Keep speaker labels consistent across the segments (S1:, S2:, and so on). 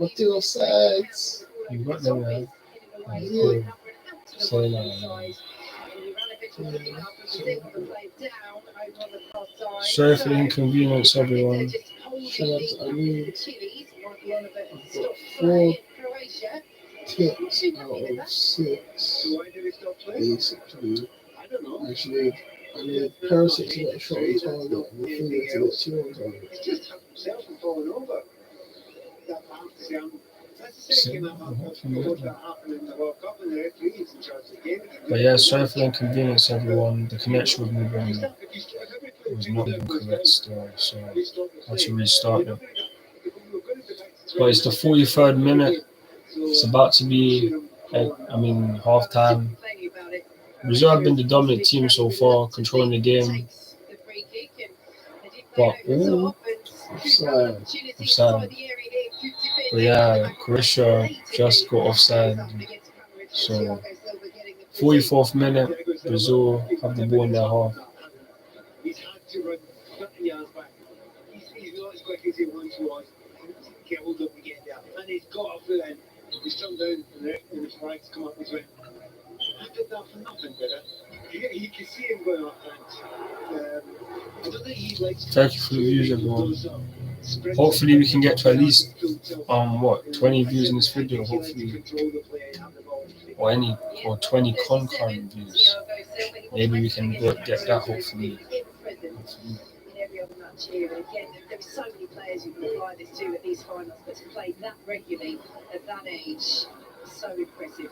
S1: Mateo offside.
S2: You got them there.
S1: Yeah.
S2: Say that. Sorry for the inconvenience, everyone.
S1: Shout out to Amin. I've got 4 tips out of 6. Basically, I need Perisic to get a shot on target and Rafinha to get 2 on target.
S2: But yeah, sorry for the inconvenience, everyone. The connection with me was not even correct still, so I had to restart it. But it's the 43rd minute. It's about to be, half time. Brazil have been the dominant team so far, controlling the game. But offside. But yeah, Croatia just got offside. So 44th minute, Brazil have the ball in their half. Thank you for the views, everyone. Hopefully we can get to at least 20 views in this video, hopefully, or 20 concurrent views. Maybe we can get that, hopefully.
S3: There are so many players you can apply this to at these finals, but to play that regularly at that age, so impressive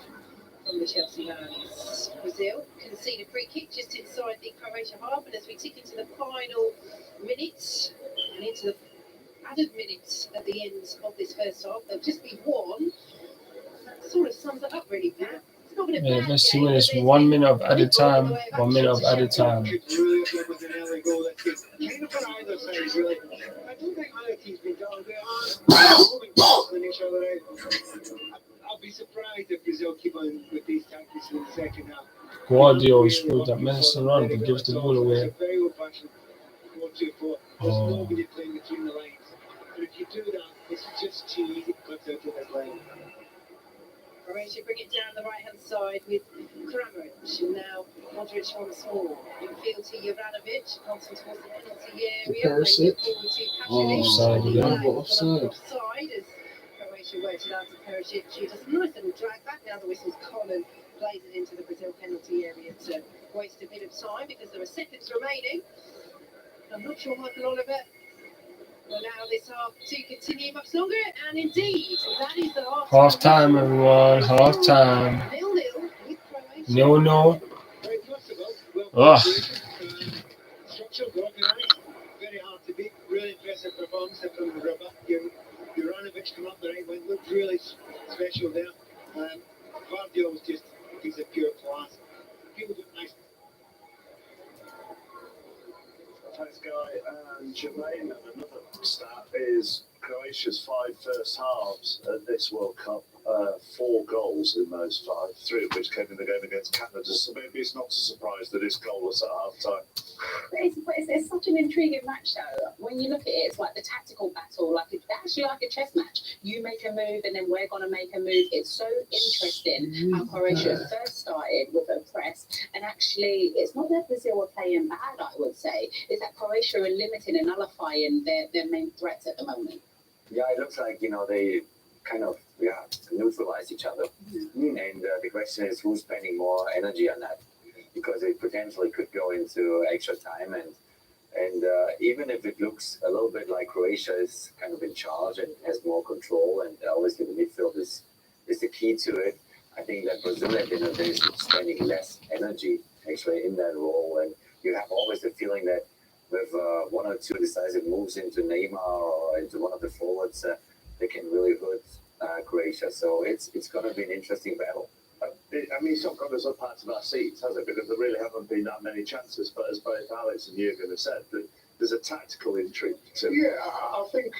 S3: from the Chelsea hands. Brazil concede a free kick just inside the Croatia half, and as we tick into the final minutes and into the added minutes at the end of this first half, there'll just be one. That sort of sums it up, really, Pat.
S2: Yeah, let's see when it's 1 minute of added time. 1 minute of added time. Guardiola screwed that mess around but gives the ball away. Oh.
S3: Croatia bring it down the right-hand side with Kramaric, and now Modric once more. In field to Juranovic, crossing towards the penalty area.
S1: Perisic.
S2: Offside again.
S1: Offside.
S3: As Croatia works it out to Perisic, she does a nice little drag back. Now the whistle's Colin plays it into the Brazil penalty area to waste a bit of time because there are seconds remaining. I'm not sure Michael Oliver will allow this half to continue much longer, and indeed, that is the
S2: half time, everyone. Half time.
S3: 0-0 with Croatia.
S2: No. Ugh.
S4: Very hard to beat. Really impressive performance from the rubber. Juranovic come up the right wing, looked really special there. Guardiola was just a piece of pure class. People look nice.
S5: Thanks, Guy and Jermaine. And another stat is Croatia's 5 first halves at this World Cup, 4 goals in those 5, 3 of which came in the game against Canada. So maybe it's not a surprise that it's goalless at half time.
S6: It's such an intriguing match, though. When you look at it, it's like the tactical battle, it's actually like a chess match. You make a move, and then we're going to make a move. It's so interesting how Croatia first started with a press, and actually, it's not that Brazil were playing bad, I would say. It's that Croatia are limiting and nullifying their main threats at the moment.
S7: Yeah, it looks like, they kind of neutralize each other. And the question is who's spending more energy on that, because it potentially could go into extra time, and even if it looks a little bit like Croatia is kind of in charge and has more control, and obviously the midfield is the key to it, I think that Brazil at the end of the day is spending less energy actually in that role, and you have always the feeling that with 1 or 2 decisive moves into Neymar or into one of the forwards, they can really hurt Croatia. So it's going to be an interesting battle.
S5: It's not got us up out of our seats, has it? Because there really haven't been that many chances. But as both Alex and Jürgen have said, there's a tactical intrigue to it.
S8: Yeah, I think,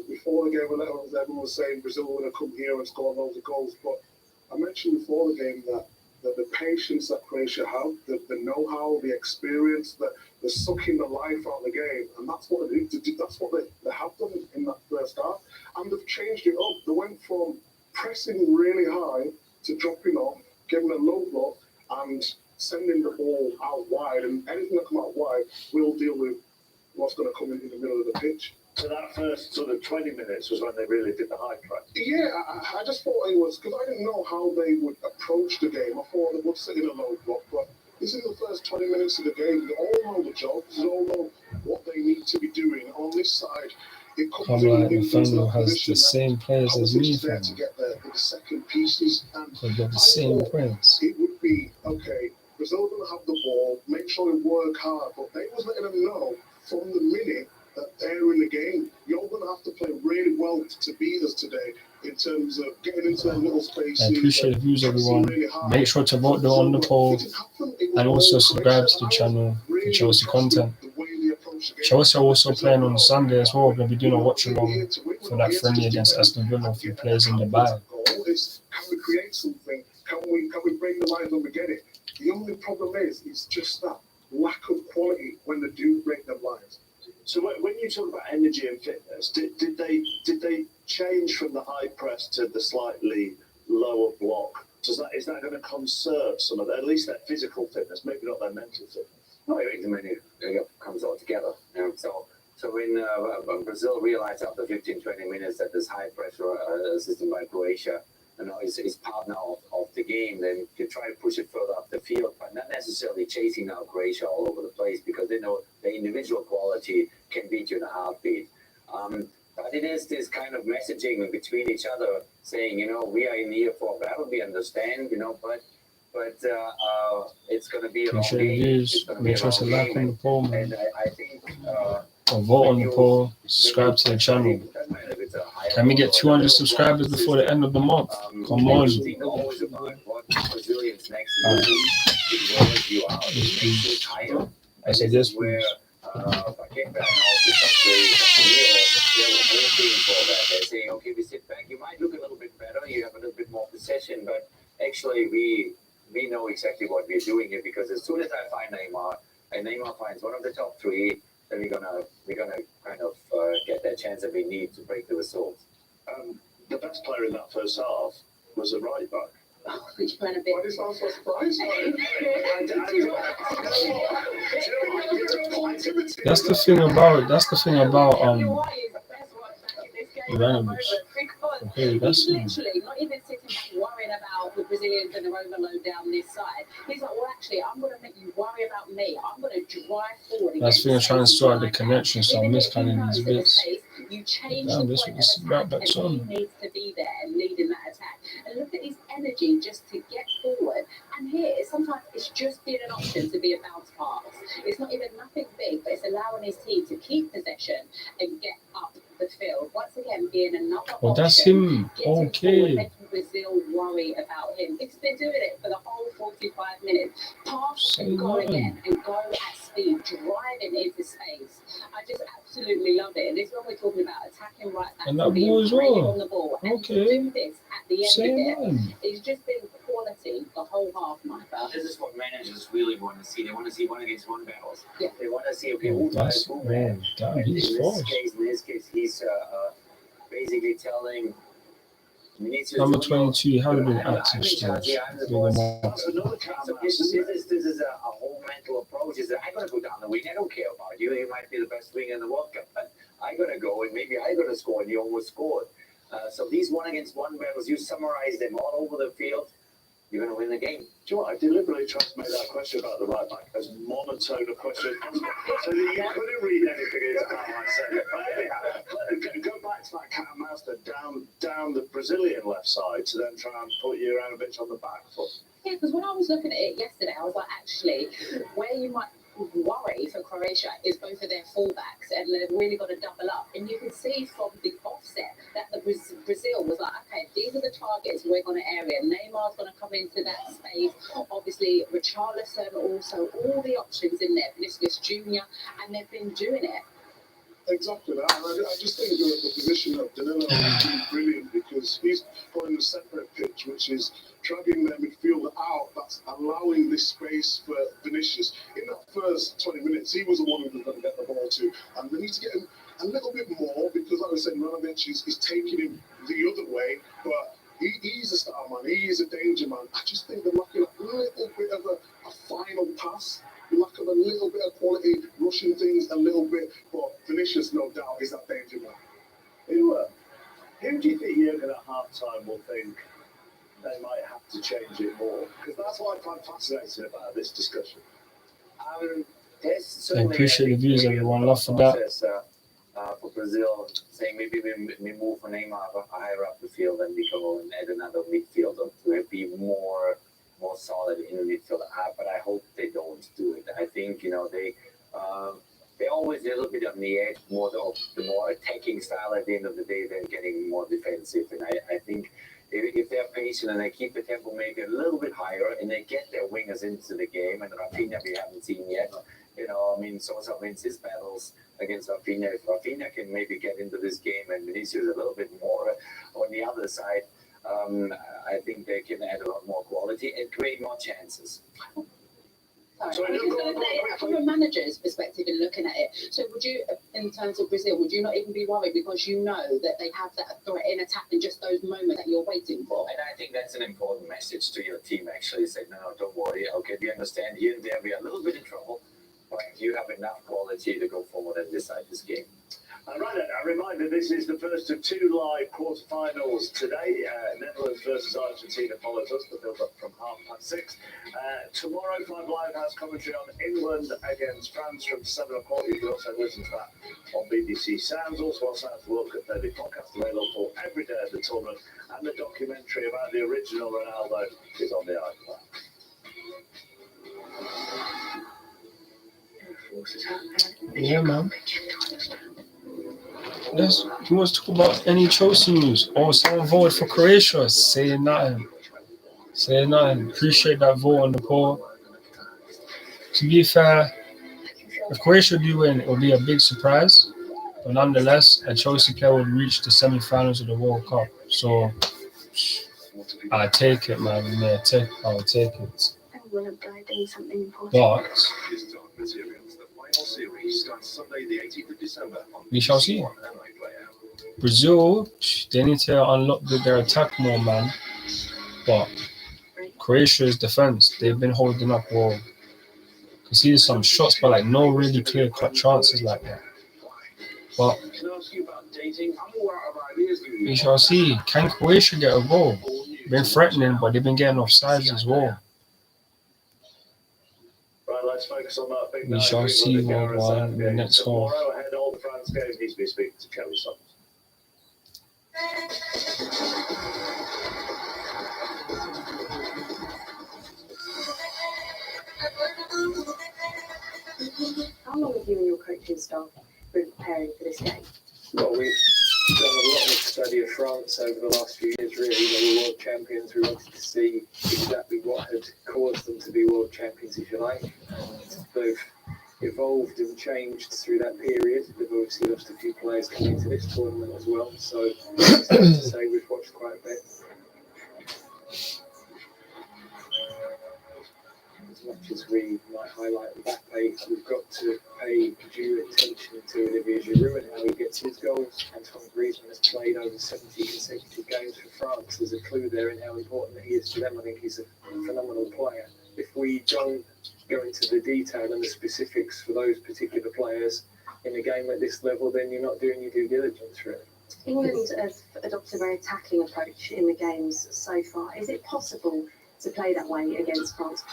S8: before the game, everyone was saying Brazil were going to come here and score loads of goals. But I mentioned before the game that the patience that Croatia have, the know-how, the experience, the sucking the life out of the game, and that's what they have done in that first half, and they've changed it up. They went from pressing really high to dropping off, giving a low block, and sending the ball out wide, and anything that come out wide, we'll deal with what's going to come in the middle of the pitch.
S5: So that first sort of 20 minutes was when they really did the high press.
S8: Yeah, I just thought it was, because I didn't know how they would approach the game. I thought they would sit in a low block, but this is the first 20 minutes of the game. They all know the job, they all know what they need to be doing. On this side, it comes
S2: Conrad
S8: in
S2: Nathaniel has the same players as me,
S8: there
S2: fam.
S8: to get the second pieces, and
S2: They've got the same players.
S8: it would be, okay, Brazil going to have the ball, make sure they work hard, but they was letting them know from the minute that they're in the game. You're going to have to play really well to beat us today in terms of getting into their little spaces.
S2: I appreciate the views, everyone. Make sure to vote on the poll and also subscribe to the channel for Chelsea content. Chelsea are also playing on Sunday as well. We're going to be doing a watch-along for that friendly against Aston Villa. A few players in the bag.
S8: Can we create something? Can we break the lines when we get it? The only problem is just that lack of quality when they do break the lines.
S5: So when you talk about energy and fitness, did they change from the high press to the slightly lower block? Is that going to conserve some of at least their physical fitness, maybe not their mental fitness?
S7: No, I mean, it comes all together. So when Brazil realized after 15-20 minutes that this high pressure system by Croatia is part now of the game, then you try to push it further up the field, but not necessarily chasing out Croatia all over the place, because they know the individual quality can beat you in a heartbeat. But it is this kind of messaging between each other, saying, we are in here for a battle, we understand, but it's going to be a long game.
S2: Make sure to like on the poll, man.
S7: And I think
S2: Or vote on the poll, subscribe to the channel. Can we get 200 subscribers before the end of the month? Come on. I said this, please.
S7: They're saying, okay, we sit back, you might look a little bit better, you have a little bit more possession, but actually we know exactly what we're doing here, because as soon as I find Neymar, and Neymar finds one of the top three, then we're gonna kind of get that chance that we need to break the result.
S5: The best player in that first half was a right back.
S6: Which kind of bit?
S8: Why does that so surprise you?
S2: That's the thing about Ivanovic. Okay, that's
S6: literally not even sitting back worrying about the Brazilians and their overload down this side. He's like, well, actually, I'm going to make you worry about me. I'm going to drive forward.
S2: that's the thing. I'm trying to sort out the connection, so I miss kind of these bits.
S6: You change
S2: Damn,
S6: the
S2: this
S6: point
S2: was
S6: of
S2: right
S6: attack,
S2: back
S6: and
S2: on.
S6: he needs to be there and leading that attack. And look at his energy just to get forward. And here, sometimes it's just been an option to be a bounce pass. It's not even nothing big, but it's allowing his team to keep possession and get up the field. Once again, being another
S2: Oh,
S6: option.
S2: that's him.
S6: Getting
S2: Okay.
S6: forward, making Brazil worry about him. Because they're doing it for the whole 45 minutes. Pass and go again, and go at speed, driving into space. I just absolutely love it. And this is when we're talking about attacking right back,
S2: And that
S6: being
S2: ball as
S6: brave
S2: well.
S6: on the ball. And
S2: Okay.
S6: to do this at the end
S2: Same
S6: of it,
S2: man.
S6: it's just been quality the whole half, Micah.
S7: This is what managers really want to see. They want to see one against one battles.
S6: Yeah.
S7: They want to see, okay,
S2: Oh,
S7: who
S2: that's
S7: does who,
S2: man. Damn,
S7: in
S2: he's fast.
S7: this case, he's basically telling Vinicius
S2: Number
S7: Junior,
S2: 22, how did it active
S7: I'm in
S2: stage?
S7: charge here, I'm the
S2: Big
S7: boss.
S2: him up.
S5: That's another kind
S7: So
S5: of
S7: this is a whole mental approach. Is that I'm going to go down the wing. I don't care about you. You might be the best winger in the World Cup, but I'm going to go and maybe I'm going to score, and you almost scored. So these one against one battles, you summarize them all over the field, you're going to win the game.
S5: Do you know what? I deliberately tried to make that question about the right back as monotone a question as possible, so that you couldn't read anything into how I said it. But anyhow, go back to that cat and mouse down the Brazilian left side to then try and put Juranovic on the back foot.
S6: Yeah, because when I was looking at it yesterday, I was like, actually, where you might worry for Croatia is both of their fullbacks, and they've really got to double up. And you can see from the offset that the Brazil was like, okay, these are the targets we're going to area. Neymar's going to come into that space. Obviously, Richarlison, also all the options in there, Vinicius Junior, and they've been doing it.
S8: Exactly that. And I just think the position of Danilo has been brilliant, because he's playing a separate pitch, which is dragging their midfielder out that that's allowing this space for Vinicius. In that first 20 minutes, he was the one who was going to get the ball to, and they need to get him a little bit more because, like I said, Ivanovic is taking him the other way, but he's a star man, he is a danger man. I just think they're lacking a little bit of a final pass, lack of a little bit of quality, rushing things a little bit, but Vinicius, no doubt, is that danger man.
S5: Who do you think Jurgen at half-time will think they might have to change it more? Because that's what I find fascinating about this discussion.
S7: There's
S2: I appreciate the views, everyone. Love for that.
S7: For Brazil, saying maybe we move Neymar higher up the field and we go and add another midfielder to be more solid in the midfield. But I hope they don't do it. I think they're always a little bit on the edge, the more attacking style at the end of the day than getting more defensive. And I think if they're patient and they keep the tempo maybe a little bit higher and they get their wingers into the game, and Rafinha we haven't seen yet. Sosa wins his battles against Rafinha. If Rafinha can maybe get into this game and Vinicius a little bit more on the other side, I think they can add a lot more quality and create more chances.
S6: Sorry, I was just going to say, from a manager's perspective in looking at it, so would you, in terms of Brazil, would you not even be worried because you know that they have that threat in attack in just those moments that you're waiting for?
S7: And I think that's an important message to your team, actually. Say, no, don't worry. Okay, we understand here and there we are a little bit in trouble, but you have enough quality to go forward and decide this game.
S5: Right, a reminder, this is the first of two live quarterfinals today. Netherlands versus Argentina follows us, the build-up from 6:30. Tomorrow, 5 Live has commentary on England against France from 7 o'clock. You can also listen to that on BBC Sounds. Also on Sounds World Cup 30 podcast available for every day of the tournament. And the documentary about the original Ronaldo is on the iPad.
S2: Yeah, man. You want to talk about any Chelsea news? Oh, someone voted for Croatia. Say nothing. Appreciate that vote on the poll. To be fair, if Croatia do win, it will be a big surprise. But nonetheless, a Chelsea player would reach the semi-finals of the World Cup. So I take it, man. I'll take it. But we shall see. Brazil, they need to unlock their attack more, man. But Croatia's defense, they've been holding up well. You can see some shots, but like no really clear-cut chances like that. But we shall see. Can Croatia get a goal? Been threatening, but they've been getting offsides as well.
S5: Let's focus on that big
S2: We shall see what one in the next half.
S5: Tomorrow ahead all the France games needs to be speaking to Kelly Summers.
S3: How long have you and your coaching staff been preparing for this game?
S9: Well, we've done a lot of study of France over the last few years, really. They were world champions. We wanted to see exactly what had caused them to be world champions, if you like. And they've evolved and changed through that period. They've obviously lost a few players coming into this tournament as well. So, it's fair to say we've watched quite a bit. As much as we might highlight Mbappe, we've got to pay due attention to Olivier Giroud and how he gets his goals. Antoine Griezmann has played over 70 consecutive games for France. There's a clue there in how important he is to them. I think he's a phenomenal player. If we don't go into the detail and the specifics for those particular players in a game at this level, then you're not doing your due diligence, really.
S3: England have adopted a very attacking approach in the games so far. Is it possible to play that way against France?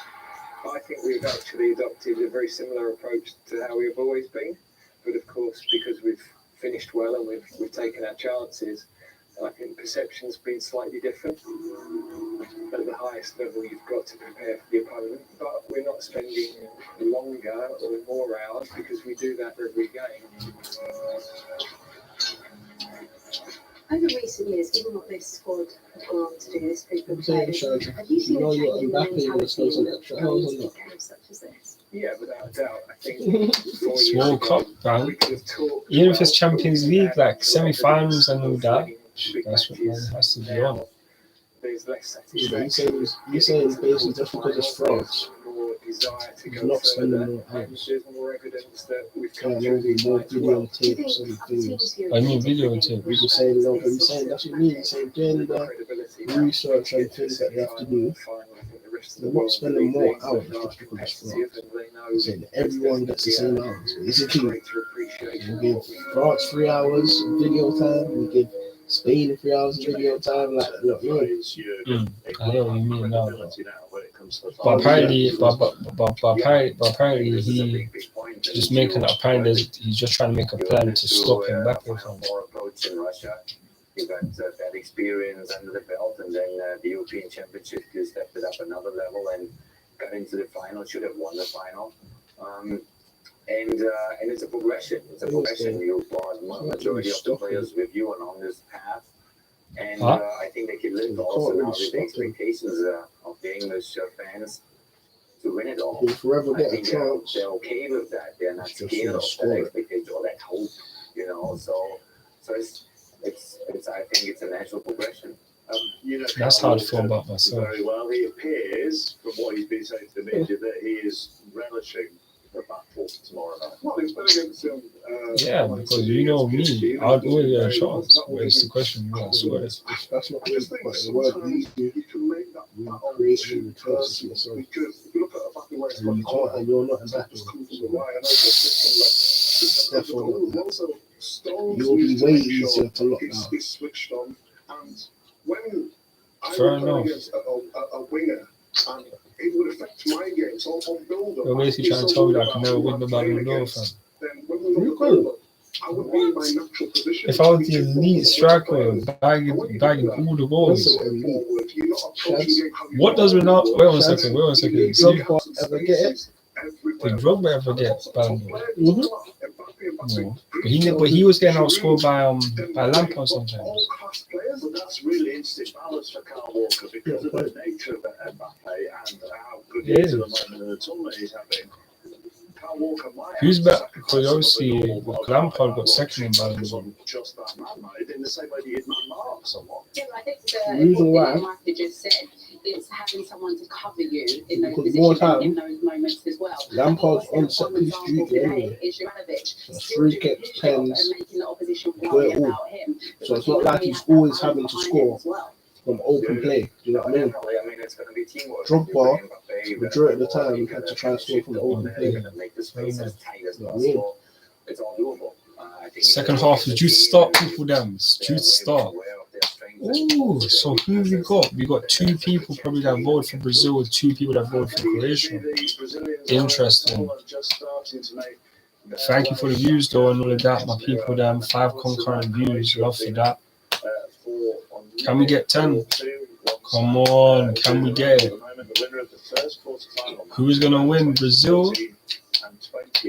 S9: I think we've actually adopted a very similar approach to how we've always been. But of course, because we've finished well and we've taken our chances, I think perception's been slightly different. At the highest level, you've got to prepare for the opponent, but we're not spending longer or more hours because we do that for every game.
S3: Over recent years, given what this squad have gone on to do, this group of players, have you seen a change in the mentality going into games such as this?
S9: Yeah, without a doubt. I think
S2: It's World Cup, man. Even if it's Champions League, like semi-finals and all that, that's what man has to be on.
S9: there's less
S1: Yeah, but
S9: satisfaction.
S1: you saying basically just because it's France,
S9: More desire to go
S1: not spending
S9: further.
S1: more
S9: And
S1: hours.
S9: there's more evidence that we've
S1: Yeah,
S9: come
S1: and
S9: through
S1: all the
S9: these
S1: more
S9: nights well.
S1: videotapes and things.
S2: I mean videotape.
S1: People saying no, but you're saying that's what you mean. You're saying doing the research and things that they have to do. They're not spending more hours just because it's France. They're saying everyone gets the same hours. Basically, we give France 3 hours of video time. We give Spain 3 hours of video time. Like, look, yeah.
S2: I know what you mean now.
S5: But
S2: But apparently, apparently he just making apparently he's just trying to make a plan to stop Mbappe from.
S7: More approach in Russia. You got that experience under the belt, and then the European Championship, you stepped it up another level and got into the final. Should have won the final. And it's a progression. It's a progression. You brought majority of the players with you on this path, and I think they can live also now with the expectations of the English fans to win it all.
S1: You'll forever
S7: I
S1: get a
S7: think
S1: chance.
S7: they're okay with that. They're not
S1: It's just
S7: scared
S1: gonna
S7: of
S1: score
S7: that
S1: it.
S7: expectation or that hope, you know. So it's I think it's a natural progression.
S2: That's how I feel about myself.
S5: Very well. He appears, from what he's been saying to the media, that he is relishing the battle tomorrow night.
S8: Well, it's been against him.
S2: Yeah, because you know me, I'd always get a chance. But it's the question, I swear.
S1: That's not
S8: I
S1: me,
S8: just think
S1: but the word we
S8: sometimes you can make that
S1: we
S8: battle
S1: create
S8: too
S1: new choices for
S8: personal.
S1: yourself.
S8: Because if you look at a battle where it's
S1: And you can't, and you're not Mbappe.
S8: just come from the right, I know the system that
S1: Definitely.
S8: also Stones
S1: You'll be
S8: needs to
S1: way
S8: make sure
S1: easier to lock
S8: he's
S1: down.
S8: switched on. And when I
S2: Fair
S8: was
S2: enough.
S8: against a winger, and it would affect my game. So on build-up,
S2: You're basically trying to tell me that I can never win the Ballon d'Or, fam.
S8: then when we
S1: You
S8: look at
S1: could.
S8: build-up, I would be in my natural position.
S2: If I was the elite striker, bagging all the goals, what does Ronaldo? Wait one second.
S1: Did
S2: See,
S1: Drogba ever get it?
S2: did Drogba ever get Ballon d'Or?
S1: Mhm.
S2: No, but he was getting outscored by Lampard sometimes.
S5: But that's really instant balance for Kyle Walker because of the nature of Mbappe and how good he is at the moment in the tournament he's having. Kyle Walker might
S2: Who's
S5: have
S2: better?
S5: sacrificed
S2: Because obviously
S5: some of the ball, but
S2: Lampard got second in Ballon
S5: it
S2: d'Or.
S5: wasn't just that man, mate. In the same way that you'd man mark someone.
S6: Yeah, but I think the
S1: The reason
S6: important
S1: why-
S6: thing that Micah just said is having someone to cover you in those
S1: Because more
S6: positions
S1: time,
S6: in those moments as well.
S1: Lampard's
S6: And
S1: on set piece
S6: example
S1: duty
S6: today
S1: anyway.
S6: is Juranovic
S1: So
S6: still
S1: free
S6: doing
S1: kicks,
S6: his job and
S1: pens,
S6: making the opposition
S1: do
S6: worry
S1: it all.
S6: about him.
S1: So it's not like he's always having to score from open play. Do you know what I mean?
S7: Definitely, I mean, it's going to be teamwork.
S1: Drogba,
S7: Mbappe,
S1: majority of the time, had to try and score from the open play.
S7: Make the space as tight as
S1: You know what I mean?
S7: possible. It's all doable. I think
S2: Second half is due to start, people. Damn, it's due to start. Ooh, so who have we got? We got two people probably that voted for Brazil, with two people that voted for Croatia. Interesting. Thank you for the views though and all of that, my people. Damn, 5 concurrent views. Love for that. Can we get 10? Come on, can we get it? Who is gonna win, Brazil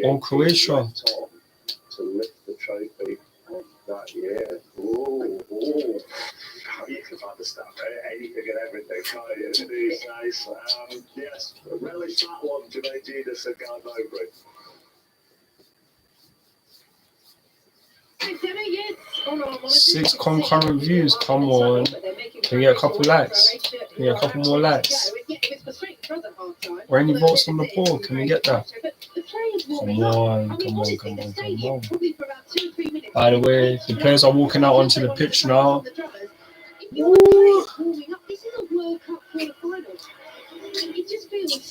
S2: or Croatia?
S5: To lift the trophy that year. Ooh. You can understand anything and everything, can't you? These days. Yes, relish that one, Jermaine Genius and Guy Mowbray.
S2: 6 concurrent views. Come on. Can we get a couple likes? Can we get a couple more likes? Or any votes on the poll? Can we get that? Come on. By the way, the players are walking out onto the pitch now.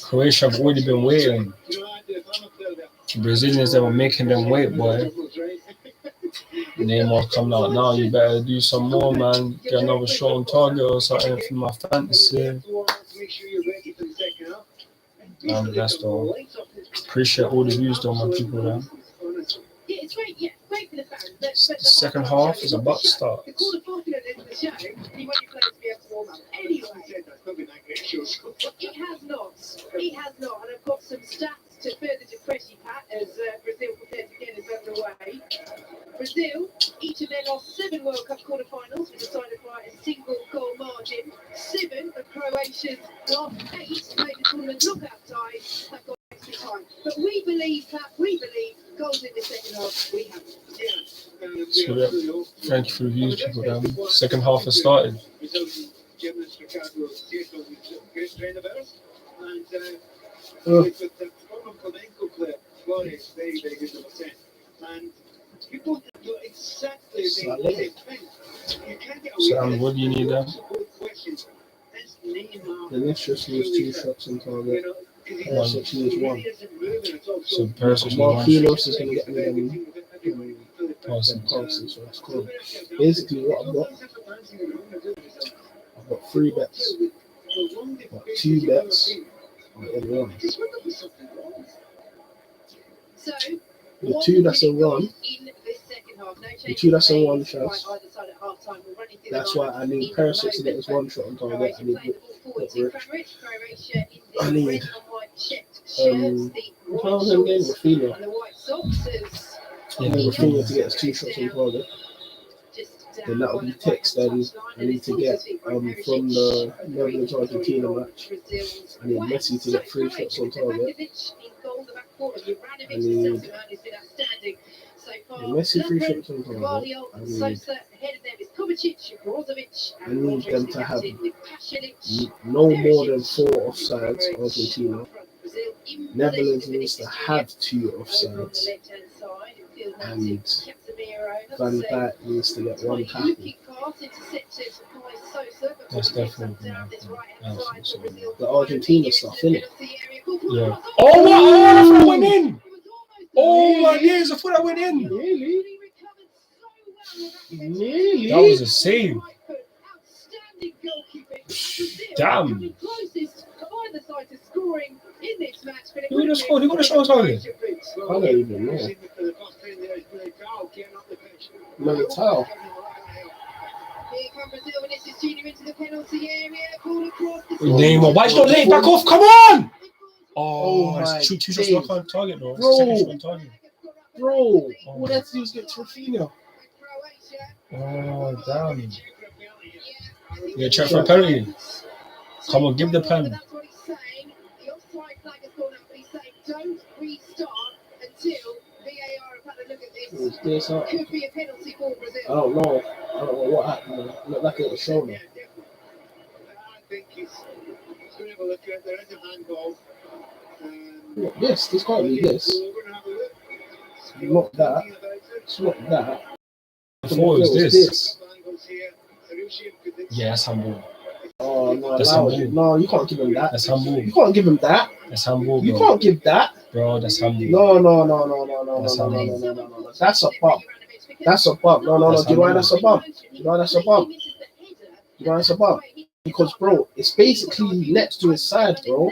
S2: Croatia have already been waiting. The Brazilians, they were making them wait, boy. Neymar coming out now. You better do some more, man. Get another shot on target or something for my fantasy. That's though. Appreciate all the views though, my people there. The second half is about to start.
S3: It has not, and I've got some stats to further depress you, Pat, as Brazil prepares again is underway. Brazil, each of their last 7 World Cup quarterfinals were decided by a single goal margin. 7 of Croatia's last 8 made the tournament knockout ties have got extra time. But we believe, Pat, goals in the second half, we have.
S2: So, yeah, thank you for the views, people. Second half has started.
S4: gymnast Thiago Silva, who's a great friend of ours, and
S1: Oh.
S4: with the former flamenco player Flores, very, very good number 10. And we both do exactly the same thing. You can't get away
S2: Sam,
S4: with
S2: what do you need there?
S4: both questions. That's Neymar.
S1: Vinicius needs 2 shots on target. Perisic needs 1.
S2: So Perisic
S1: Marquinhos is going to get me them
S2: passes.
S1: passes, so that's cool. Basically, what I've got 3 bets. I've got 2 bets and 1.
S3: So,
S1: The 2 that's a 1, the 2 that's a 1 shot. That's why I need Perisic to get his 1 shot on target. I need Rich. I need what's wrong with him getting Rafinha? I need Rafinha to get his 2 shots on target. Then that will be ticks. Then I need to get from the Netherlands Argentina match. I need Messi to get 3 shots on target. I need Messi 3 shots on target. I need them to have no more than 4 offsides, Argentina. Netherlands needs to have 2 offsides. And Van Dijk needs to get 1 tackle.
S2: That's definitely
S1: The Argentina stuff, innit?
S2: Yeah. Oh, what? Oh, I went in! Oh my days, I thought I went in!
S1: Nearly.
S2: That was a save. Damn. Who would have scored? Who would have shot on target?
S1: I don't even know. Mateo.
S2: Neymar, why is not letting back off? Come on!
S1: Oh
S2: Oh,
S1: my
S2: it's 2 shots
S1: days.
S2: on target, though.
S1: Bro.
S2: Second shot on target.
S1: Bro, all they have to do is get to Rafinha.
S2: Oh, damn. Yeah, check for a penalty. Come on, give the pen.
S1: This up. I don't know. I don't know what happened. It looked like it was shoulder.
S4: I think he's going to have a look at it. There is a handball.
S1: Look, this can't be this.
S4: We're going to have a look.
S1: Not that. It's not that.
S2: Before it was this.
S4: Angles here.
S2: Yeah, that's handball.
S1: Oh no,
S2: That's
S1: allow
S2: handball.
S1: it. No, you can't give him that.
S2: That's handball.
S1: You can't give him that.
S2: That's handball,
S1: You
S2: bro.
S1: can't give that.
S2: Bro, that's handball.
S1: No. That's a bump. That's a bump. No. Do you know why that's a bump? Because, bro, it's basically next to his side, bro.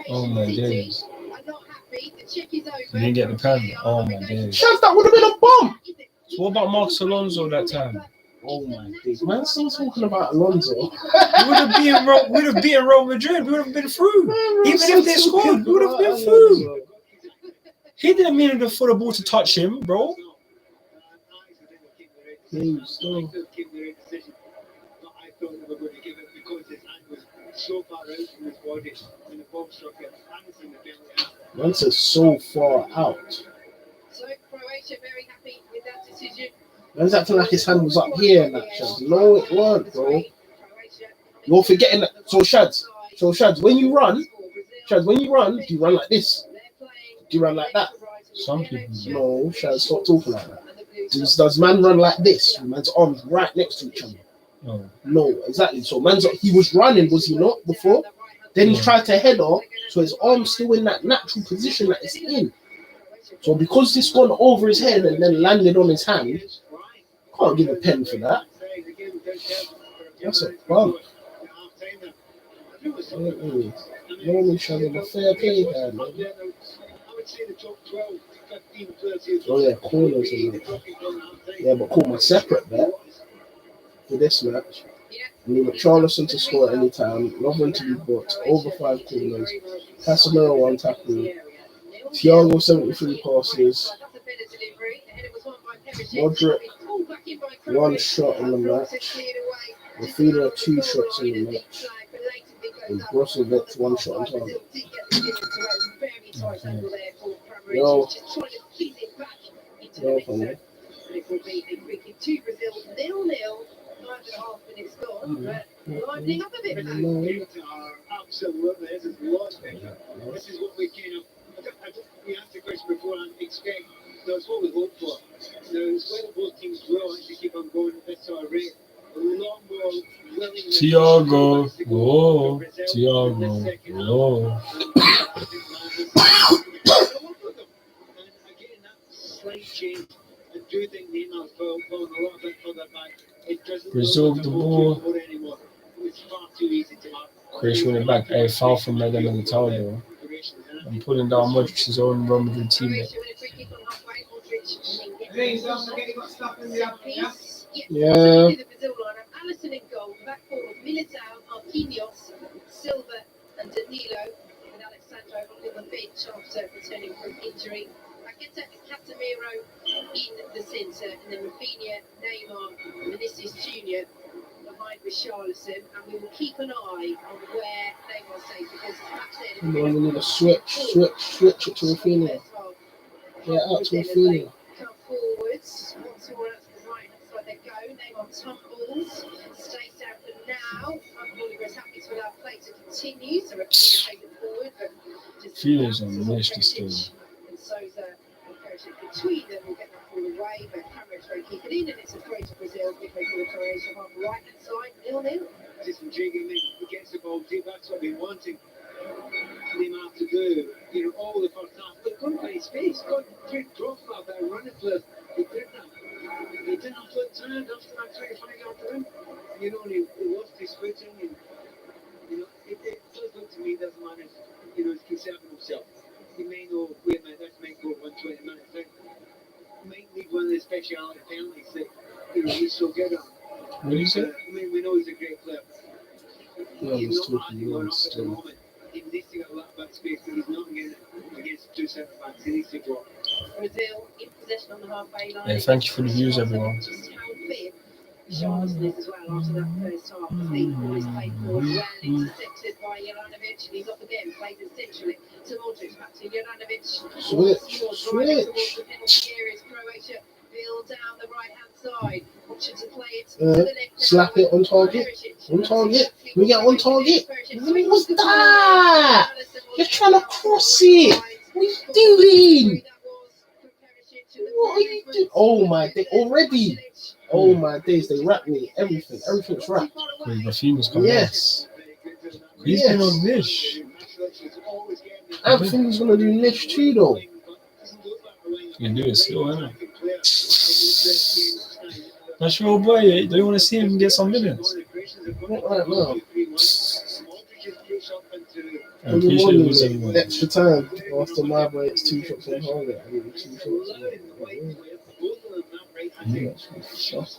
S2: Oh my days. You didn't get the pen. Oh my days.
S1: Chef, that would have been a bump.
S2: So what about Marcos Alonso that time?
S1: Oh my days. Man, still talking about Alonso.
S2: We would have beaten Real Madrid. We would have been through. Even if they scored, we would have been through. He didn't mean for the ball to touch him, bro.
S4: So far out from his body when the ball struck it.
S1: Once it's so far out.
S3: So Croatia very happy with that decision.
S1: Man's acting like his hand was up here in that shot. No, it weren't, bro. You're forgetting that. So Shads, when you run, do you run like this? Do you run like that?
S2: Some people.
S1: No, Shads, stop talking like that. Does man run like this? Man's arms right next to each other. No, exactly. So he was running, was he not, before? Then he tried to head off, so his arm's still in that natural position that it's in. So because this gone over his head and then landed on his hand, can't give a pen for that. That's a bump. Normally showing a fair play guy, man. Oh yeah, corners and that. Yeah, but call my separate bet for this match. I need Charleston to score at any time, Lovren to be booked, over 5 corners, Casemiro 1 tackle, Thiago 73 passes, Modric 1 shot in the match, Rafinha 2 shots in the match, and Brozovic 1 shot on target. Yo.
S3: just trying to fizz it back into
S1: Yo,
S3: the mixer.
S1: funny.
S3: And it will be a free kick to Brazil, 0-0, 5.5 minutes gone, but livening up a bit, Matt.
S4: Absolutely, this is lost. This is what we kind of. We asked the question before and expect. That's what we hope for. Now, it's whether both teams will actually keep on going at this sort of rate. A lot more willingness.
S2: Thiago, whoa, Thiago, whoa.
S4: And again, that slight change. I do think Neymar's fallen a little bit further back. It doesn't
S2: Brazil
S4: look
S2: the
S4: like a
S2: ball.
S4: goal anymore. It's far too easy to mark.
S2: Croatia winning back. A foul from Megan Militao. I'm pulling down Modric's own Real Madrid teammate.
S3: Croatia with a free kick on halfway. Modric
S1: Yeah.
S3: the Brazil lineup. Alisson in goal. Back four of Militao, Marquinhos, Silva, and Danilo. With Alexandro on the bench after returning from injury. Paqueta and Casemiro in the centre, and then Rafinha, Neymar, Vinicius Junior behind Richarlison, and we will keep an eye on where Neymar stays because that's it.
S1: Come on, we need a switch it to Rafinha. Yeah, out to Rafinha.
S3: Come forwards, once more out to the right hand side they go. Neymar tumbles, stays down for now. Unbelievable is happy to allow play to continue, so Rafinha takes it forward, but just
S2: Feelings on Leicester still.
S3: and Sousa between them will get that ball away, but Cameron try to keep it in, and it's a throw to Brazil because of Croatia half right hand side, 0-0.
S4: Just intriguing me. He gets the ball deep. That's what we're wanting Neymar to do. You know, all the first half. But gone by his face. Got through drop off that running play. He didn't have to turn after that 25-yard run. You know, he lost his footing. And, you know, it does look to me that the man is, you know, is conserving himself. He may know, wait a minute, this might go 120 minutes. It might need one of the speciality penalties that, you know, he's so good at.
S2: What do you say?
S4: I mean, we know he's a great player.
S1: Yeah,
S4: He's
S1: he's
S4: not
S1: talking
S4: adding one up
S1: noise
S4: at the
S1: still.
S4: moment. He needs to get a little bit of space, but he's not getting it against two centre backs. He needs to go.
S3: Brazil in possession on the halfway line.
S2: Yeah, thank you for the views, everyone.
S3: Just how fit Richarlison is as well after that first half. The ball is played forward, well intercepted by Jelanovic, and he's off again, played essentially to Modric, back to Jelanovic.
S1: Switch.
S3: Driving towards the penalty areas. Croatia build down the right hand side. Watching to play it to the left.
S1: Slap it on target. On target. We get on target. What's that? You're trying to cross it. What are you doing? What are you doing? Oh my day. Already. Oh my days. They wrapped me. Everything's wrapped.
S2: Wait, Rafinha's coming
S1: Yes.
S2: He's been on Nish.
S1: Anthony's gonna do Nish too though.
S2: You can do it still, isn't it? That's your boy. Do you want to see him get some minutes?
S1: Not right now.
S2: I appreciate it was
S1: Morning,
S2: anyway.
S1: extra time. After my break, it's 2 shots on target. I need 2 shots.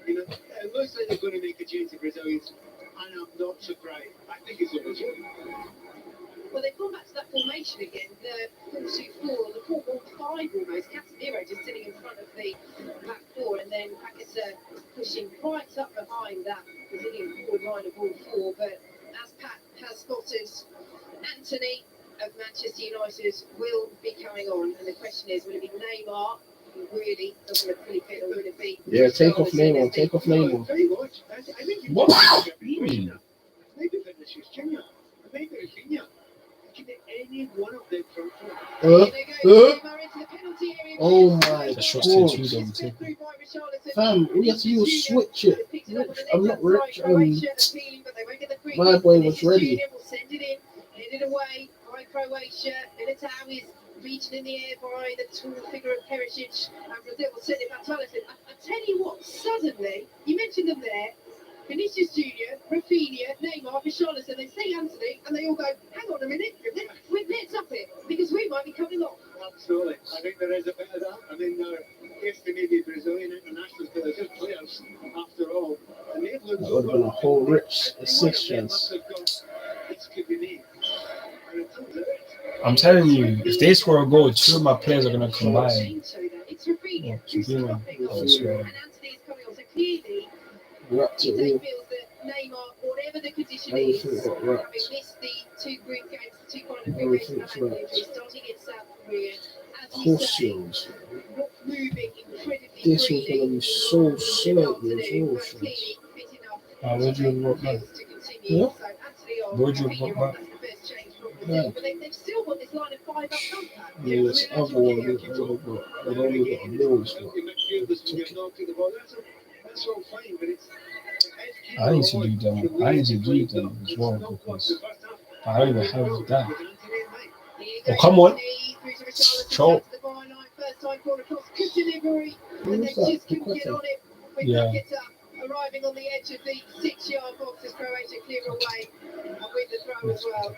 S4: You know, it looks like they're going to make a change to Brazilians, and I'm not surprised. I think it's a Brazil.
S3: Well, they've gone back to that formation again, the 4-2-4 or the 4-1-5 almost. Casemiro just sitting in front of the back four, and then Paqueta pushing right up behind that Brazilian forward line of all four. But as Pat has spotted, Anthony of Manchester United will be coming on, and the question is, will it be Neymar, who really doesn't look fully fit, or will it be?
S1: Yeah, take off Neymar. Take off Neymar.
S4: Very much. I think
S2: What?
S4: Maybe Vinicius Junior. Maybe Rafinha. Any one of them from
S1: Oh my
S2: The shots to
S1: god.
S2: two double take.
S1: Fam, we have to use switch it. I'm not rich. My boy was ready.
S3: Send it in, headed away by Croatia. Militao is beaten in the air by the tall figure of Perisic, and Brazil will send it back to Alisson. I tell you what, suddenly, you mentioned them there, Vinicius Junior, Rafinha, Neymar, Richarlison, they say Anthony, and they all go, hang on a minute, let's up it, because we might be coming off.
S4: Absolutely. I think there is a bit of that. I mean, yes, they may be Brazilian internationals, but they're just players, after all. And they've looked
S1: That would have been a whole rich assist chance.
S4: This could be me. And it turns out,
S2: I'm telling you, if they score a goal, two of my players are going to combine.
S3: It's Rafinha, who's
S2: Rafinha.
S3: stopping,
S2: Oh, that's right.
S3: and Anthony is coming on. So clearly,
S1: Wrapped
S3: He
S1: it all.
S3: feels that Neymar, whatever the condition is,
S1: Everything got
S3: having
S1: wrapped.
S3: missed the two group games, two final games, starting in South Korea. As you say,
S1: Croatians.
S3: not moving incredibly
S1: This was
S3: freely.
S1: going to be so slightly as well.
S2: Where do you walk back?
S1: Yeah.
S2: Where do you walk back?
S1: Yeah.
S3: But they've still got this line of five up front.
S1: Yeah, this other one, they've only got a nose.
S2: I need to do them. I need to do them as well because I don't even have that. Oh, come on. Choke. Yeah.
S3: Arriving on the edge of the 6-yard box as Croatia clear away and win the throw as well.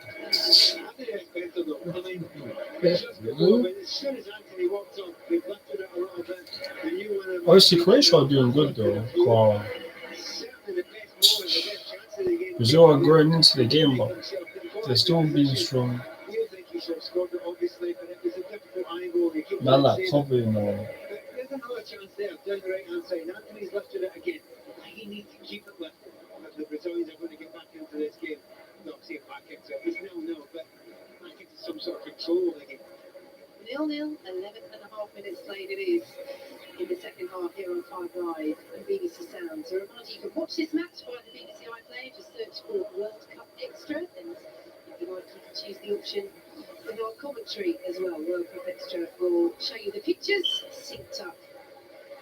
S2: Obviously, Croatia are doing good though. Brazil are growing into the game, but they're still being strong. Man, like covering or.
S4: There's another chance there down the right hand side. Anthony's lifted it again. He needs to keep it lifted. The Brazilians are going to get back into this game. No, see it back into it. It's 0-0, but back into some sort of control of the game.
S3: 0-0, 11.5 minutes played it is in the second half here on 5 Live and BBC Sounds. A reminder, you can watch this match via the BBC iPlayer. Just search for World Cup Extra, and if you like, you can choose the option with our commentary as well. World Cup Extra will show you the pictures synced up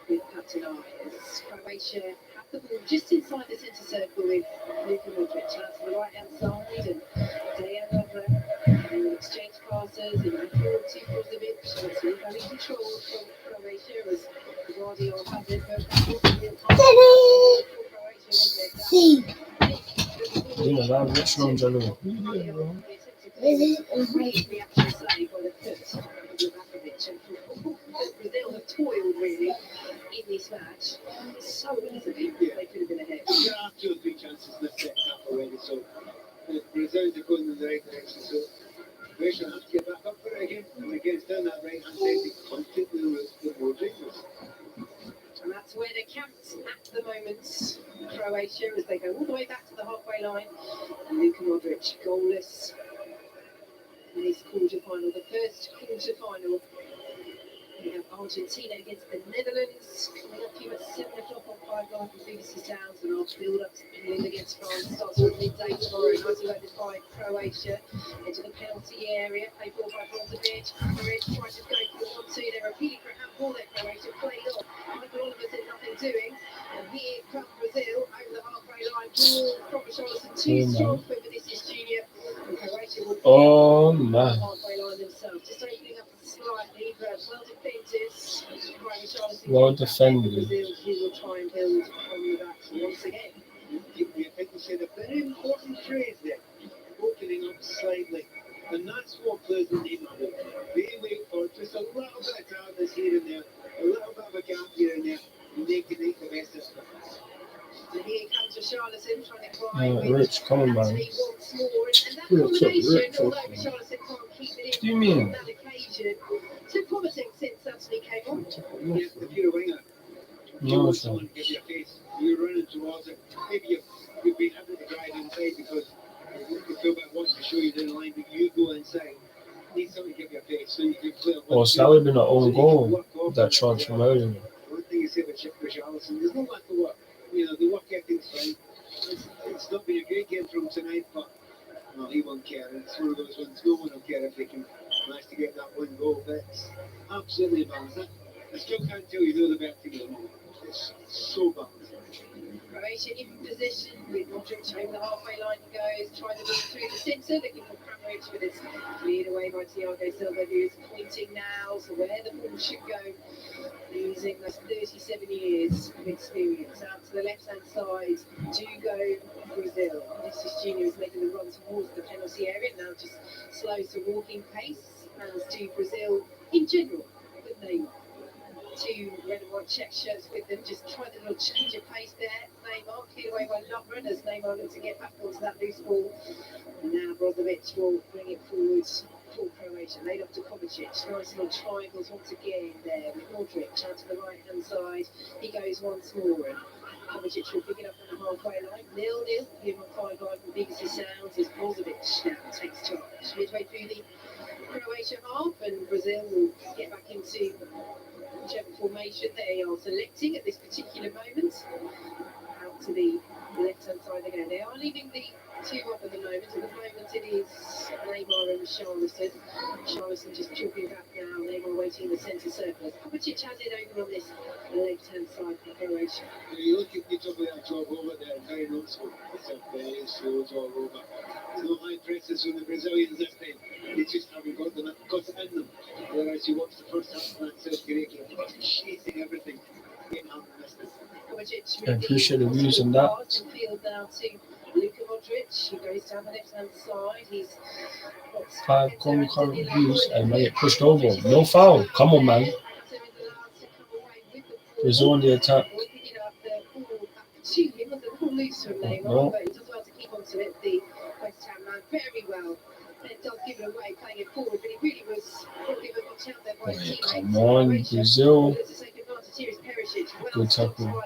S3: with Patinai as Croatia have the ball just inside the centre circle with Luka Modric out to the right hand side, and Thiago will exchange passes and forward to Brozovic. So it's all very controlled from Croatia as Guardiola has it, but
S2: Watchalong general.
S3: Brazil have toiled really in this match so easily. They could have been ahead.
S4: There are 2 or 3 chances in the second half already, so Brazil are going in the right direction. So Croatia have to get back up for it again, and again it's down that right hand side. They completely lose the Modric.
S3: And that's where they're camped at the moment, Croatia, as they go all the way back to the halfway line. And Luka Modric goalless in this quarter-final, the first quarter-final. We have Argentina against the Netherlands coming up here at 7 o'clock on 5 Live with BBC Sounds, and our build-up to England against France starts at midday tomorrow. 90 by Croatia into the penalty area. Play ball by Brozovic. Maric tries to go for 1-2. They're appealing for a handball there. Croatia played off. Michael Oliver said nothing doing. And here comes Brazil over the halfway line. Ball from Richarlison, too strong for Vinicius Junior. And Croatia will
S2: Man.
S3: halfway line themselves, just opening up slightly, but well defended.
S2: Well defended.
S3: Brazil will try and build on that once again.
S4: I think you said a very important phrase there, opening up slightly. And that's what players need. They wait for just a little bit of hardness here and there, a little bit of a gap here and there, and they can make the best of it.
S3: And here comes Richarlison trying to climb.
S2: Rich, come on, man.
S3: Once more, and that combination, although Richarlison can't keep it in
S2: What do you mean?
S3: on that occasion, to Kovacic since Anthony came on.
S4: Yeah, if you're a winger, you
S2: No,
S4: want
S2: sir.
S4: someone to give you a face. You're running towards it. Maybe you've been able to drive inside because the fullback wants to show you the line, but you go inside. Need someone to give you a face so you can play.
S2: Oh, so that would have been our own goal, that charge from earlier.
S4: One thing you say about Richarlison, there's no lack of work. You know, the work ethic's fine. It's not been a great game from tonight, but well, he won't care. It's one of those ones, no one will care if they can manage to get that one goal. But it's absolutely balanced. I still can't tell you who the better team at the moment. It's so balanced.
S3: Croatia in position with Modric over the halfway line he goes, tries to move through the centre, looking for Kramaric, but it's cleared away by Thiago Silva, who is pointing now to where the ball should go, using those 37 years of experience. Out to the left-hand side, do go Brazil. Vinicius Junior is making the run towards the penalty area, now just slows to walking pace, as do Brazil in general, but Neymar. 2 red and white check shirts with them, just try the little change of pace there. Neymar cleared away by Lovren as Neymar looks to get back onto that loose ball. And now Brozovic will bring it forward for Croatia. Laid off to Kovacic. Nice little triangles once again there with Modric out to the right hand side. He goes once more. And Kovacic will pick it up on the halfway line. 0-0. Here on 5 line from BBC Sounds is Kovacic now takes charge. Midway through the Croatia half, and Brazil will get back into whichever formation they are selecting at this particular moment. Out to the left-hand side again. They are leaving the two up at the moment. At the moment it is Neymar and Charleston. Charleston just chalking back now. Neymar waiting in the centre circle. Kovacic has it over on this left-hand side for Croatia.
S4: You look at that job over there, very noticeable. It's a very slow job over. No high presses from the Brazilians this time. They just haven't got it in them. Whereas you watch the first half of that South Korea game, chasing everything.
S2: I appreciate the views on that.
S3: Field now to Luka Modric, who goes down the left-hand side. He's got
S2: 5 concurrent views and may get pushed over. No foul. Come on, man. Brazil on the attack. No.
S3: But he does well to keep onto it. The West Ham man very well. And it does give it away, playing it forward, but he really was probably watched out there by his teammates.
S2: Come on, Brazil.
S3: Here is Perisic.
S2: Good tackle.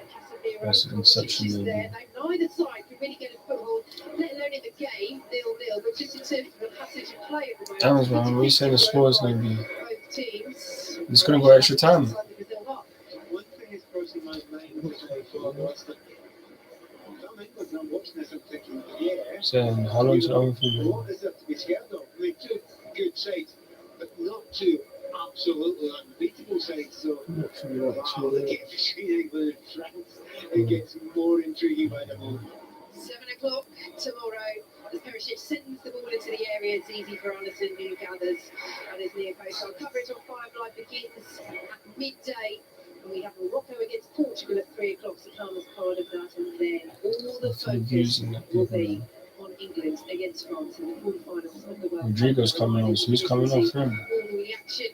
S2: That's an interception.
S3: Neither side can really get a foothold, let alone in the game, 0-0. But just in terms of the passage of play at the moment,
S2: Man, we say the score is going to be.
S3: both teams.
S2: It's going to go extra time.
S4: One thing is crossing my mind was that I'm watching this and thinking,
S2: Saying, how long is it over for?
S4: what is there to be scared of? I mean, two good sides, but not two absolutely unbeatable sides. So, the game between England and France, it gets more intriguing by the moment.
S3: 7 o'clock tomorrow. As Perisic sends the ball into the area, it's easy for Anderson, who gathers at his near post. Our coverage on 5 Live begins at midday. And we have Morocco against Portugal at 3 o'clock to come as part of that. And then all the focus will be on England against France in the quarterfinals of the World Cup.
S2: Rodrigo's coming on, so who's coming off him?
S3: All the reaction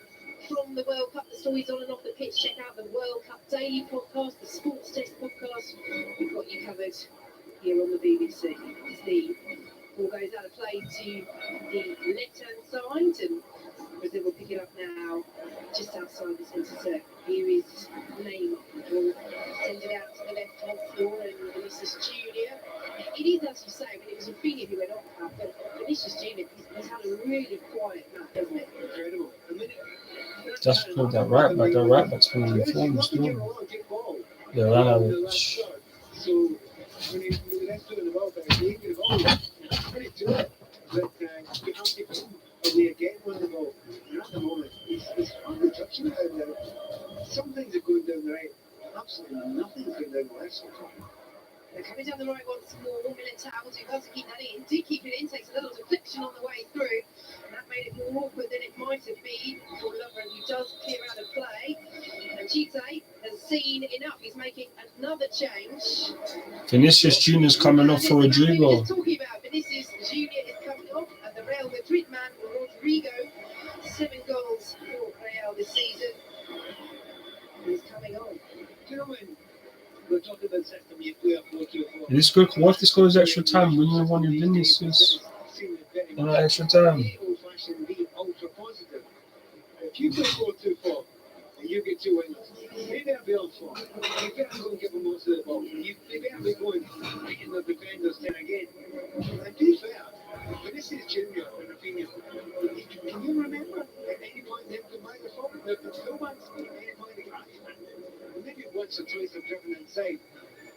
S3: from the World Cup, the stories on and off the pitch. Check out the World Cup Daily podcast, the Sports Desk podcast. We've got you covered here on the BBC. As the ball goes out of play to the left-hand side, and Brazil will pick it up now just outside the centre circle. Here is Neymar. Will send it out to the left-hand floor, and Vinicius Junior. It is, as you say, it was Rafinha who went off that, but Vinicius Junior, he's had a really quiet match, hasn't it?
S4: Incredible.
S2: Just put that right back. That right back's been reformed still. Yeah, Ranovic.
S4: So, when he's doing the ball, but he the ball, that's pretty good. But you have to come away again on the ball. And at the moment, he's hardly touching it out there. Some things are going down the right. Absolutely nothing's going down the left so far.
S3: They're coming down the right once more. Militao does well to keep that in. Did keep it in, takes a little deflection on the way through. And that made it more awkward than it might have been for Lovren, who does clear out of play. And Chite has seen enough. He's making another change.
S2: Vinicius Junior's coming off for Rodrigo.
S3: Talking about Vinicius Junior is coming off, and the Real Madrid man, Rodrigo, 7 goals for Real this season. He's coming on.
S4: Do you know when we're talking about system, you play a 4-2-4.
S2: This good. What if this goes extra time? We only wanted Vinicius. Extra time.
S4: Old-fashioned, be ultra positive. If you play 4-2-4 and you get 2 wingers, maybe I'll be on 4. You better go and give them most of the ball. You better be going beating the defenders then again. And be fair, but this is Junior and Rafinha. Can you remember at any point them combined the forward? The fullbacks at any point they crash. Maybe once or twice I've driven inside.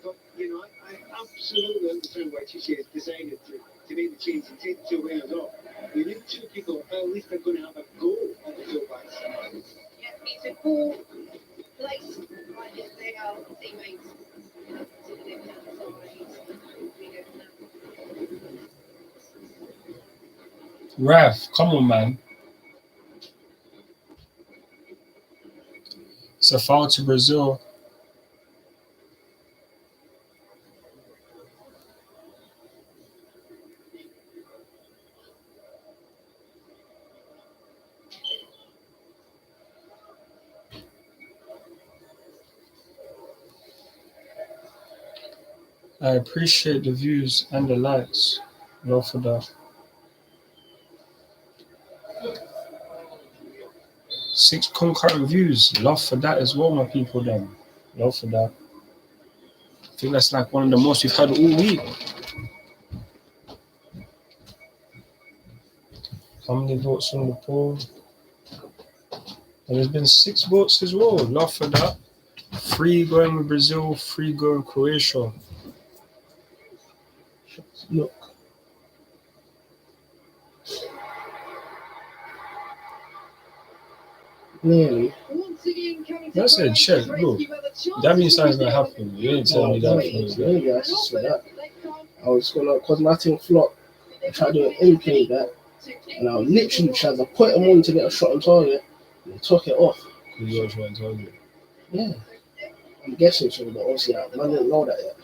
S4: But, you know, I absolutely understand why Chichi has decided to make the change and take the 2 wingers off. You need 2 people, at least they're going to have a goal at the fullbacks.
S3: Yeah, it's a ball placed by his Real teammates. To the left-hand side.
S2: Raf, come on, man. It's a foul to Brazil. I appreciate the views and the likes. Love for that. 6 concurrent views. Love for that as well, my people. Then love for that. think that's like one of the most we've had all week. How many votes on the poll? And there's been 6 votes as well. Love for that. 3 going with Brazil, 3 going with Croatia.
S1: Look. Nearly.
S2: That's it, check. Look, that means something's gonna happen. You ain't telling me that.
S1: Maybe I saw that. I was gonna, because my thing flopped. I tried to do an in-play back, and I literally tried to put him on to get a shot on target, and he took it off.
S2: You got on target.
S1: Yeah. I'm guessing so, but obviously I didn't know that yet.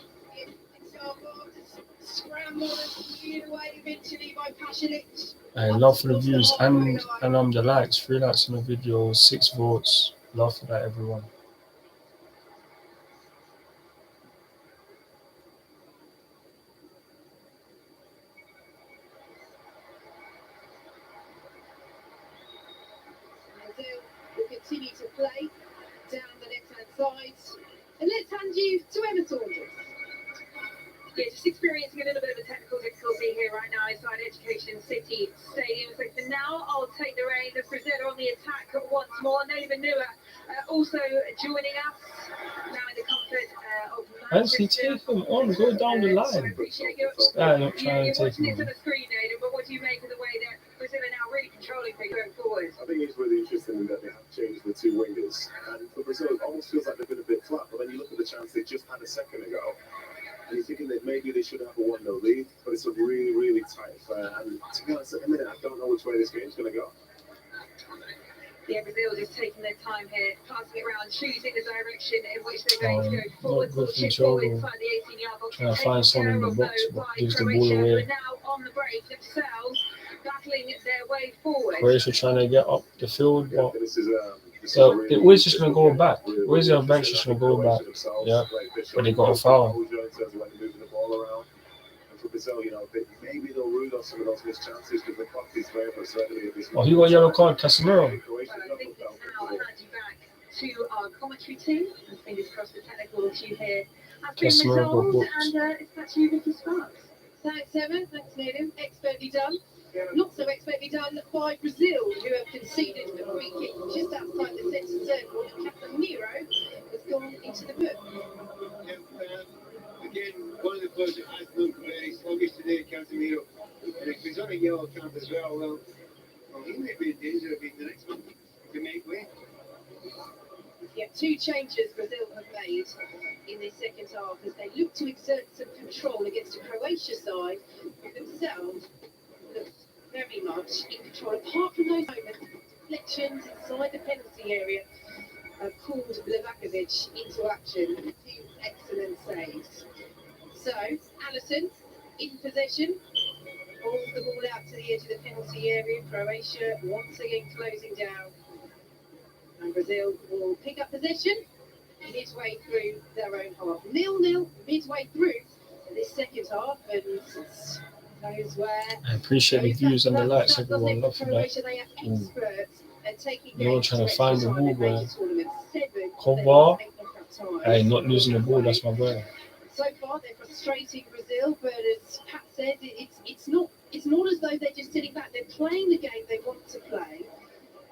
S2: I love for the views and the likes. 3 likes on the video, 6 votes. Love for that, everyone.
S3: Brazil will continue to play down the left-hand side. And let's hand you to Emma Saunders. Yeah, just experiencing a little bit of a technical difficulty here right now inside Education City Stadium. So for now, I'll take the reins of Brazil on the attack once more. Neva Nua also joining us now in the comfort of
S2: Actually, take him on, go down the line. I'm not trying to take him
S3: on
S2: on.
S3: the screen, Neva, but what do you make of the way that Brazil are now really controlling things going forward?
S5: I think it's really interesting that they have changed the 2 wingers. And for Brazil, it almost feels like they've been a bit flat. But then you look at the chance they just had a second ago, and you're thinking that maybe they should have a 1-0 lead. But it's a really, really tight affair. And to be honest, at the minute, I don't know which way this game's going to go.
S3: Yeah, Brazil just taking their time here, passing it around, choosing the direction in which they're going to go forward.
S2: Not good from
S3: Ball
S2: Thiago.
S3: inside the 18-yard box.
S2: Trying to find someone in the box, but gives the ball away.
S3: We're now on the break themselves, battling their way forward.
S2: Croatia trying to get up the field, but
S5: This is
S2: so it was just going to go back. Where's the bench just going to go back? Yeah, but they got a foul.
S5: For Brazil, you know, maybe they'll rule out some of those missed chances because the clock is very much ready at this
S2: Oh, he got a yellow card, Casemiro.
S3: Well, I think it's now hand you back to our commentary team. And fingers crossed the technical issue here has been resolved. And it's back to you, Vicky Sparks. Thanks, Emma. Thanks, Nathan. Expertly done. Not so expertly done by Brazil, who have conceded a free kick just outside the centre circle. Casemiro has gone into the book.
S4: Again, one of the players that has looked very sluggish today, Casemiro. And if he's on a yellow card as well, he may be in danger of being the next one to make way.
S3: Yeah, 2 changes Brazil have made in this second half as they look to exert some control against a Croatia side who themselves look very much in control. Apart from those moments, deflections inside the penalty area pulled Kovacic into action. 2 excellent saves. So, Allison in possession, pulls the ball out to the edge of the penalty area. Croatia once again closing down. And Brazil will pick up possession midway through their own half. 0-0 midway through this second half. And those where
S2: I appreciate the views and the likes, everyone. Love for that.
S3: Croatia, they are experts at taking
S2: You're
S3: games
S2: trying to
S3: to
S2: find the
S3: extra
S2: ball,
S3: time in
S2: bro.
S3: major tournaments. 7
S2: Kovacic.
S3: of
S2: Hey, not losing the ball, that's my boy.
S3: So far, they're frustrating Brazil, but as Pat said, it's not as though they're just sitting back. They're playing the game they want to play,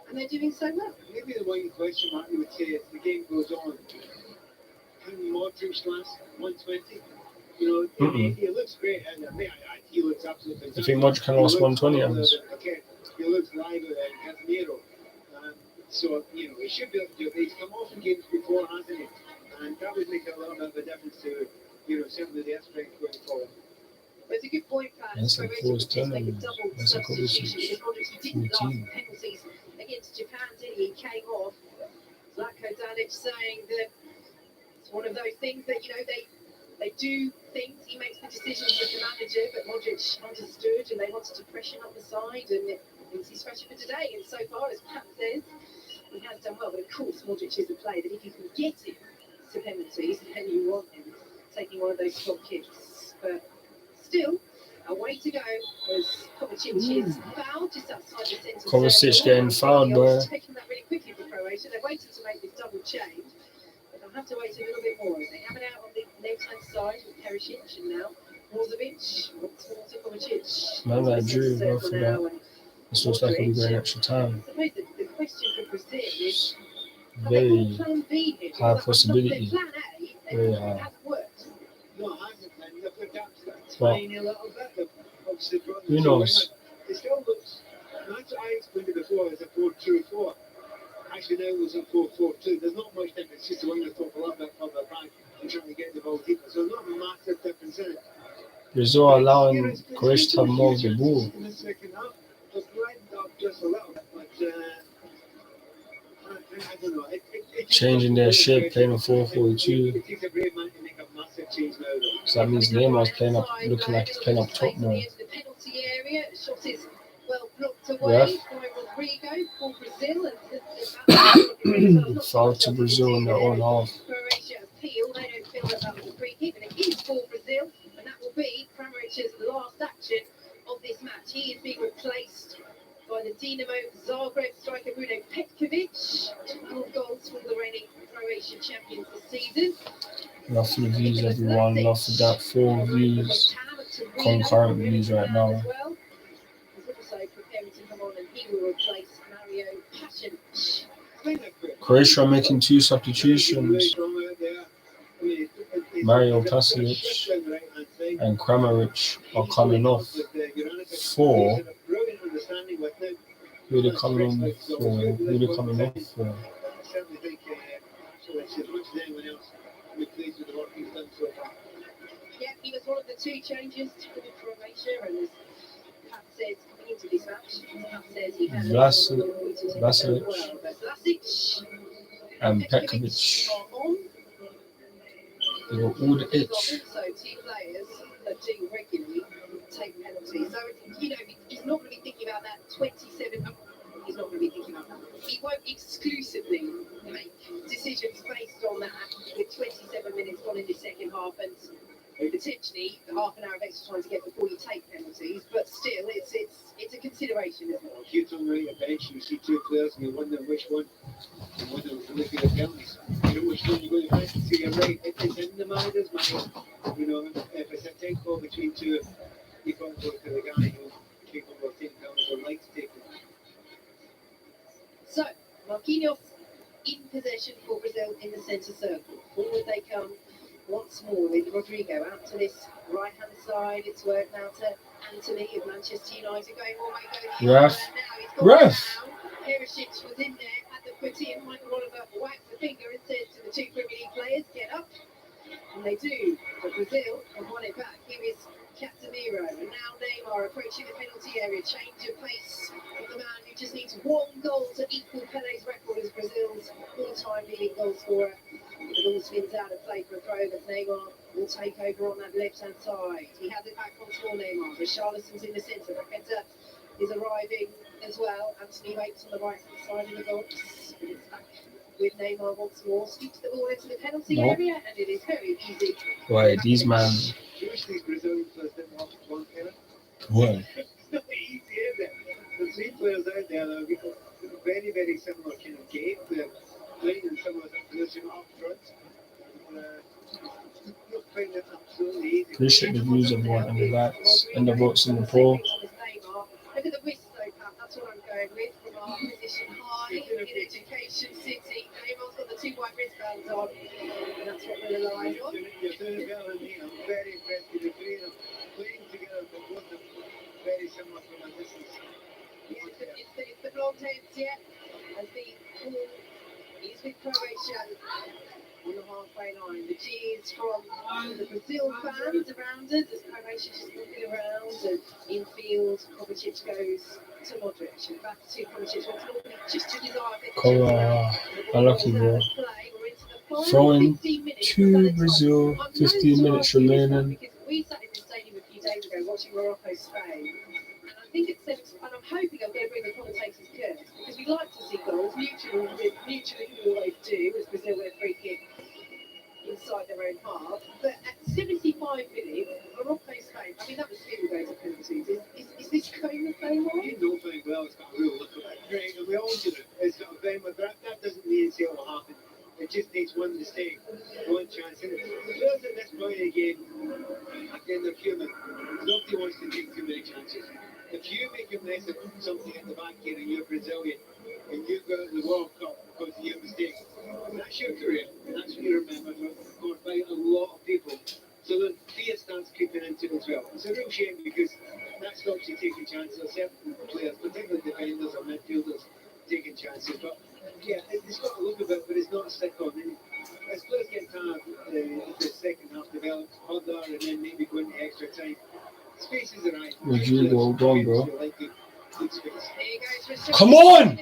S3: and they're doing so well.
S4: Maybe the one question mark you would say as the game goes on, can Modric last 120? You know, he looks great, and he looks absolutely fantastic.
S2: I think Modric can last 120 hours.
S4: Okay, he looks lively than Casemiro. So, you know, he should be able to do it. He's come off in games before, hasn't he? And that would make a little bit of a difference to, you know, certainly their strength going forward.
S3: But it's a good point, Pat.
S2: That's a
S3: Croatia
S2: close
S3: will make a
S2: turnover.
S3: double
S2: That's a close
S3: substitution because Modric didn't last
S2: 14.
S3: penalties against Japan, did he? He came off. Zlatko Dalic saying that it's one of those things that, you know, they do things. He makes the decisions as the manager, but Modric understood and they wanted to freshen up the side, and it thinks he's fresher for today. And so far, as Pat says, he has done well. But of course, Modric is the player that if you can get him to penalties, then you want him taking one of those spot kicks. But still, a way to go as Kovacic is fouled just outside the centre.
S2: Kovacic getting fouled, bro.
S3: Taking that really quickly for Croatia. They're waiting to make this double change. But they'll have to wait a little bit more. They have it out on the left-hand side with Perisic and now Brozovic. Once more to Kovacic.
S2: Remember that drew
S3: Circle
S2: both of
S3: now,
S2: that.
S3: and
S2: This looks like it'll be going extra time.
S3: I suppose the question for Brazil is, have they got
S2: Very
S3: a plan B here?
S2: high
S3: Because
S2: possibility.
S3: Their plan A
S2: Very high.
S3: hasn't worked.
S4: No, it hasn't, and they've adapted that
S2: Well,
S4: tiny little bit. They've obviously brought
S2: who
S4: the
S2: knows?
S4: It still looks, and that's what I explained it before, as a 4-2-4. Actually, now it was a 4-4-2. There's not much difference, it's just the one that's off a little bit further back and trying to get the ball deeper. So, not a massive difference in it.
S2: Brazil are allowing Croatia to have more of the ball.
S4: In the second half, they've lightened up just a little bit, but I don't know.
S2: Changing their shape, playing a 4-4-2.
S4: It takes a brave man to make a massive change now, though.
S2: So that means Neymar's playing up, looking like he's playing up top now.
S3: The penalty area, the shot is well blocked away by Rodrigo for Brazil. And
S2: Foul to Brazil in their own half.
S3: Croatia appeal. They don't feel that that was a free kick, and it is for Brazil, and that will be Kramaric's last action of this match. He is being replaced by the Dinamo Zagreb striker Bruno Petkovic. 12 goals for the reigning Croatian champions this season.
S2: Love for the views, everyone. Love for that. 4 views, concurrent views right now.
S3: He's also preparing to come on, and he will replace Mario Pasinic.
S2: Croatia are making 2 substitutions. Mario Pasinic and Kramaric are coming off for. Who are they coming on for? Who are they coming off for?
S3: Yeah, he was one of the 2 changes for Croatia, and as Pat says, coming into this match, Pat says he had
S2: Vlasic
S3: Vlasic
S2: and Petkovic.
S3: are on.
S2: They got all the itch.
S3: Also, 2 players that do regularly take penalties. So, he's not going to be thinking about that 27. He's not going to be thinking about that. He won't exclusively make decisions based on that with 27 minutes gone in the second half and potentially half an hour of extra time to get before you take penalties. But still, it's a consideration, isn't it?
S4: If you turn around your bench and you see 2 players and you wonder which one, you wonder if you look at the penalties, you know which one you're going to fancy. So you're right, if it's in the manager's mind, if it's a tight call between 2, you've got to go to the guy who's capable of taking penalties or likes to take them.
S3: So, Marquinhos in possession for Brazil in the centre circle. Forward they come once more with Rodrigo out to this right-hand side. It's worked now to Anthony of Manchester United going all the way.
S2: Ref.
S3: Ref. Perisic was in there at the footy, and Michael Oliver whacked the finger and said to the 2 Premier League players, "Get up." And they do. But Brazil have won it back. Here is Casemiro, and now Neymar approaching the penalty area. Change of pace of the man who just needs 1 goal to equal Pele's record as Brazil's all-time leading goal scorer. The ball spins out of play for a throw, but Neymar will take over on that left-hand side. He has it back once more, Neymar. Richarlison's in the centre. Paqueta is arriving as well. Anthony waits on the right-hand side of the box. And it's back with Neymar once more. Scoops the ball into the penalty area, and it is very easy.
S2: Right, these man.
S4: Do you wish these Brazilian players didn't have one player?
S2: What?
S4: It's not easy, is it? The 3 players out there that have very, very similar kind of game. They're playing in similar position up front. Not finding it absolutely easy.
S2: Appreciate the views, everyone, and the likes and the votes in the poll.
S3: Look at the wrist though, Pat. That's what I'm going with from our position high in Education City. Neymar's got the 2 white wristbands on, and that's what we're relying on.
S4: You're doing better than me. I'm very impressed with the 3 of them playing together, but both of them very similar from a distance.
S3: It's the blonde heads, yeah. As the ball is with Croatia on the halfway line. The cheers from the Brazil fans around us as Croatia just looking around, and infield Kovacic goes to Modric and back to Kovacic. What's normally just to his eye.
S2: Unlucky, bro. Throwing to Brazil, 15 minutes remaining.
S3: Because we sat in the stadium a few days ago watching Morocco Spain, and I think it's and I'm hoping I'm going to bring the commentators good, because we like to see goals mutually we always do as Brazil win a free kick inside their own half. But at 75 minutes, Morocco Spain, I mean that was still going to penalties. Is this going the same way?
S4: You know very well it's got a real look at that. Great, and we all do it. It's got a very much that doesn't mean it will happen It just needs one mistake, one chance. And the players at this point of the game, again, they're human. Nobody wants to take too many chances. If you make a mess of something at the back here and you're Brazilian, and you go to the World Cup because of your mistake, that's your career. That's what you remember for by a lot of people. So the fear starts creeping into it as well. It's a real shame because that stops you taking chances. Certain players, particularly defenders or midfielders, taking chances. But yeah, it's got a look of it, but it's not a stick on. And as players get tired, the second half develops further and then maybe go into extra time. Spaces are right.
S2: Rodrigo, go on, bro.
S4: Good space.
S2: Come on!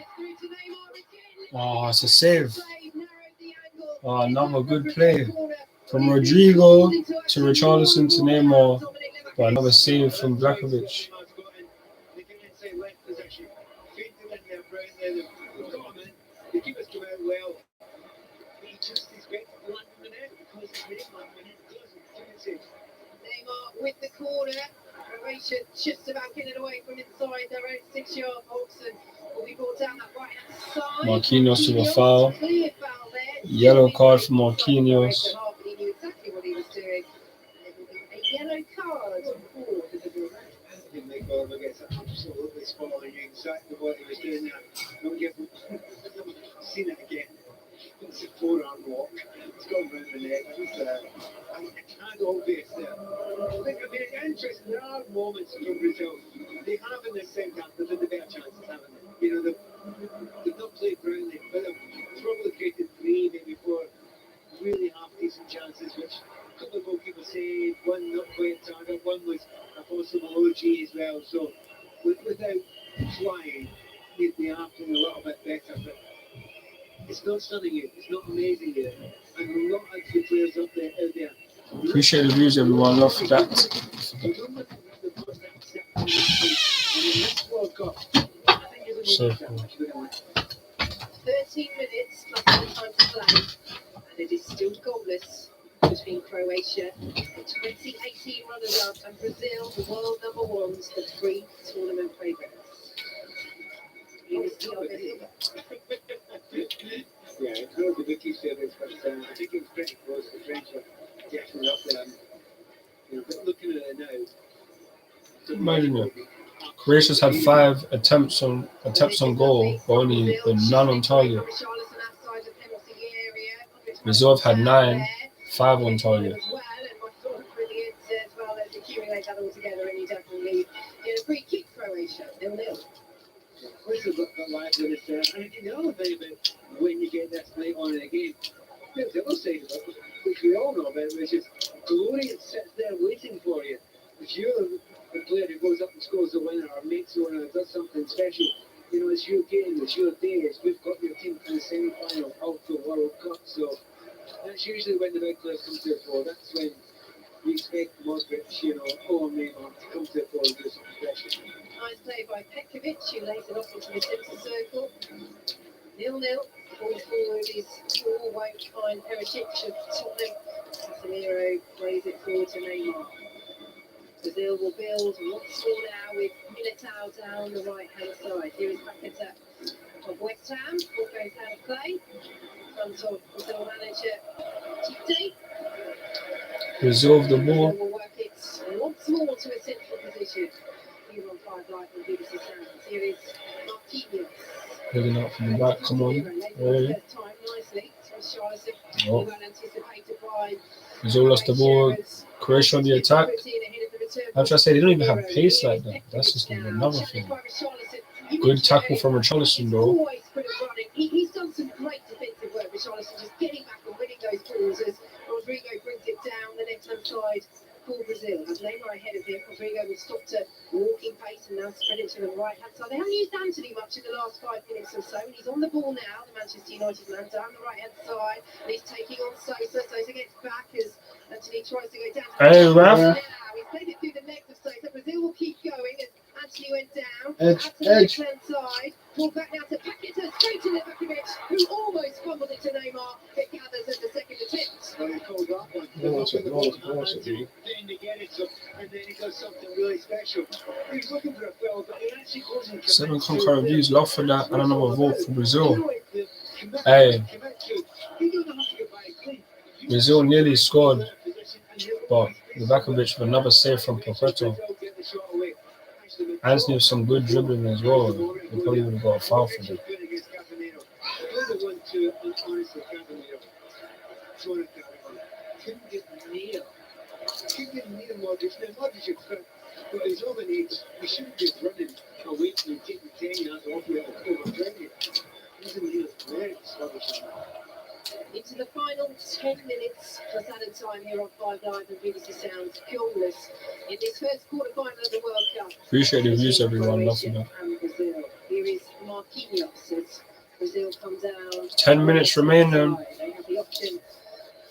S2: Oh, it's a save. Oh, another good play from Rodrigo to Richarlison to Neymar. But another save from Blakovic.
S4: The keeper's come out well. He just expected to land in the net because it's Neymar when it doesn't.
S3: Neymar with the corner. Croatia just about getting it away from inside their own 6-yard box and will be brought down that right hand side.
S2: Marquinhos with a foul.
S3: Clear foul there.
S2: Yellow card for Marquinhos.
S3: He knew exactly what he was doing. A yellow card for the Brazil.
S4: I think Mike Oliver gets absolutely spot on. You exactly what he was doing there. Don't get seen it again. It's a forearm walk. It's gone round the neck. And it's obvious there. I think it's interesting. There are moments from Brazil. They have in the second half. They've had the better chances, haven't they? You know, they've not played brilliantly, but they've probably created 3, maybe 4 really half-decent chances, which a couple of goalkeepers saved. One not quite target. One was a possible OG as well. So without flying, they are playing a little bit better. But it's not stunning yet. It's not amazing yet. And a lot of good players out there.
S2: Appreciate the views, everyone. Love for that.
S3: 13 minutes plus more time to play, and it is still goalless between Croatia, the 2018 runners-up, and Brazil, the world number ones, the pre-tournament favourites.
S4: Yeah, it's one of the big favourites, but I think it's pretty close. The French are definitely up there. You know, but looking at it now,
S2: Imagine it. Croatia's had 5 attempts on goal, but only none on target. Brazil have had 9, 5 on target.
S3: Free kick Croatia, 0-0.
S4: Croatia's got lives in this there. And the other thing about when you get this late on in a game, there's the other side of it, which we all know about, which is glory sits there waiting for you. If you're the player who goes up and scores the winner or makes the winner or does something special, you know, it's your game, it's your day. We've got your team in the semi-final of the World Cup. So that's usually when the big players come to the fore. That's when we expect Modric, you know, or Neymar to come to the fore and do something special.
S3: Nice play by Pekovic, who lays it off into the centre circle. 0-0. Ball forward is tall, won't find Perisic of Tottenham. Casemiro plays it forward to Neymar. Brazil will build once more now with Militao down the right-hand side. Here is Paqueta of West Ham. Ball goes out of play. Front of Brazil manager Tite.
S2: Resolve the ball.
S3: Brazil will work it once more to a central position. Here on 5 Live will give us a sound. Here is Marquinhos.
S2: Pulling up from the back, come on. Hey. Oh. Brazil lost the ball. Croatia on the attack. How should I say, they don't even have pace like that. That's just another thing. Good tackle from Richarlison though.
S3: He's done some great defensive work, Richarlison, just getting back and winning those balls as Rodrigo brings it down the left-hand side for Brazil. As Neymar ahead of him, Rodrigo will stop to walking pace and now spread it to the right-hand side. They haven't used Anthony much in the last 5 minutes or so, and he's on the ball now, the Manchester United man, down the right-hand side, and he's taking on Sosa. Sosa gets back as Anthony tries to go down.
S2: Hey, ref.
S3: Now, he's played it through the legs of Sosa. Brazil will keep going as Anthony went down.
S1: Edge.
S3: The left-hand side. Ball back now to Paqueta, straight to Levakovic, who almost fumbled it to Neymar. It gathers at the second attempt.
S4: Well, he called that one. And then he does something really special. He's looking for a foul, but he actually goes and
S2: 7 concurrent views. Love for that. And another vote for Brazil. Hey. Brazil nearly scored, but Kovacic with another save from Paquetá. Anthony with some good dribbling as well. They probably would have got a foul for them.
S4: But his own age, he shouldn't be running away from him, taking 10 yards off you and overthrowing you. He's in the very sluggish.
S3: Into the final 10 minutes plus added time here on 5 Live and BBC Sounds. Goalless in this first quarterfinal of the World Cup.
S2: Appreciate the views, everyone. Love that.
S3: And Brazil. Here is Marquinhos as Brazil comes down.
S2: 10 minutes remaining.
S3: They have the option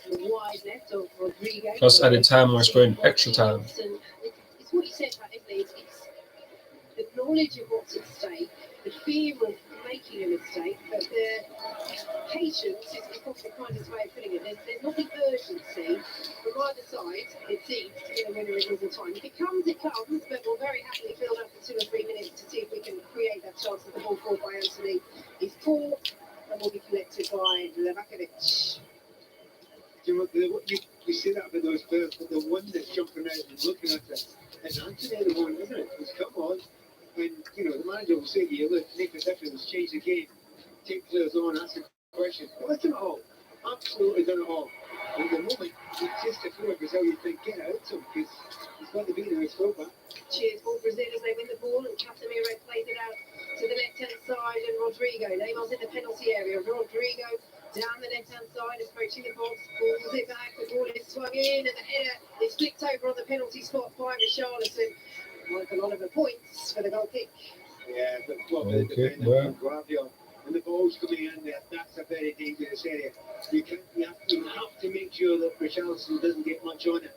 S3: to the wide left of Rodrigo.
S2: Plus added time, we're going extra time.
S3: It's what you said about Italy. It's the knowledge of what's at stake, the fear of making a mistake, but the patience is probably the kindest way of putting it. There's not the urgency from either side, it seems, to get a winner in normal time. If it comes, but we'll very happily fill up for 2 or 3 minutes to see if we can create that chance that the ball caught by Anthony is poor and will be collected by Kovacic.
S4: You say that about those players, but the one that's jumping out and looking at it is Anthony, the one, isn't it? It's come on. And, the manager will say to you, look, make a difference, change the game, take players on, ask a question. Well, that's done it all. Absolutely done it all. And at the moment, it's just a few of Brazil, you think, get out to him, because he's got to be there, his fullback.
S3: Cheers for Brazil as they win the ball, and Casemiro plays it out to the left-hand side, and Rodrigo. Neymar's in the penalty area. Rodrigo down the left-hand side, approaching the box, pulls it back, the ball is swung in, and the header is flicked over on the penalty spot by Richarlison. Michael Oliver points for the goal kick.
S4: Yeah, but Guardiola, when the ball's coming in there, that's a very dangerous area. You have to make sure that Richarlison doesn't get much on it.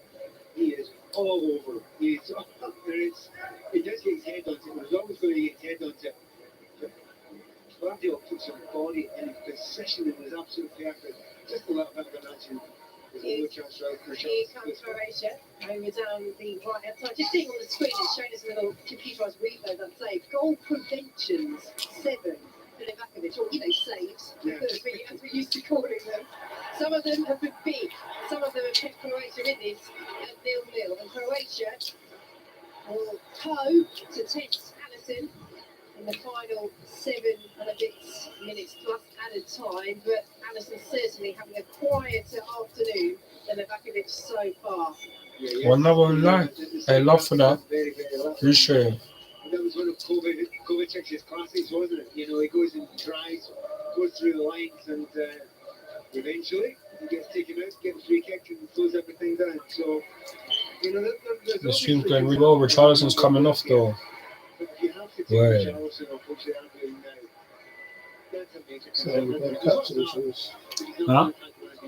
S4: He is all over. He does get his head onto it, but he's always going to get his head onto it. Guardiola puts some body and his positioning is absolutely perfect. Just a little bit of an action.
S3: Here comes Croatia, over down the right hand side. Just seeing on the screen, it's showing us a little computerised replay that save. Goal preventions, 7. Kovacic, or saves, as we used to call it them. Some of them have been big, some of them have kept Croatia in this at 0-0. And Croatia will go to test Alisson in the final 7 and a bit minutes plus added time, but Alisson certainly having a quieter afternoon than Kovacic so far.
S2: One level line. I love for that. Appreciate it.
S4: That was one of Kovacic's classics, wasn't it? He goes and tries, goes through the lines, and eventually he gets taken out, gets free kick, and throws everything down. So,
S2: the stream's going really well. Richarlison's coming off though. Right. Huh?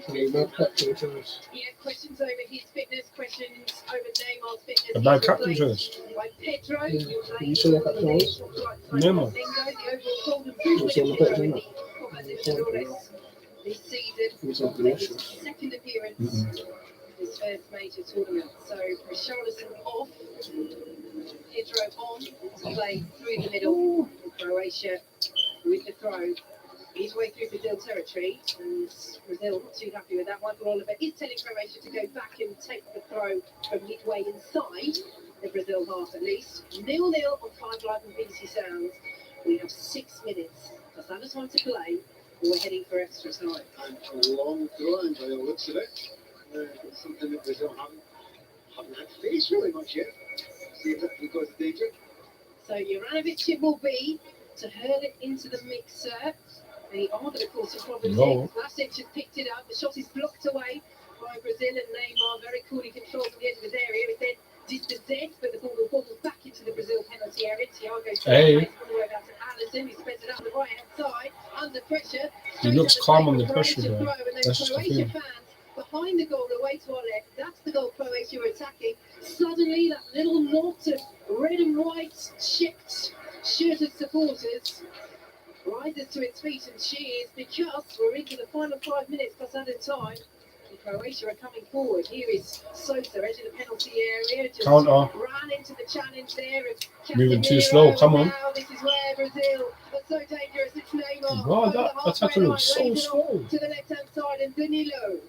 S3: Yeah, questions over his fitness, questions over Neymar's fitness.
S2: About captain choice.
S3: By Pedro,
S1: You saw that captain choice?
S2: Neymar.
S3: This season, second appearance, his first major tournament. So Richarlison off, Pedro on to play through the middle. Croatia with the throw. His way through Brazil territory, and Brazil not too happy with that. Michael Oliver is telling Croatia to go back and take the throw from midway inside the Brazil half at least. 0-0 on 5 Live and BBC Sounds. We have 6 minutes plus added time to play. We're heading for extra time.
S4: And a long throw, and by the looks of it, it's something that Brazil haven't had to face really much yet. See if that can cause a danger.
S3: So Juranovic it will be to hurl it into the mixer. They are going to cause some problems here. Vlasic has picked it up. The shot is blocked away by Brazil, and Neymar very coolly controls the edge of his area. It then dispossessed, but the ball will bobble back into the Brazil penalty area. Thiago all the way back to Alisson. He spreads it out on the right hand side under pressure.
S2: He looks calm under pressure though.
S3: That's just Croatia fans behind the goal away to our left. That's the goal Croatia are attacking. Suddenly, that little knot of red and white checked shirted supporters rises to its feet and cheers because we're into the final 5 minutes plus added time. And Croatia are coming forward. Here is Sosa edge of the penalty area. Just
S2: Counter.
S3: ran into the challenge there.
S2: Moving too slow. Come on.
S3: Now this is where Brazil are so dangerous. It's Neymar.
S2: God, that tackle was so slow.
S3: To the left hand side, and Danilo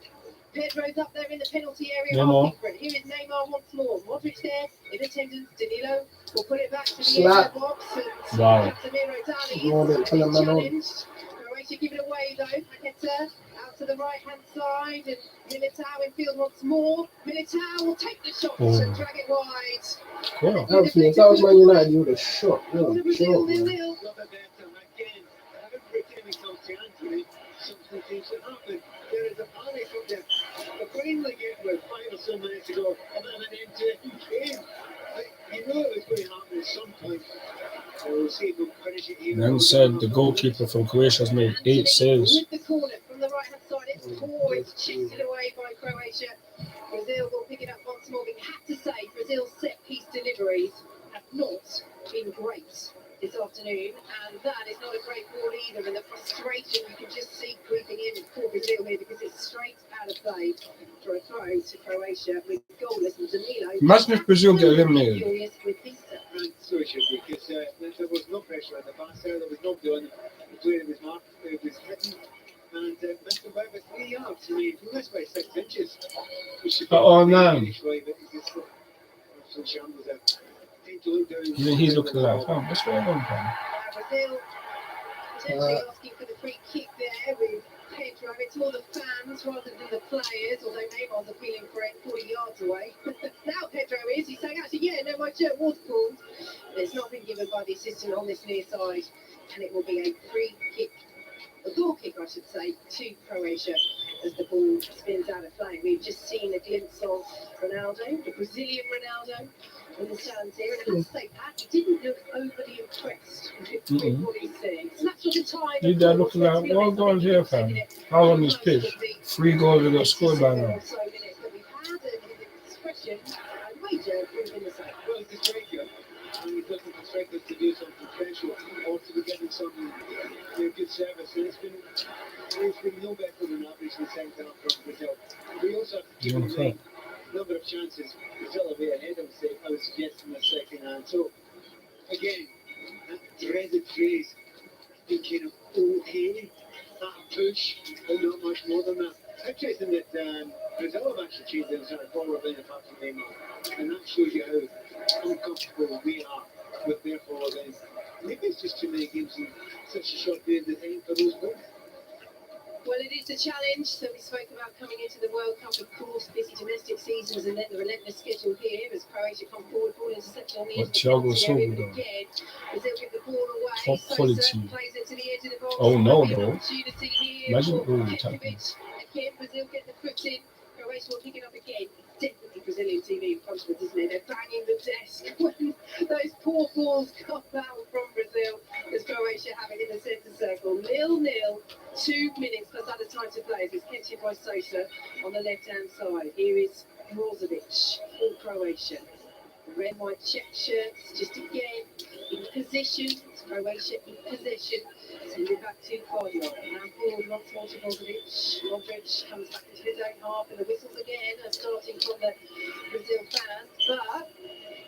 S3: Pedro's up there in the penalty area.
S2: Neymar.
S3: Here is Neymar once more. Modric there in attendance. Danilo will put it back to the
S1: Slap.
S3: edge of the box. And
S2: Wow.
S3: Casemiro down. He
S1: Ignore it, tell him man on.
S3: challenged. Croatia give it away though. Paqueta out to the right hand side. And Militao in field once more. Militao will take the shot and drag it wide.
S2: Cool.
S1: Anthony, if that was Man United, you would have shot. You
S3: Corner
S1: would have
S3: Brazil
S1: shot.
S3: 0-0.
S4: Again, every time he comes to Anthony, something seems to happen. There is a panic up there. But finally get with 5 or so minutes to go, a bit of an end to the game. You know it was going to happen at some point. So we'll see if we'll finish it here.
S2: Then said the goalkeeper from Croatia has made 8 saves.
S3: With the corner from the right hand side, it's poor. It's chipped it away by Croatia. Brazil will pick it up once more. We have to say Brazil's set piece deliveries have not been great this afternoon, and that is not a great ball either. And the frustration you can just see creeping in with poor Brazil here because it's straight out of play for a throw to Croatia with goalless and Danilo.
S2: Imagine if Brazil get eliminated.
S3: Furious with this set.
S4: And so it should be, because there was no pressure at the back there. There was nobody on the player was marked, it was hitting. And missed about 3 yards. I mean, he missed by 6 inches.
S2: Oh, no.
S4: Initially, but he just some shambles there. To look down.
S2: Even he's looking like, oh, what's going on, man?
S3: Brazil potentially asking for the free kick there with Pedro. It's more the fans rather than the players, although Neymar's appealing for it 40 yards away. Now Pedro is. He's saying, actually, yeah, no, my shirt was pulled. But it's not been given by the assistant on this near side. And it will be a free kick, a goal kick, I should say, to Croatia as the ball spins out of play. We've just seen a glimpse of Ronaldo, the Brazilian Ronaldo, in the stands here. And I have to say, Pat, he didn't look overly impressed with what he's seeing. Snatch of the time.
S2: You there looking like, what going here, fam? How long is pitch? 3 goals that got scored by now.
S3: So minutes that we've had an expression, a wager proving the same.
S4: Well, the striker, and he's looking for strikers to do something special or to be getting some good service. And it's been no better than average in the second half from Brazil. We also have to keep in mind number of chances. Brazil are way ahead, I would suggest, in the second half. So, again, that dreaded phrase, being kind of okay, that push, but not much more than that. Interesting that Brazil have actually changed their sort of forward line apart from Neymar, and that shows you how uncomfortable we are with their forward line. Maybe it's just too many games in such a short period of time for those both.
S3: Well, it is a challenge that we spoke about coming into the World Cup, of course, busy domestic seasons and then the relentless schedule here as Croatia come forward, ball interception on the edge of the
S2: Thiago
S3: penalty
S2: Silva,
S3: area.
S2: though.
S3: Again, Brazil get the ball away.
S2: Top
S3: Sosa
S2: quality.
S3: plays it to the edge of the box.
S2: Oh, no,
S3: Maybe an
S2: bro.
S3: opportunity here
S2: Imagine
S3: for
S2: all the
S3: Petrovic.
S2: tackles.
S3: Again, Brazil get the foot in. Croatia will pick it up again. Definitely Brazilian TV in front of us, isn't it? They're banging the desk when those poor balls come out from Brazil as Croatia have it in the centre circle. 0-0, 2 minutes plus other time to play. It's catched by Sosa on the left-hand side. Here is Brozovic for Croatia. Red and white check shirts, just again in position. It's Croatia in possession. Send it back to Quarterfinals. Now forward once more to Brozovic. Modric comes back into his own half, and the whistles again are starting from the Brazil fans. But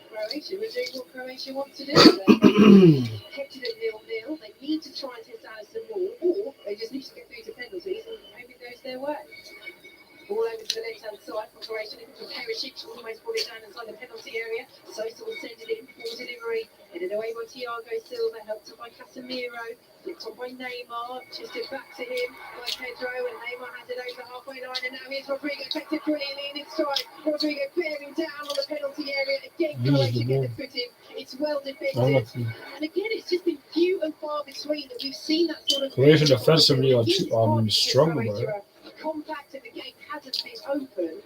S3: Croatia are doing what Croatia wants to do. They kept it at 0-0. They need to try and test Alisson Wall, or they just need to get through to penalties and hope it goes their way. Ball over to the left-hand side for Croatia. Looking for Perisic, almost brought it down inside the penalty area. Sosa will send it in for delivery. Headed away by Thiago Silva, helped by Casemiro. Flipped on by Neymar, just it back to him by Pedro, and Neymar has it over halfway line, and now here's Rodrigo, takes it brilliantly in its stride. Rodrigo bearing down on the penalty area. Again, Croatia get the foot in. It's well defended. And again, it's just been few and far between that we've seen that sort of...
S2: Croatia defensively are strong, bro.
S3: Compact and the game hasn't been open,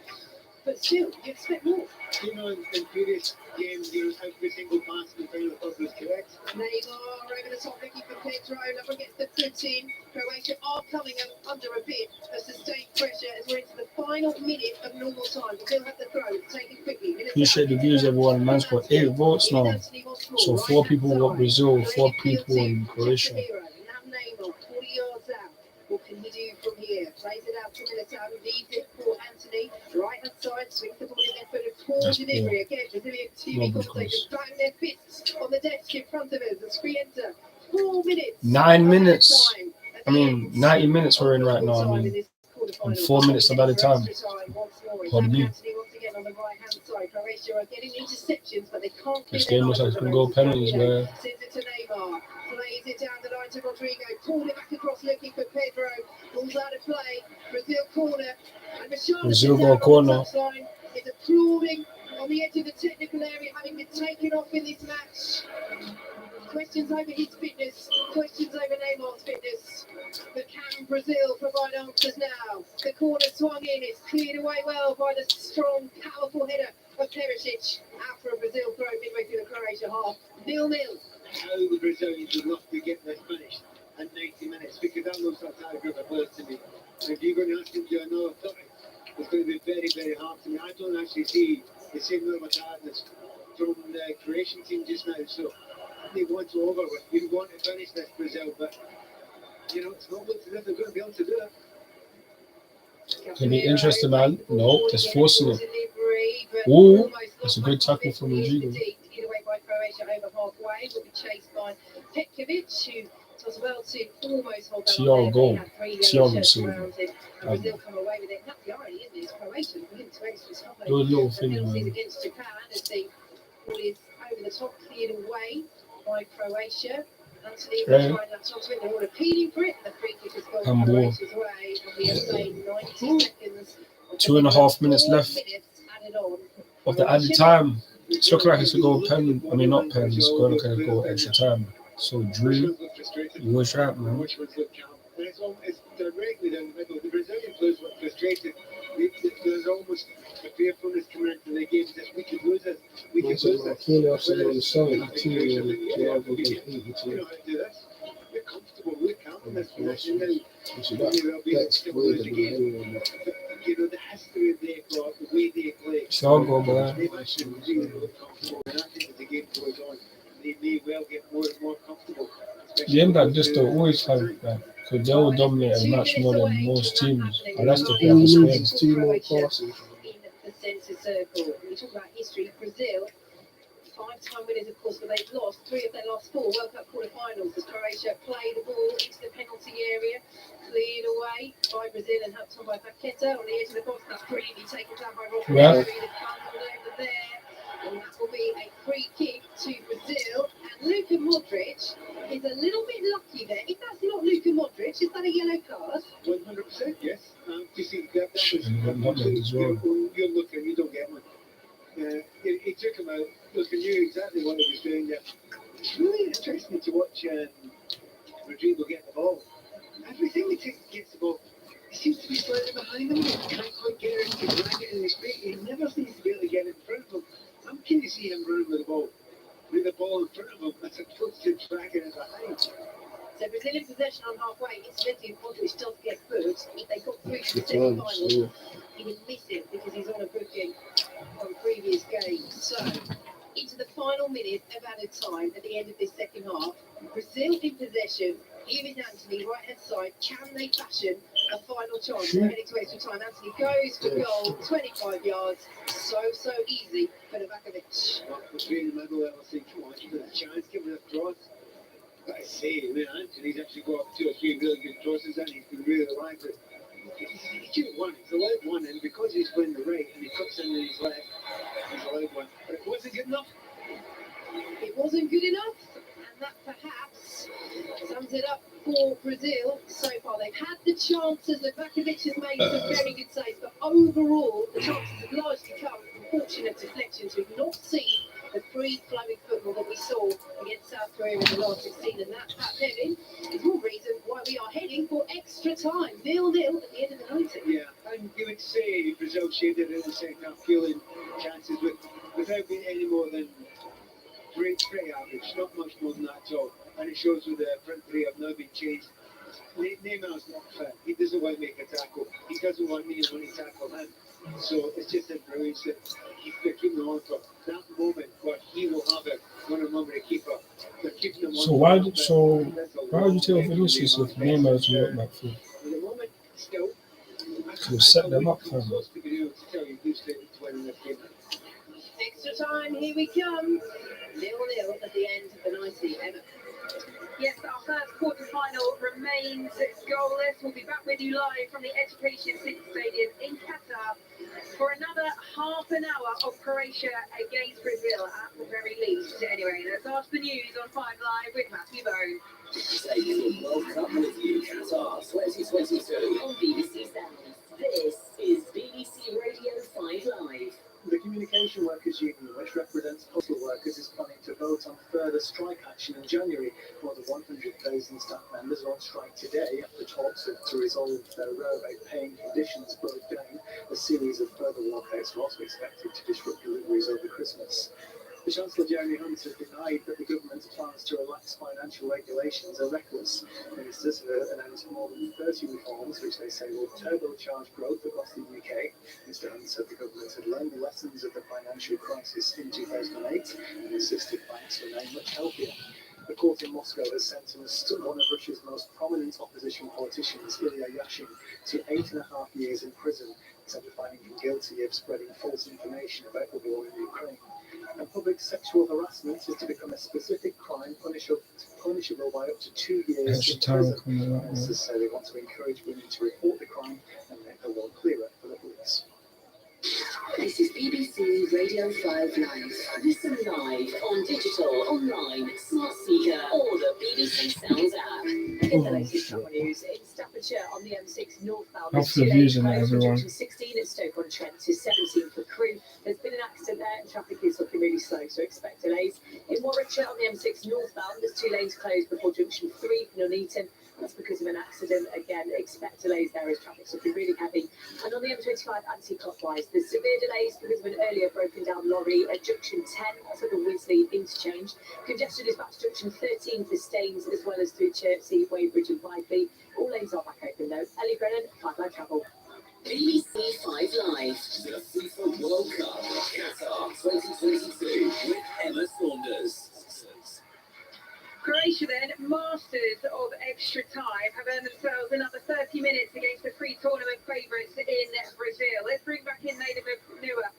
S3: but still, you expect more.
S4: You know, in previous games, every single pass in the final third was correct.
S3: Neymar over the top looking for Pedro. Never gets the foot in. Croatia are coming under a bit of sustained pressure as we're into the final minute of normal time. Still have the throw, taken quickly.
S2: Appreciate the views, everyone. Man's got 8 votes now. So 4 people want Brazil, 4 people in Croatia.
S3: Now Neymar, 40 yards out. What can he do from here? Plays it out to Militao, leaves it for Anthony. Right hand side, swings the ball in there for the poor delivery. Again, Brazilian TV commentators bang their fists on the desk in front of us. The screen enter. 4 minutes.
S2: 9 minutes. I mean, 90 minutes we're in right now. I mean,
S3: quarterfinals.
S2: 4 minutes of added time. Pardon me.
S3: Anthony once again on the right-hand side. Croatia are getting interceptions, but they can't
S2: This
S3: clear
S2: game looks like it's going to go penalties, man.
S3: Sends it to Neymar. Plays it down the line to Rodrigo. Pulled it back across looking for Pedro. Balls out of play. Brazil corner. And Machado
S2: Brazil got a corner.
S3: is applauding on the edge of the technical area, having been taken off in this match. Questions over his fitness, questions over Neymar's fitness. But can Brazil provide answers now? The corner swung in, it's cleared away well by the strong, powerful header of Perisic. Out for a Brazil throw midway through the Croatia half. 0-0.
S4: How the Brazilians would love to get this finished at 90 minutes, because that looks like that group of players to me. And if you're going to ask them to do another 30, it's going to be very, very hard to me. I don't actually see the same level of tiredness from the Croatian team just now. So they want to over with. You want to finish this Brazil, but you know it's not looking as if they're going to be able to do it.
S2: Can be interesting, man. No, just forcing it. Ooh, that's a good tackle from Rodrigo.
S3: Either way by Croatia over halfway, will be chased by Petkovic, who does well to almost hold
S2: Thiago Silva.
S3: Brazil come away with it. That's the irony, isn't it? It's Croatian win to extra time.
S2: Those little things,
S3: Penalties
S2: man.
S3: against Japan as the ball is over the top, cleared away by Croatia. Anthony will try and latch onto it. They're all appealing for it. The free kick has gone
S2: Handball.
S3: Croatia's way, and we have played 90 seconds.
S2: 2.5 minutes left
S3: Added on.
S2: of the added time. It's looking like it's a goal pen. I mean, not pen. It's going to go extra time. So Drew, you was right, man.
S4: Which ones look calm? And it's directly down the middle. The Brazilian players were frustrated. There's almost a fearfulness coming into the game that we could lose it. We could lose it.
S1: Keen Arsenal on the side,
S4: You know how to do this. You're comfortable. We're calm in this position now.
S1: That's weird.
S4: You know, the history of their club, the way they play.
S2: Thiago, man.
S4: They've actually really looked comfortable. And I think as the game goes on, they may well get more and more comfortable.
S2: The impact just don't always have that. Because they will dominate a match more than most teams. And that's the thing for Spain.
S1: It's 2 more passes.
S3: In the centre circle. When we talk about history, Brazil, 5-time winners, of course, but they've lost 3 of their last 4 World Cup quarterfinals as Croatia play the ball into the penalty area, cleared away by Brazil and helped on by Paqueta on the edge of the box. That's brilliantly taken down by Rodrigo.
S2: Yeah.
S3: That comes over there. And that will be a free kick to Brazil. And Luka Modric is a little bit lucky there. If that's not Luka Modric, is that a yellow card?
S4: 100%, yes. You see, that was you're looking, you don't get one. He took him out, looking, knew exactly what he was doing there. It's really interesting to watch Rodrigo get the ball. Everything he gets the ball, he seems to be slightly behind him. He can't quite get it to drag it in his feet. He never seems to be able to get in front of him. I'm keen to see him running with the ball. With the ball in front of him, as opposed to dragging it behind.
S3: So Brazilian possession on halfway. Incidentally, if Modric does get booked, if they got through to the semi-final, he would miss it because he's on a booking from previous games. So, into the final minute of added time at the end of this second half, Brazil in possession. Here is Anthony, right-hand side. Can they fashion a final chance? We're heading to extra time. Anthony goes for goal, 25 yards. So easy for Kovacic.
S4: Between the middle, I was thinking, come on, give it a chance, give it a cross. But I say, I mean, Anthony's actually got 2 or 3 really good crosses and he's been really lively. He should have won. He's allowed one, and because he's playing the right and he cuts in his left, he's allowed one. But it wasn't good enough.
S3: It wasn't good enough, and that perhaps sums it up for Brazil so far. They've had the chances. Kovacic has made some very good saves, but overall, the chances have largely come from fortunate deflections. We've not seen the free-flowing football that we saw against South Korea in the last 16, and that, Nevin, is one reason why we are heading for extra time. 0-0 at the end of the 90.
S4: Yeah, and you would say Brazil shaded in the second half, feeling chances without being any more than pretty average, not much more than that at all. And it shows with the front 3 have now been changed. Neymar's not fit. He doesn't want to make a tackle. He doesn't want me when he tackle him. So it's just a brilliance that they're keeping him on for that moment where he will have it one-on-one with a keeper. They're keeping him on.
S2: So why would you tell Vinicius if Neymar doesn't work back through?
S4: For the moment, still.
S2: To set them up for him.
S3: Extra time, here we come. 0-0 at the end of the 90. Emma. Yes, our first quarter-final remains goalless. We'll be back with you live from the Education City Stadium in Qatar for another half an hour of Croatia against Brazil at the very least. Anyway, let's ask the news on 5 Live with Matthew Bone.
S10: Take the World Cup with you, Qatar 2022 on BBC Sounds. This is BBC Radio 5 Live.
S9: The Communication Workers Union, which represents postal workers, is planning to vote on further strike action in January. More than 100,000 staff members are on strike today after talks to resolve their railway paying conditions broke down. A series of further walkouts are also expected to disrupt deliveries over Christmas. The Chancellor Jeremy Hunt has denied that the government's plans to relax financial regulations are reckless. Ministers have announced more than 30 reforms which they say will turbocharge growth across the UK. Mr Hunt said the government had learned the lessons of the financial crisis in 2008 and insisted banks remain much healthier. The court in Moscow has sentenced one of Russia's most prominent opposition politicians, Ilya Yashin, to 8.5 years in prison, after finding him guilty of spreading false information about the war in Ukraine. And public sexual harassment is to become a specific crime punishable by up to 2 years in prison. Ministers say they want to encourage women to report the crime and make the law clearer for the police.
S10: This is BBC Radio 5 Live. Listen live on digital, online, smart speaker, or the BBC Sounds app.
S3: In the latest travel news, in Staffordshire on the M6 northbound,
S2: Off the views in it, everyone.
S3: 16 at Stoke-on-Trent to 17 for Crewe. There's been an accident there and traffic is looking really slow, so expect delays. In Warwickshire on the M6 northbound, there's 2 lanes closed before junction 3 for Nuneaton. That's because of an accident. Again, expect delays there as traffic's looking really heavy. And on the M25 anti-clockwise, there's severe delays because of an earlier broken down lorry at junction 10 for the Wisley interchange. Congestion is back to junction 13 for Staines, as well as through Chertsey, Weybridge and Blythe. All lanes are back open though. Ellie Brennan, 5 Live Travel.
S10: BBC 5 Live. The FIFA World Cup Qatar 2022 with Emma Saunders.
S3: Croatia then, masters of extra time, have earned themselves another 30 minutes against the pre-tournament favourites in Brazil. Let's bring back in Nathan Manua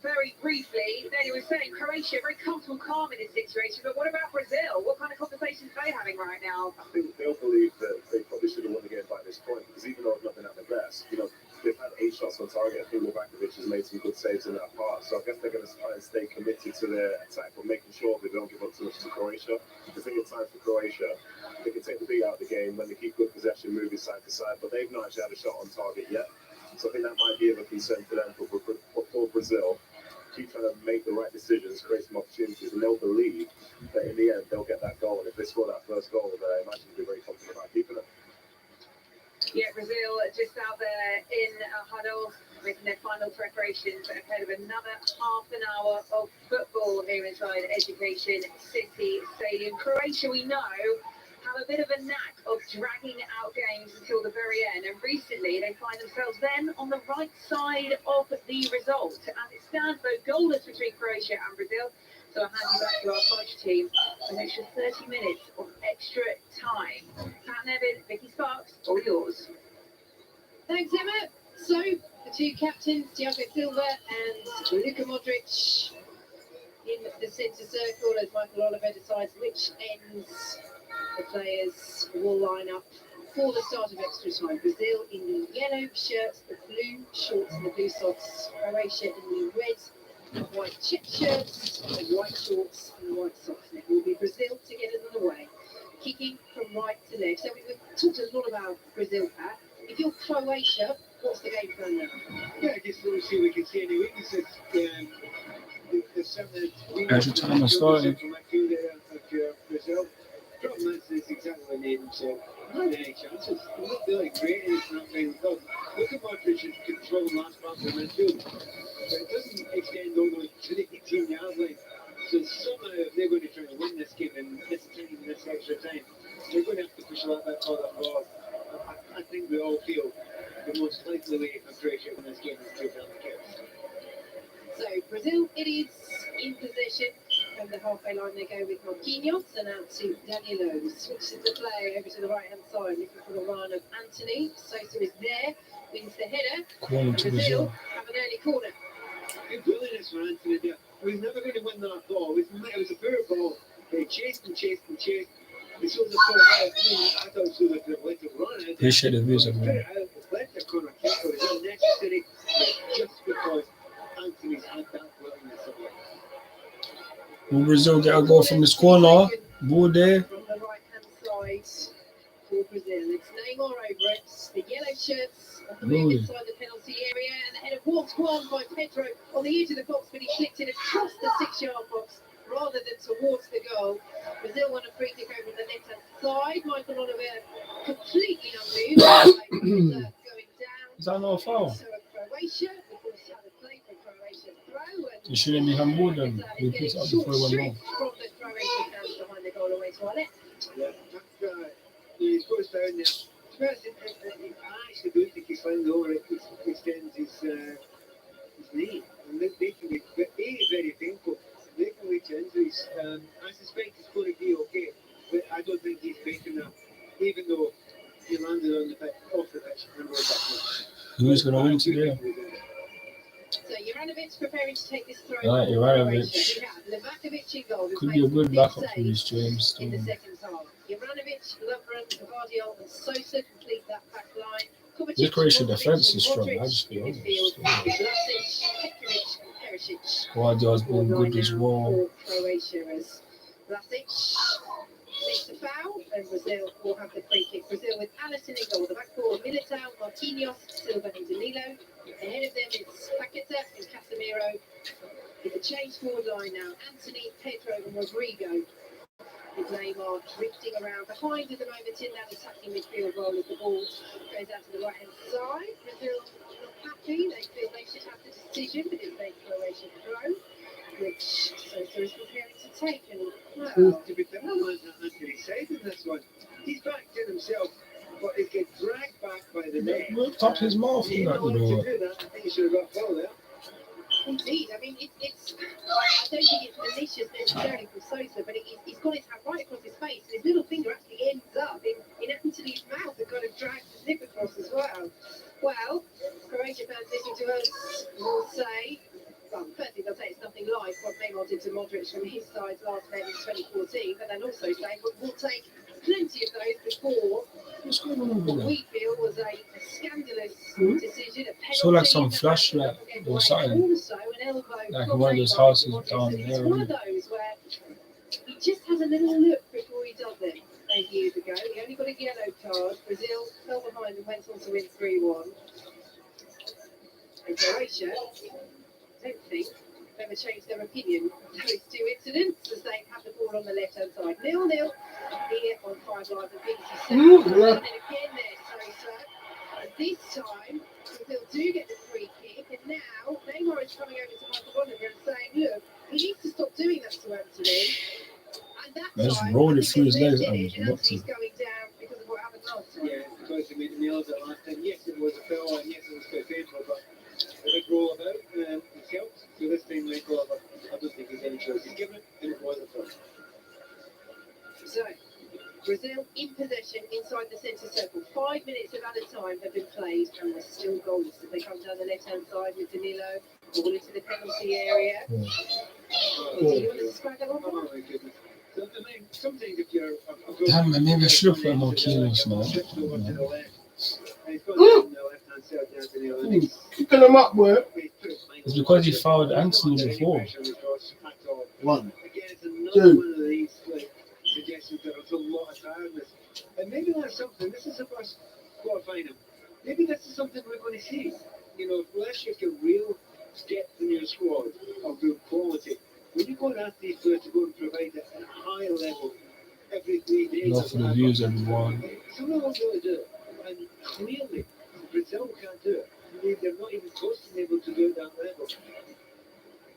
S3: very briefly. Then he was saying Croatia very comfortable, calm in this situation, but what about Brazil? What kind of conversations are they having right now?
S5: I think they'll believe that they probably should have won the game by this point, because even though nothing at the best, they've had 8 shots on target. I think Kovacic has made some good saves in that part. So I guess they're going to try and stay committed to their attack, but making sure they don't give up too much to Croatia. I think it's time for Croatia. They can take the big out of the game when they keep good possession, moving side to side, but they've not actually had a shot on target yet. So I think that might be of a concern for them. But for Brazil, keep trying to make the right decisions, create some opportunities, and they'll believe that in the end they'll get that goal. And if they score that first goal, then I imagine they'll be very confident about keeping it.
S3: Yeah, Brazil just out there in a huddle, making their final preparations ahead of another half an hour of football here inside Education City Stadium. Croatia, we know, have a bit of a knack of dragging out games until the very end, and recently they find themselves then on the right side of the result. As it stands, though, goalless between Croatia and Brazil. So I'll hand you back to our coach team for an extra 30 minutes of extra time. Pat Nevin, Vicky Sparks, all yours. Thanks, Emma. So, the 2 captains, Thiago Silva and Luka Modric, in the centre circle as Michael Oliver decides which ends the players will line up for the start of extra time. Brazil in the yellow shirts, the blue shorts and the blue socks. Croatia in the red and white check shirts, the white shorts and the white socks. And it will be Brazil to get us on the way, kicking from right to left. So we've talked a lot about Brazil, Pat. If you're Croatia, what's the game plan now?
S4: Yeah, I guess we'll see if we can see any weaknesses.
S2: Extra time has started.
S4: Brazil. Problem is exactly what they need to not any chances. They're not feeling great and it's not playing good. Look at Modric is controlling last pass of the midfield. But it doesn't extend over to the 18-yard line. So somehow if they're going to try and win this game in this extra time, they're going to have to push a lot bit further forward. I think we all feel the most likely way for Croatia in this game is to build the kicks.
S3: So Brazil, it is in possession. From the halfway line they go with Marquinhos and out to Danilo. Switches the play over to the right hand side, looking for the run of Anthony. Sosa is there, wins the header.
S2: Corner to Brazil.
S3: Have an early corner.
S4: Good willingness for Anthony there. He was never going to win that ball. It was a poor ball. He chased and chased and chased. It's all the sort of I thought Silva could have let him run.
S2: Appreciate the views, everyone.
S4: Let the corner kick was unnecessary just because Anthony's had that willingness of it.
S2: Will Brazil get a goal from this corner? Ball there.
S3: From the right-hand side for Brazil. It's Neymar over it. The yellow shirts on the move inside the penalty area. And the header walked one by Pedro on the edge of the box, but he flicked it across the 6-yard box rather than towards the goal. Brazil won a free kick over the left-hand side. Michael Oliveira completely unmoved. Going down.
S2: Is that not a foul?
S3: So Croatia, of course, had a play for Croatia throw.
S2: You shouldn't be handballed then. You picked up before it went wrong.
S3: From the Croatian fans behind the goal away toilet.
S4: Yeah, he goes down there. I actually don't think he's found over it. He extends his knee. And they can be very painful. They can lead to injuries. I suspect it's going to be okay. But I don't think he's breaking that. Even though he landed on the pitch, off the pitch.
S2: Who's going to win today?
S3: So Juranovic preparing to take this throw.
S2: Right, Juranovic. Could be a good backup for these James.
S3: In the second half. Juranovic, Lovren, Kovacic and Sosa complete that back line.
S2: This Croatian defence is strong, I'll just be honest. Guardiola's been good as well.
S3: Croatia as Vlasic makes the foul, and Brazil will have the free kick. Brazil with Alisson in goal. The back four, Militao, Marquinhos, Silva and Danilo. Ahead of them, it's Paqueta and Casemiro. With the change forward line now, Anthony, Pedro and Rodrigo. With Neymar drifting around behind at the moment in that attacking midfield role as the ball goes out to the right-hand side. Brazil not happy. They feel they should have the decision, but it's a Croatian throw, which Sosa is preparing to take. And, well,
S4: to be fair, Anthony said in this one, he's backed in himself, but he gets dragged back by the neck.
S2: Whipped up his mouth in that, you know.
S4: I think he should have got a foul there.
S3: Indeed, I mean, it's I don't think it's malicious necessarily from Sosa, but he's got his hand right across his face, and his little finger actually ends up in Anthony's mouth and kind of drags the zip across as well. Well, Croatia fans listening to us will say, well, firstly they'll say it's nothing like what Neymar did to Modric from his side's last leg in 2014, but they'll also say we'll take plenty of those before what we feel was a scandalous decision.
S2: So like some flashlight or something.
S3: Also an elbow
S2: like one of those houses down there.
S3: It's one of those where he just has a little look before he does it. 8 years ago, he only got a yellow card. Brazil fell behind and went on to win 3-1. And Croatia, I don't think, have ever changed their opinion of those two incidents as they have the ball on the left-hand side. 0-0 here on 5 Live and BBC 7. And again there, Sosa. And this time, Brazil do get the free kick. And now, Neymar is coming over to Michael Oliveira and saying, look, he needs to stop doing that to Anthony. And that
S2: Just
S3: time,
S2: rolled it through his legs.
S3: and Anthony's going down because of what happened last time.
S4: Yeah, because he made the nails it last time. Yes, it was a foul, and yes, it was quite painful, but a big roll about, it's helped. So this time, Michael, I don't think there's any choice. He's given it, and it was a foul.
S3: So, Brazil in possession inside the centre circle. 5 minutes of added time have been played, and they're still goals. As they come down the left-hand side with Danilo, ball into the penalty area. Do you want to describe that one?
S4: Oh my goodness. So, I mean, sometimes if you're
S2: Damn, man, maybe I should have put more kilos, man.
S1: Picking them up, boy.
S2: It's because he fouled Anthony before.
S1: 1,
S4: Again, it's another
S1: 2.
S4: one of these suggestions that there's a lot of tiredness. And maybe that's something, this is the first quarterfinal. Maybe this is something we're going to see. You know, unless you get real depth in your squad of real quality, when you go and ask these players to go and provide it at a high level every 3 days,
S2: Not for the views, everyone.
S4: some of them won't be able to do it. And clearly, Brazil can't do it. I mean, they're not even close to being able to do it at that level.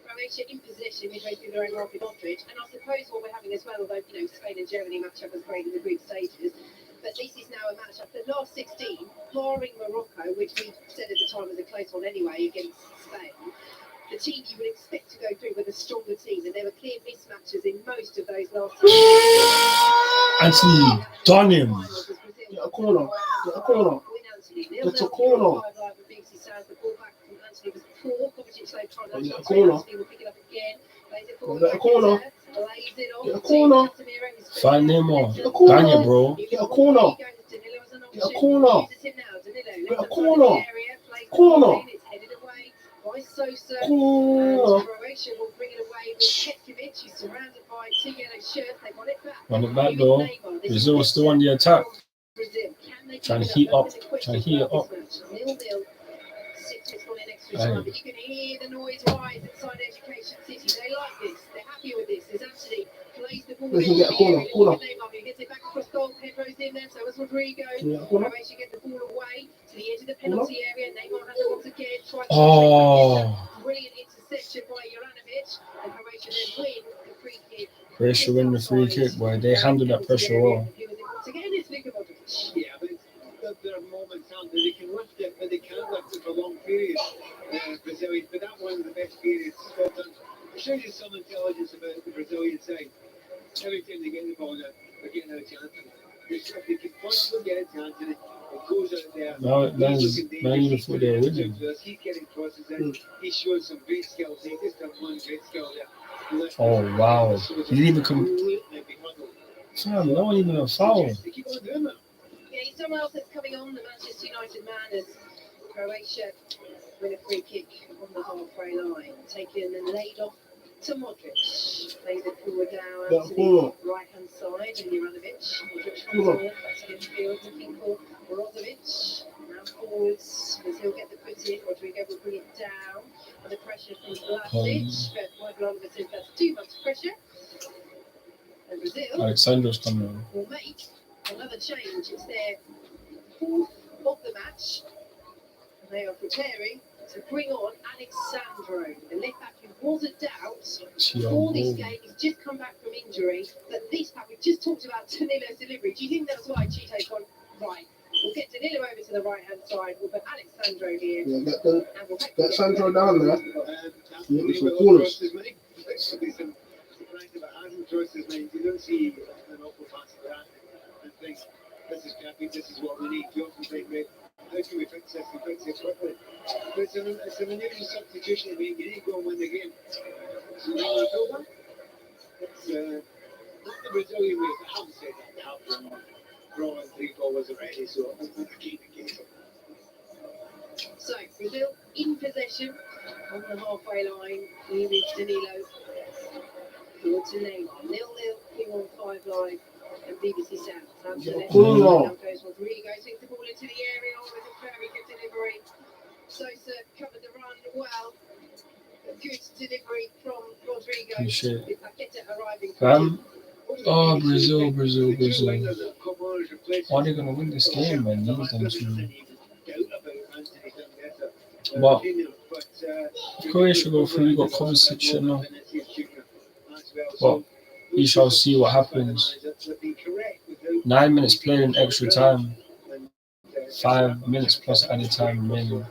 S3: Croatia in possession midway through their own half with Modric, and I suppose what we're having as well, although you know Spain and Germany match up as great in the group stages, but this is now a match-up. The last 16, barring Morocco, which we said at the time was a close one anyway against Spain, the team you would expect to go through with a stronger team, and there were clear mismatches in most of those last.
S2: Anthony, done him.
S1: Get a corner. Get a corner. Get a corner.
S3: The ball back from Anthony was poor. Kovacic slowed trying to
S1: Get a corner.
S3: Anthony will pick it up again.
S1: Get a corner. Get a corner.
S2: Find Neymar.
S1: Get a corner.
S2: Bang it, bro.
S1: Get a corner. Get a corner. Get a corner. Corner.
S3: By Sosa,
S1: Corner.
S3: and Croatia will bring it away with Petkovic, who's surrounded by two yellow shirts. They want it back.
S2: Run it back though. Brazil still on the attack. Trying to heat up. Trying to heat it up.
S3: 0-0. 6 minutes gone in extra time, but you can hear the noise rise inside Education City. They like this. They're happy with this. As Anthony plays the ball
S1: They can get a corner.
S3: Neymar, who gets it back across goal. Pedro's in there, so as Rodrigo. Croatia get the ball away to the edge of the penalty area. Neymar has it once again. Brilliant interception by Juranovic, and Croatia then win the free kick.
S2: Croatia win the free kick, boy. They handled that pressure well.
S3: Once again, it's Luka Modric.
S4: Yeah, but there are moments out there they can lift it, but they can't lift it for long periods. Brazilians, but that one of the best periods. Scotland. It shows you some intelligence about the Brazilian side. Every time they get the ball, they're getting out of chance. If they can possibly get a chance, and it goes out there.
S2: Now you thought they were winning.
S4: He's getting crosses in. He's showing some great skills. He just got one great skill there.
S2: Oh wow. He didn't even come. Fam, no one even a foul.
S4: They keep on doing that.
S3: Yeah, he's someone else that's coming on, the Manchester United man, as Croatia win a free kick on the halfway line. Taken and laid off to Modric. Plays it forward down to the right hand side, and Juranovic. Modric comes off, back to midfield, looking for Brozovic. Now forwards, Brazil get the put in. Rodrigo will bring it down. And the pressure from Vlasic, but Michael Oliver says that's too much pressure. And Brazil
S2: Alexander's coming on.
S3: will make another change. It's their fourth of the match. And they are preparing to bring on Alexandro, the left back who was a doubt before this game. He's just come back from injury. But this pack, we just talked about Danilo's delivery. Do you think that's why Chito's gone, right, we'll get Danilo over to the right-hand side, we'll put Alexandro here.
S1: Yeah, get Sandro down there. Yeah, some corners.
S4: You don't see an awful pass for that and think, this is crappy, this is what we need. You often think, how can we fix this and fix it quickly? But it's an unusual substitution to make. You need to go and win the game. So it's not the Brazilian way. I haven't said that. They have been drawing 3 forwards already, so I keep the game.
S3: So, Brazil in possession on the halfway line. Here is Danilo. Forward to Neymar. 0-0, Q1 5 Live and BBC Sound. Now goes Rodrigo, takes the ball into the area with a very good delivery. Sosa covered the run well. A good delivery from Rodrigo. Paqueta arriving.
S2: Oh, Brazil. Why are they going to win this game, man? Leave them to. But Croatia go through, you got Kovacic, now. But we shall see what happens. 9 minutes played in extra time. 5 minutes plus added time remaining.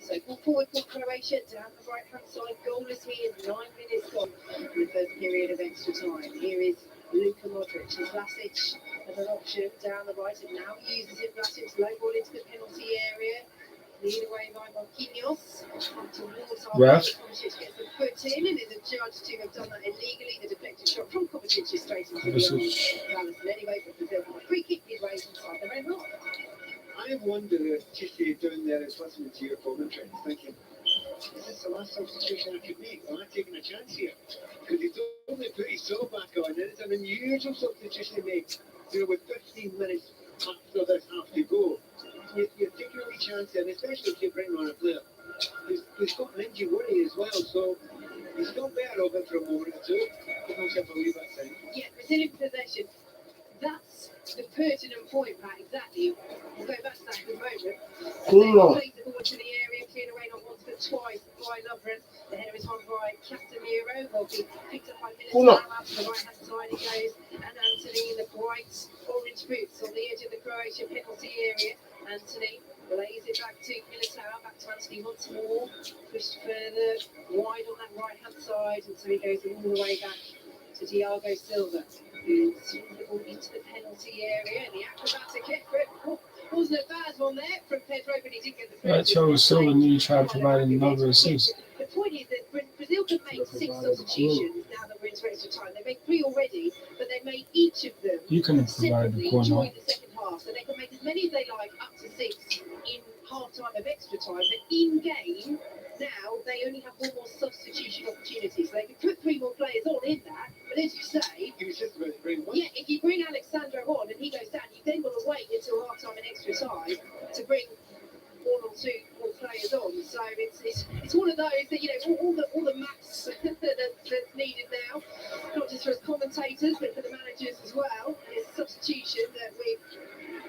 S3: So full forward for Croatia down the right hand side. Goalless here, 9 minutes gone in the first period of extra time. Here is Luka Modric. Vlasic as an option down the right, and now uses it. Vlasic low ball into the penalty area. Lead away by Marquinhos.
S2: Ref.
S3: Kovacic gets the foot in, and is adjudged to have done that illegally. The deflected shot from Kovacic is straight into the Allison anyway, but Brazil free kick midway inside the red line.
S4: I wonder if Chichi down there is listening to your commentary, thinking, is this the last substitution I could make? Am I taking a chance here? Because he's only put his Silva back on, and it's an unusual substitution to make. With 15 minutes after this half to go. You're taking a wee chance there, and especially if you bring on a player who's got an injury worry as well, so he's got better of it for a moment or two. Give himself a wee bit of time.
S3: Yeah, Brazilian possession. That's the pertinent point, Pat, exactly. We'll go back to that in a moment. Plays the ball to the area, cleared away not once but twice by Lovren. The header is on by Casemiro. Will be picked up by Militao. Out to the right-hand side he goes. And Anthony in the bright orange boots on the edge of the Croatian penalty area. Anthony lays it back to Militao, back to Anthony once more. Pushed further wide on that right-hand side. And so he goes all the way back to Thiago Silva. Who swings the ball into the penalty area. And the acrobatic effort. Wasn't a bad one there from Pedro, but he didn't get the first.
S2: Thiago Silva nearly tried providing another assist.
S3: The point is that Brazil could make 6 substitutions now. made 3 already, but they made each of them
S2: You can provide the
S3: separately
S2: corner.
S3: during the second half, so they can make as many as they like, up to 6 in half time of extra time. But in game, now they only have 1 more substitution opportunity, so they can put 3 more players on in that. But as you say, yeah, if you bring Alexandro on and he goes down, you then got to wait until half time and extra time to bring 1 or 2 more players on. So it's one of those that, you know, all the maths that's needed now, not just for us commentators but for the managers as well. It's substitution that with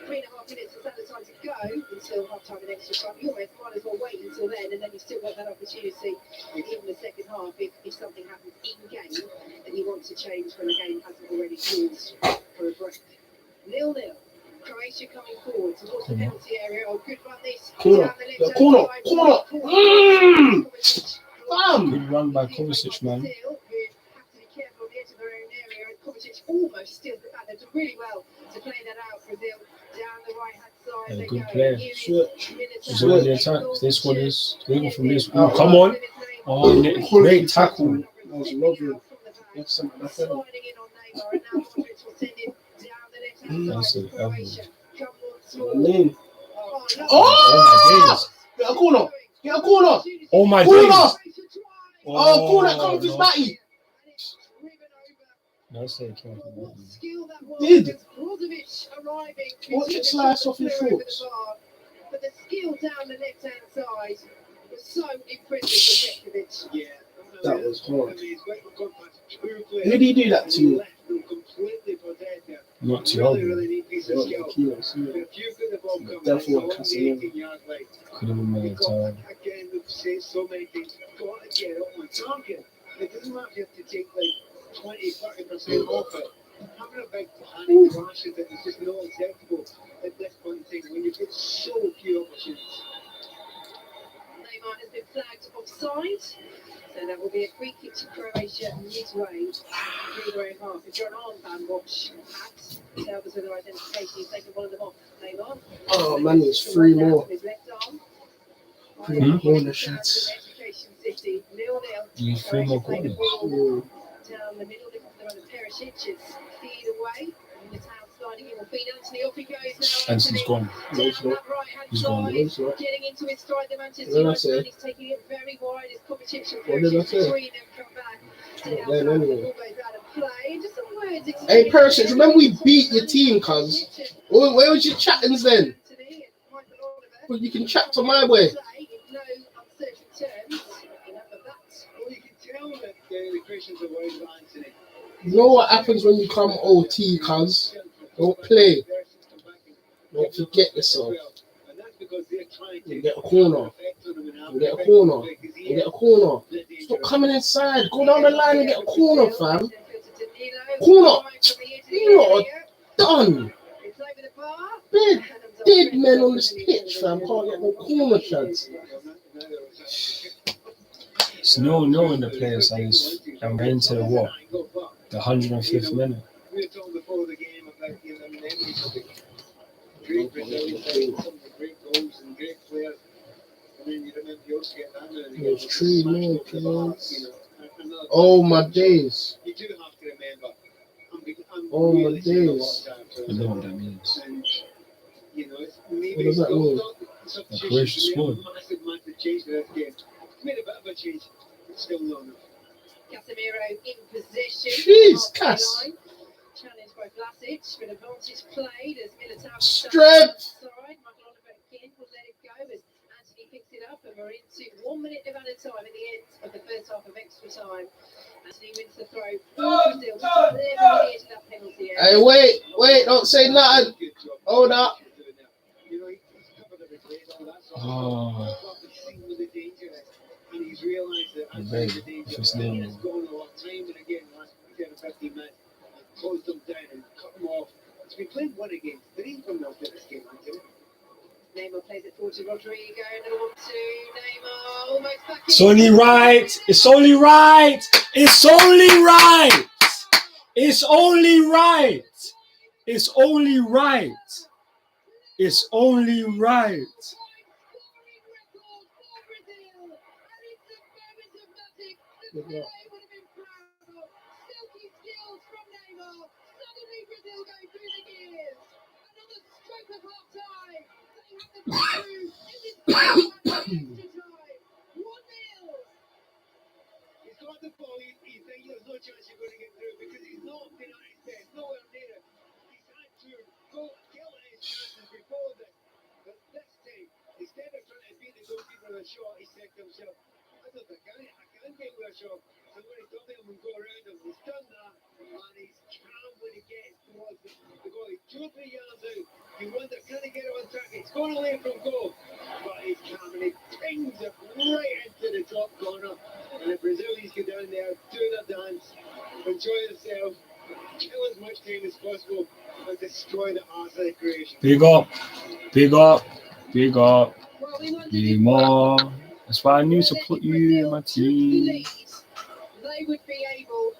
S3: 3.5 minutes is added time to go until half time and extra time. You almost might as well wait until then, and then you've still got that opportunity in the second half if something happens in game that you want to change when the game hasn't already paused for a break. 0-0. Croatia coming forward towards the penalty area. Oh, good run this.
S1: Corner.
S3: Down the left-hand
S1: Corner.
S3: side.
S1: Corner.
S3: Kovacic
S1: Bam.
S2: Good run by Kovacic, man.
S3: Who have to be careful on the edge of their own area, and Kovacic almost steals the back. They've done really well to play that out. Brazil down the right-hand side.
S2: Yeah,
S3: They
S2: good
S3: go.
S2: player.
S3: Here is
S1: Switch.
S2: He's
S3: Militao.
S2: on the attack. If they score this, they go from this.
S1: Oh,
S2: Come on. Oh, great tackle.
S1: That was lovely. That's something I felt.
S3: Sliding in on Neymar, and now Modric will send it down the left-hand
S2: That's
S3: side.
S2: it,
S3: Croatia come on small.
S1: Name.
S3: Oh,
S1: Oh! Get a corner. Get a corner.
S2: Oh my
S1: Corner.
S2: days.
S1: Oh, corner. Come to his batty.
S2: No, say it can't.
S1: Did.
S3: Brozovic arriving.
S1: Watch it slice off his shorts.
S3: But the skill down the left-hand side was so impressive for Pekovic.
S4: Yeah.
S1: That was hard.
S4: I mean,
S1: Who did he do that to?
S2: Not Thiago. Could have been made time.
S4: Again, we've said so many things. Got to get it on target. It doesn't matter if you have to take like 20-30% off it. Having a big panic clashes that is just not acceptable at this point in time when you get so few opportunities.
S3: Neymar has been flagged offside, so that will be a free kick to Croatia midway through their own half. If you're an armband watch hat, Silva's with their identification, he's taken one of them off. Neymar.
S1: Oh man, there's 3 more.
S3: His left arm.
S1: 3 more corner shots.
S3: Education City, 0-0.
S2: You 3 more corners.
S3: Down the middle, looking for the Perisic, it's feed away. The town sliding in will feed Anthony, off he goes now.
S2: Anthony's gone.
S3: Down that right-hand
S2: He's gone.
S3: side, getting into his stride, the Manchester
S1: What did I
S3: United
S1: say?
S3: man, he's taking it very wide. It's Kovacic and
S1: What did I
S3: Perisic
S1: say?
S3: between them, come back. To the
S1: Not
S3: outside,
S1: then
S3: the
S1: anyway.
S3: ball goes out of play. Just some words.
S1: Hey, Perisic, remember we beat your team, cuz? Where was your chattings then? Well, you can chat to my way.
S3: No uncertain terms. Enough of that.
S4: Well, you can tell that the Christians are worried about Anthony.
S1: You know what happens when you come OT, cuz? Don't play. Don't forget yourself.
S4: And that's because they're trying to
S1: You get a corner. You get a corner. You get a corner. Stop coming inside. Go down the line and get a corner, fam. Corner. You lot are done.
S3: It's over the bar.
S1: Dead men on this pitch, fam. Can't get no corner shots.
S2: It's no in the players, and I'm going to what? The 105th minute.
S4: We were talking before the game about the memories of the great Brazilian players, some of the great goals and great players. And then you remember you also get that now.
S1: There's 3 more players. Oh my days.
S4: You do have to remember. I'm
S1: Oh my
S4: really seeing a lot
S1: days.
S4: of time
S2: I know what that means.
S4: and you know, it's maybe
S1: What does that mean?
S2: The Croatia squad.
S4: Massive change for this game. Made a bit of a change, but still not enough.
S3: Casemiro in possession.
S1: Jeez, Cass.
S3: Challenged by Vlasic, with advantage played as Militao
S1: Strength.
S3: side. Michael Oliver again will let it go as Anthony picks it up, and we're into 1 minute of added time at the end of the first half of extra time. Anthony wins the throw. Brazil just on the edge of that penalty area.
S1: Hey, wait, don't say nothing.
S4: Good job.
S1: Hold up.
S4: You know, he's covered every play, all that sort of
S2: Oh,
S4: stuff. But he's seen with the danger in it, and he's realised that
S2: Very,
S4: Anthony's the danger.
S2: if it's nil.
S4: He's gone a lot time and again last 10 or 15 minutes and closed them down and cut them off. It's been playing 1 against 3 from those in this game, Anthony.
S3: Neymar plays it forward to Rodrigo, another one to Neymar, almost back in.
S2: it's only right. It's only right. It's only right. It's only right. It's only right. It's only right.
S3: Brazil going through the gears. Another stroke of half time. They have the breakthrough in this extra time. 1-0.
S4: He's got the ball. He's thinking there's no chance you're going to get through because he's not been at his best, nowhere near it. He's had to go kill his chances before this. But this time, instead of trying to beat the goalkeeper with a shot, he said to himself, I don't think I can get with a shot. So when he's done him and go around him, he's done that, and he's calm when he gets towards the goal. He's 2 or 3 yards out. You wonder, can he get him on track? It's gone away from goal, but he's calm and he pings it right into the top corner. And the Brazilians get down there, do their dance, enjoy themselves, kill as much time as possible, and destroy the hearts of the Croatians.
S2: Big up, big up, big up.
S3: Well, we wondered
S2: Be
S3: if
S2: more. That's why I knew to
S3: if
S2: put you in my
S3: Brazil took the
S2: team.
S3: lead, they would be able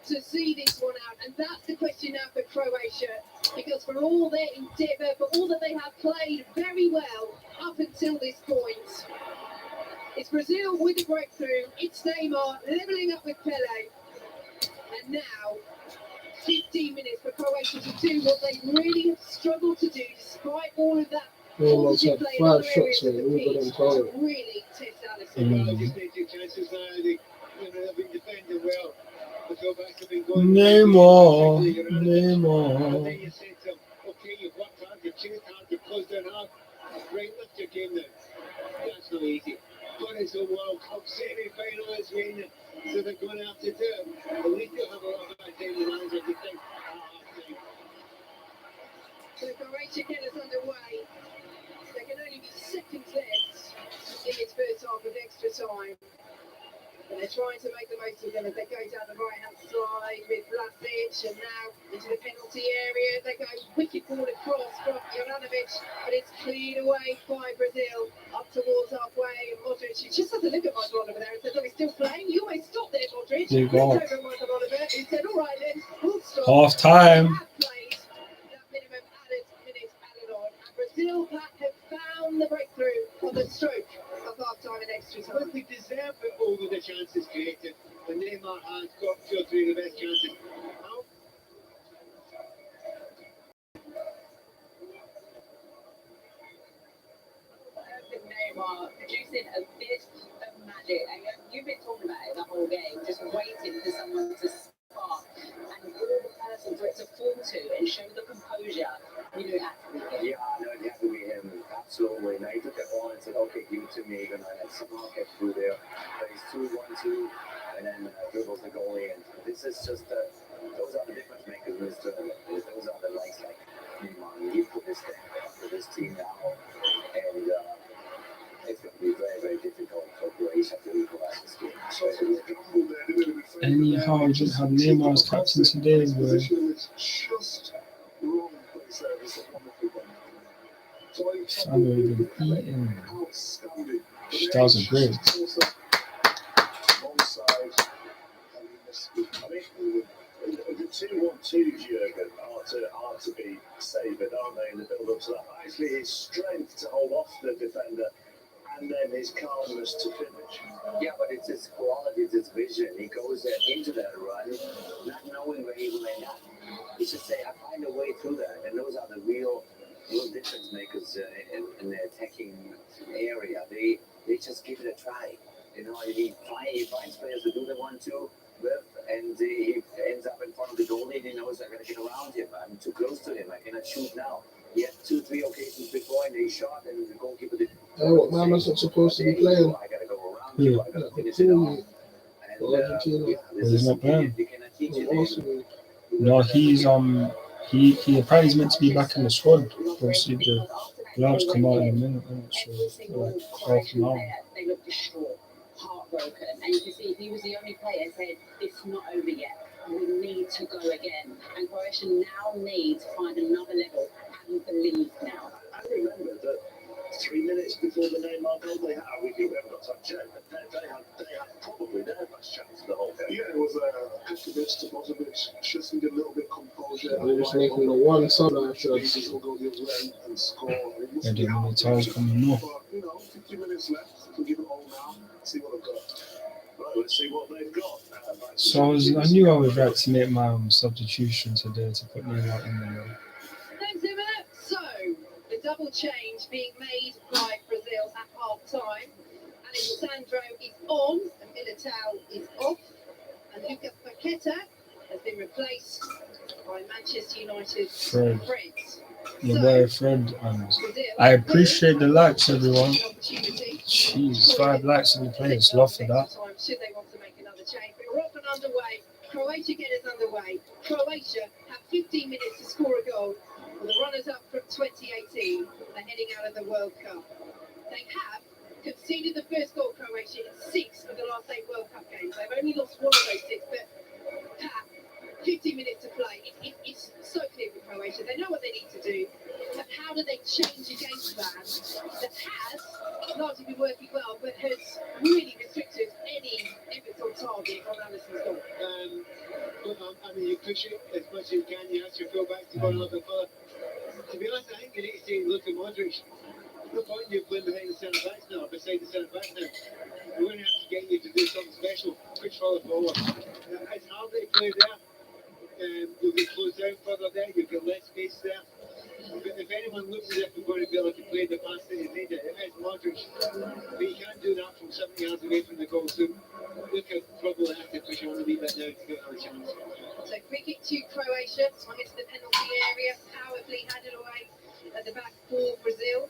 S3: to see this one out. And that's the question now for Croatia, because for all their endeavour, for all that they have played very well up until this point, it's Brazil with the breakthrough. It's Neymar levelling up with Pele. And now, 15 minutes for Croatia to do what they really have struggled to do, despite all of that
S1: Almost had
S3: positive play in
S1: 5
S3: other
S1: shots
S3: areas
S1: there,
S3: of the
S1: all
S3: pitch,
S1: got on target.
S3: to really test Alisson.
S4: Well, just need 2 chances now. They've been defending well. The fullbacks have been going.
S2: Neymar,
S4: And then
S2: Neymar.
S4: you say to them, okay, you've worked hard, you've chased hard, you've closed down hard. Right, lift your game now. That's not easy. But it's a World Cup semi-final this week, so they're going to have to do it. At least they'll have a lot of bad time in the manager, you think.
S3: So Croatia get us underway. There can only be seconds left in this first half of extra time. And they're trying to make the most of them as they go down the right-hand side with Vlasic, and now into the penalty area. They go wicked ball across from Juranovic, but it's cleared away by Brazil up towards halfway. And Modric, he just has a look at Michael Oliver there and says, "Oh, he's still playing." You always stop there, Modric.
S2: There you
S3: Looked
S2: go.
S3: over at Michael Oliver, who said, "All right then, we'll stop."
S2: Half time.
S3: They have played that minimum added minutes added on, and Brazil have found the breakthrough on the stroke of half-time and extra time.
S4: But they deserve it over the chances created. And Neymar has got 2 or 3 of the best chances. How?
S6: Neymar producing a bit of magic. And you've been talking about it the whole game, just waiting for someone to spark and all the person for it to fall to and show the composure. You know, it had to be him.
S7: Yeah, no, it had to be him. Absolutely. And he took that ball and said, okay, give it to me. And I somehow get through there. Plays 2-1-2 and then dribbles the goalie. And this is just, those are the difference makers in this tournament. Those are the likes like, he put this thing for this team now. And it's going to be very, very difficult for Croatia to equalize this game.
S2: Anyhow, we didn't have Neymar as captain today, bro. I've already been eating. That was a great.
S5: The 2-1-2s, Jurgen, are to be savoured, aren't they, in the build-up to that? Actually, his strength to hold off the defender and then his calmness to finish.
S7: Yeah, but it's his quality, it's his vision. He goes there into that run, not knowing where he will end up. He should say, I find a way through that. And those are the real difference makers in the attacking area. They just give it a try. You know, he finds players to do the 1-2 with, and he ends up in front of the goalie and he knows I gotta get around him. I'm too close to him. I cannot shoot now. He had 2-3 occasions before and he shot and the goalkeeper did.
S1: What man was not supposed to be playing?
S7: I gotta go around you. I gotta finish it off. And
S2: He's not playing.
S7: You cannot teach it.
S2: No, he apparently is meant to be back in the squad. Obviously, the lads come out in a minute, so like half an hour.
S6: They look distraught, heartbroken, and you can see he was the only player saying, "It's not over yet. We need to go again." And Croatia now need to find another level and believe now.
S5: I remember that 3 minutes before the Neymar goal, we haven't got to check, but they had probably their best chance of the whole game.
S8: Yeah, it was Kovacic to Bozovic, just need a little bit composure.
S1: They're just making the one sub shots.
S8: Will go the other end and score.
S2: And then when the time's coming up.
S8: But, 50 minutes left. We'll give it all now. See what I've got.
S5: Right, let's see what they've got.
S2: So I knew I was right to make my own substitution today to put Neymar in there.
S3: Thanks, Emma. So, the double change being made by Brazil at half time. Alessandro is on, and Militao is off. And Lucas Paqueta has been replaced by Manchester United's
S2: Fred.
S3: Fred.
S2: Your boy Fred, and I appreciate the likes, everyone. Jeez, 5 likes to be players. Love for that.
S3: Should they want to make another change? But we're off and underway. Croatia get us underway. Croatia have 15 minutes to score a goal. Well, the runners-up from 2018 are heading out of the World Cup. They have conceded the first goal, Croatia, in 6 of the last 8 World Cup games. They've only lost 1 of those 6, but 15 minutes to play. It's so clear with Croatia. They know what they need to do. But how do they change a game plan that has largely been working well, but has really restricted any efforts on target on Alisson's goal?
S4: I mean, you push it as much as you can. You ask your fullback to go a little bit further. To be honest, I think you need to see Luka Modric. No point you playing behind the centre backs now, beside the centre backs now. We're going to have to get you to do something special. Push further forward. It's hard to play there. You'll get closed down further there. You've got less space there. But if anyone looks as if we're going to be able to play the pass that is needed, it is Modric. But you can't do that from 70 yards away from the goal. So Luka probably has to push on a wee bit now to get another chance.
S3: So free kick to Croatia, swung into the penalty area, powerfully handed away at the back for Brazil.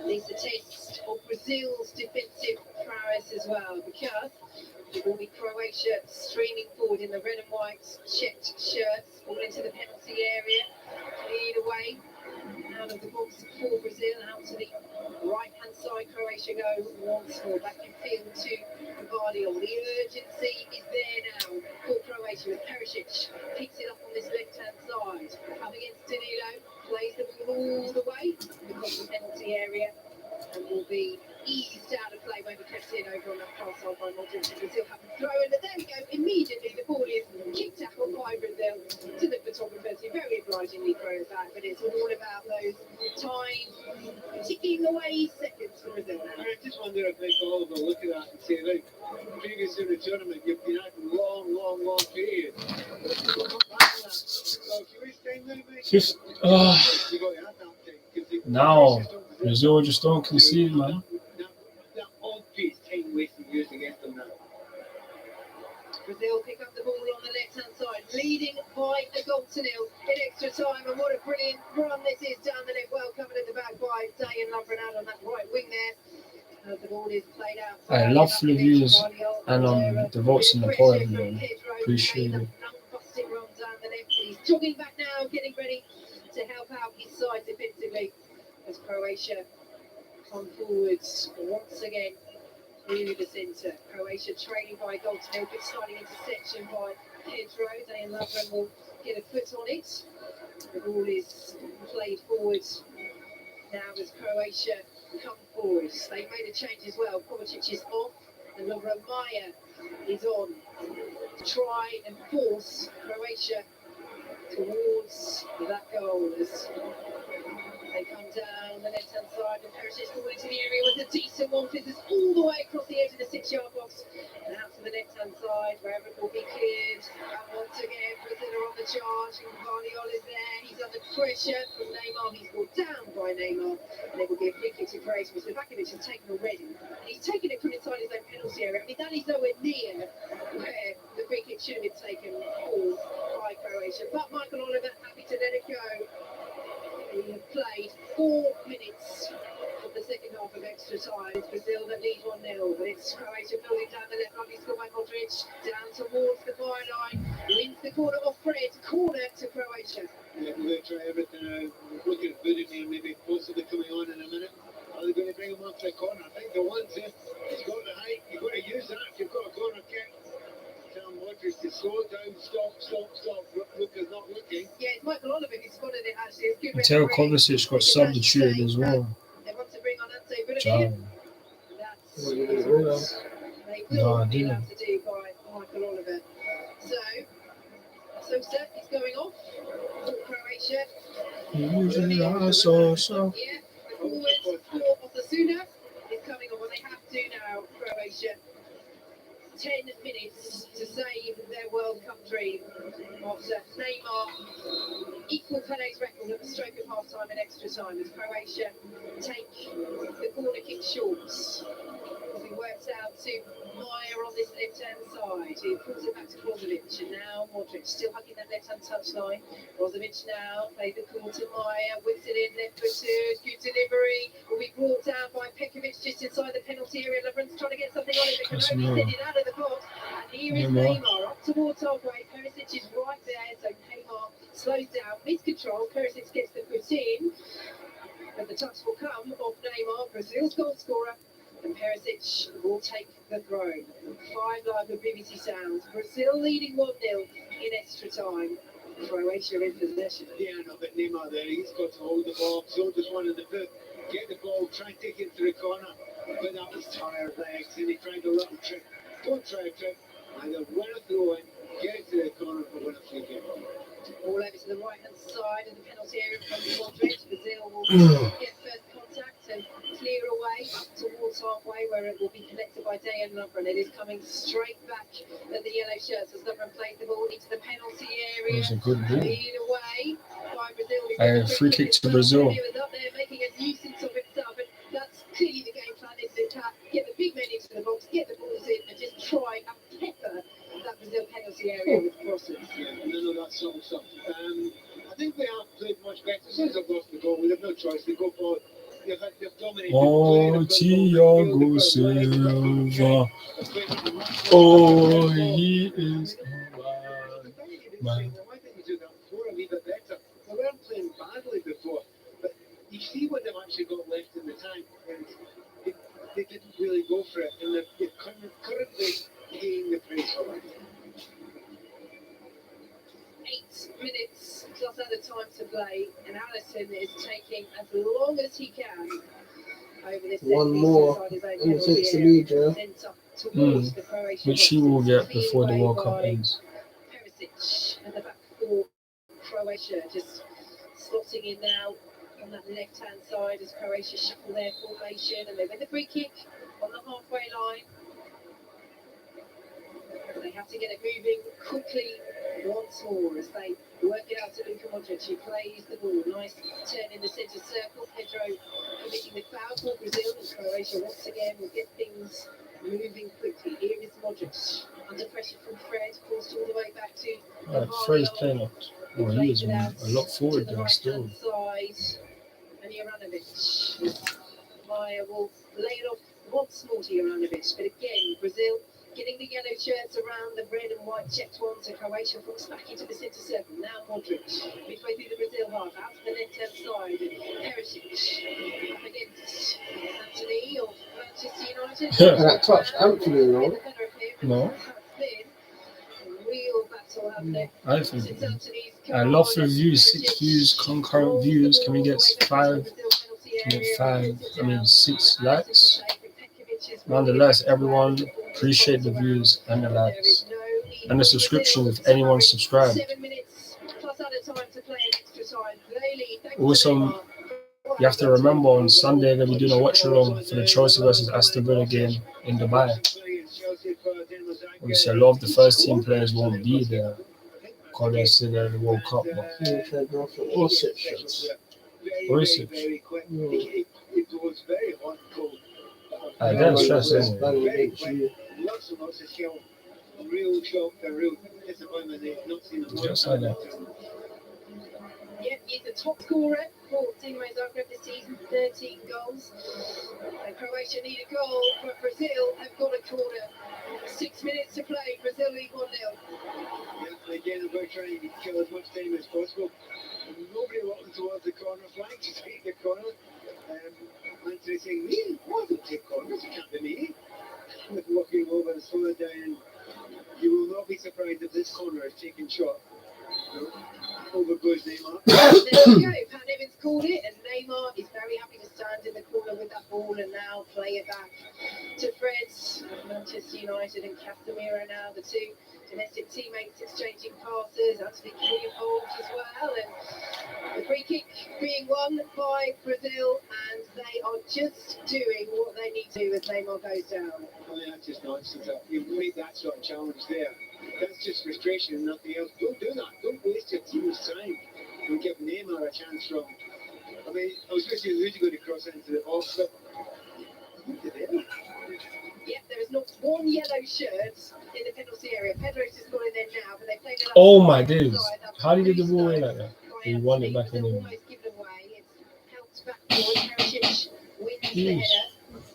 S3: It's a test of Brazil's defensive prowess as well, because it will be Croatia streaming forward in the red and white checked shirts, all into the penalty area, cleared away out of the box for Brazil, out to the right-hand side. Croatia go once more back in field to Guardiola. The urgency is there now for Croatia as Perisic picks it up on this left-hand side. Up against Danilo, plays the ball all the way across the penalty area and will be eased out of play, won't be kept in over on that far side by Modric. Brazil have to throw in, but there we go. Immediately the ball is kicked out by Brazil to the photographers who very obligingly throw it back, but it's all about those time ticking away seconds for Brazil now.
S4: I just wonder if they all have a look at that and say, right, previous in the tournament, you've been at long period.
S2: Now, Brazil just don't concede, man.
S4: That odd piece time wasting years against them now.
S3: Brazil pick up the ball on the left-hand side, leading by a goal to nil in extra time. And what a brilliant run this is down the left, well covered at the back by Day and Lovren on that right wing there. The ball is played out.
S2: I love the views and the votes in the poll, everyone. Appreciate it.
S3: Run down the left. He's jogging back now, getting ready to help out his side defensively as Croatia come forwards once again through the centre. Croatia trailing by a goal to nil, but starting interception by Pedro. Day and Lovren will get a foot on it. The ball is played forward now as Croatia come forward. They've made a change as well. Kovacic is off and Lovren Maya is on to try and force Croatia towards that goal as they come down the left-hand side and Perisic going into the area with a decent one. This is all the way across the edge of the 6-yard box and out to the left-hand side wherever it will be cleared. And once again, Brazil are on the charge and Guardiola is there. He's under pressure from Neymar. He's brought down by Neymar and it will be a free kick to Croatia, which Kovacic has taken already. And he's taken it from inside his own penalty area. I mean, that is nowhere near where the free kick should have been taken for by Croatia. But Michael Oliver happy to let it go. He have played 4 minutes of the second half of extra time. It's Brazil that lead 1-0, but it's Croatia building down the left, lovely score by Modric, down towards the byline, wins the corner off Fred, corner to Croatia.
S4: Yeah, we're going to try everything out. We're looking at Budimir maybe possibly coming on in a minute. Are they going to bring him on for a corner? I think they want to. He's got the height, you've got to use that if you've got a corner kick. Tell Modric to slow down, stop. Luka's not looking.
S3: Yeah, it's Michael Oliver who's spotted it actually. It's good.
S2: Mateo Kovacic got substituted as well.
S3: They want to bring on Ante Budimir.
S2: Ciao.
S3: That's what they will be allowed to do by Michael Oliver. So Sosa is going off for Croatia.
S2: Usually I saw so.
S3: Yeah, the forward for Osasuna is coming on. Well, they have to now, Croatia. 10 after Neymar equal Pele's record at the stroke of half time and extra time as Croatia take the corner kick short. We worked out to Maya on this left-hand side, who pulls it back to Kovacic, and now Modric still hugging that left-hand touchline. Kovacic now played the call to Maya, whips it in, left-footed, good delivery. Will be brought down by Pekovic just inside the penalty area. Lovren's trying to get something on it, but can only send it out of the box. And here is Neymar up towards halfway. Perisic is right there, so Neymar slows down, mid-control. Perisic gets the foot in, and the touch will come off Neymar, Brazil's goal scorer. And Perisic will take the throw. 5 live with BBC Sounds. Brazil leading 1-0 in extra time. Croatia in possession.
S4: Yeah, no, but Neymar there, he's got to hold the ball. So just one in the foot. Get the ball, try and take it to the corner. But that was tired legs, and he tried a little trick. Don't try a trick. Either win a throw in, get it to the corner, or win a free kick.
S3: All over to the right-hand side of the penalty area from Modric. Brazil will get first contact and clear away up towards halfway, where it will be collected by Dejan Lovren. It is coming straight back at the yellow shirts as Lovren plays the ball into the penalty area.
S2: That's a good ball.
S3: Cleared away by Brazil.
S2: And free kick to Brazil.
S3: He was up there making a nuisance of himself, and that's clearly the game plan, isn't it? Get the big men into the box, get the balls in, and just try and pepper that Brazil penalty area with crosses.
S4: Yeah, none of that sort of stuff. I think they have played much better since they've lost the goal. We have no choice. They go forward. They've dominated.
S2: Oh, Thiago Silva. Oh, he is man.
S4: I think they do that before a wee bit better. They weren't playing badly before, but you see what they've actually got left in the tank, and they didn't really go for it, and they're currently paying the price for it.
S3: 8 minutes plus other time to play, and Allison is taking as long as he can over this
S1: One more, and it takes the lead, yeah.
S2: Which he will get before the World Cup ends.
S3: Perisic and the back four, Croatia just slotting in now on that left-hand side as Croatia shuffle their formation, and they win the free kick on the halfway line. They have to get it moving quickly once more as they work it out to Luka Modric, who plays the ball. Nice turn in the centre circle. Pedro committing the foul for Brazil, and Croatia once again will get things moving quickly. Here is Modric under pressure from Fred, forced all the way back to
S2: Fred's playing up. Oh, he was a lot forward there still.
S3: Side. And Juranovic. Maya will lay it off once more to Juranovic, but again, Brazil getting the yellow shirts around the red and white checked ones, and Croatia falls back into the centre circle. Now Modric, midway through the Brazil half, out to the left-hand side. Perisic up against Anthony of Manchester United.
S1: And that touched Anthony, no?
S2: No.
S3: Real battle out there.
S2: I think I love the views, 6 views, concurrent views. Can we get 5? Can we get 6 likes? Nonetheless, everyone, appreciate the views and the likes and the subscription if anyone subscribed. Also, you have to remember on Sunday they'll be doing a watch-along for the Chelsea versus Aston Villa game in Dubai. Obviously, a lot of the first team players won't be there because they're still in the World Cup. Orisic. That's stress, isn't it?
S4: Lots of skill. Real shock, a real disappointment they've not seen them.
S2: Just like that.
S3: Yep, he's the top scorer for Dinamo Zagreb this season, 13 goals. And Croatia need a goal, but Brazil have got a corner. 6 minutes to play, Brazil lead 1-0.
S4: Yeah, again, I'm going to try and kill as much time as possible. Nobody walking towards the corner flag to take the corner. Anthony saying, me? I don't take corners, it can't be me. With walking over and slowing down, you will not be surprised if this corner is taken shot. Over goes Neymar.
S3: There we go, Pat Evans called it, and Neymar is very happy to stand in the corner with that ball and now play it back to Fred. Manchester United and Casemiro now, the two domestic teammates exchanging passes. Anthony involved as well, and the free kick being won by Brazil, and they are just doing what they need to as Neymar goes down.
S4: I mean, that's just nonsense. You make that sort of challenge there. That's just frustration and nothing else. Don't do that. Don't waste your team's time. Don't give Neymar a chance from. I mean, I was going to say who's going to cross into the box, but
S3: Yep, there is not one yellow shirt in the penalty area. Pedro's just gone in there now, but they played it up.
S2: Oh my days. How did he get the ball away like that? He won it back in him.
S3: Almost given away. It's helped back forward. Perisic wins the header.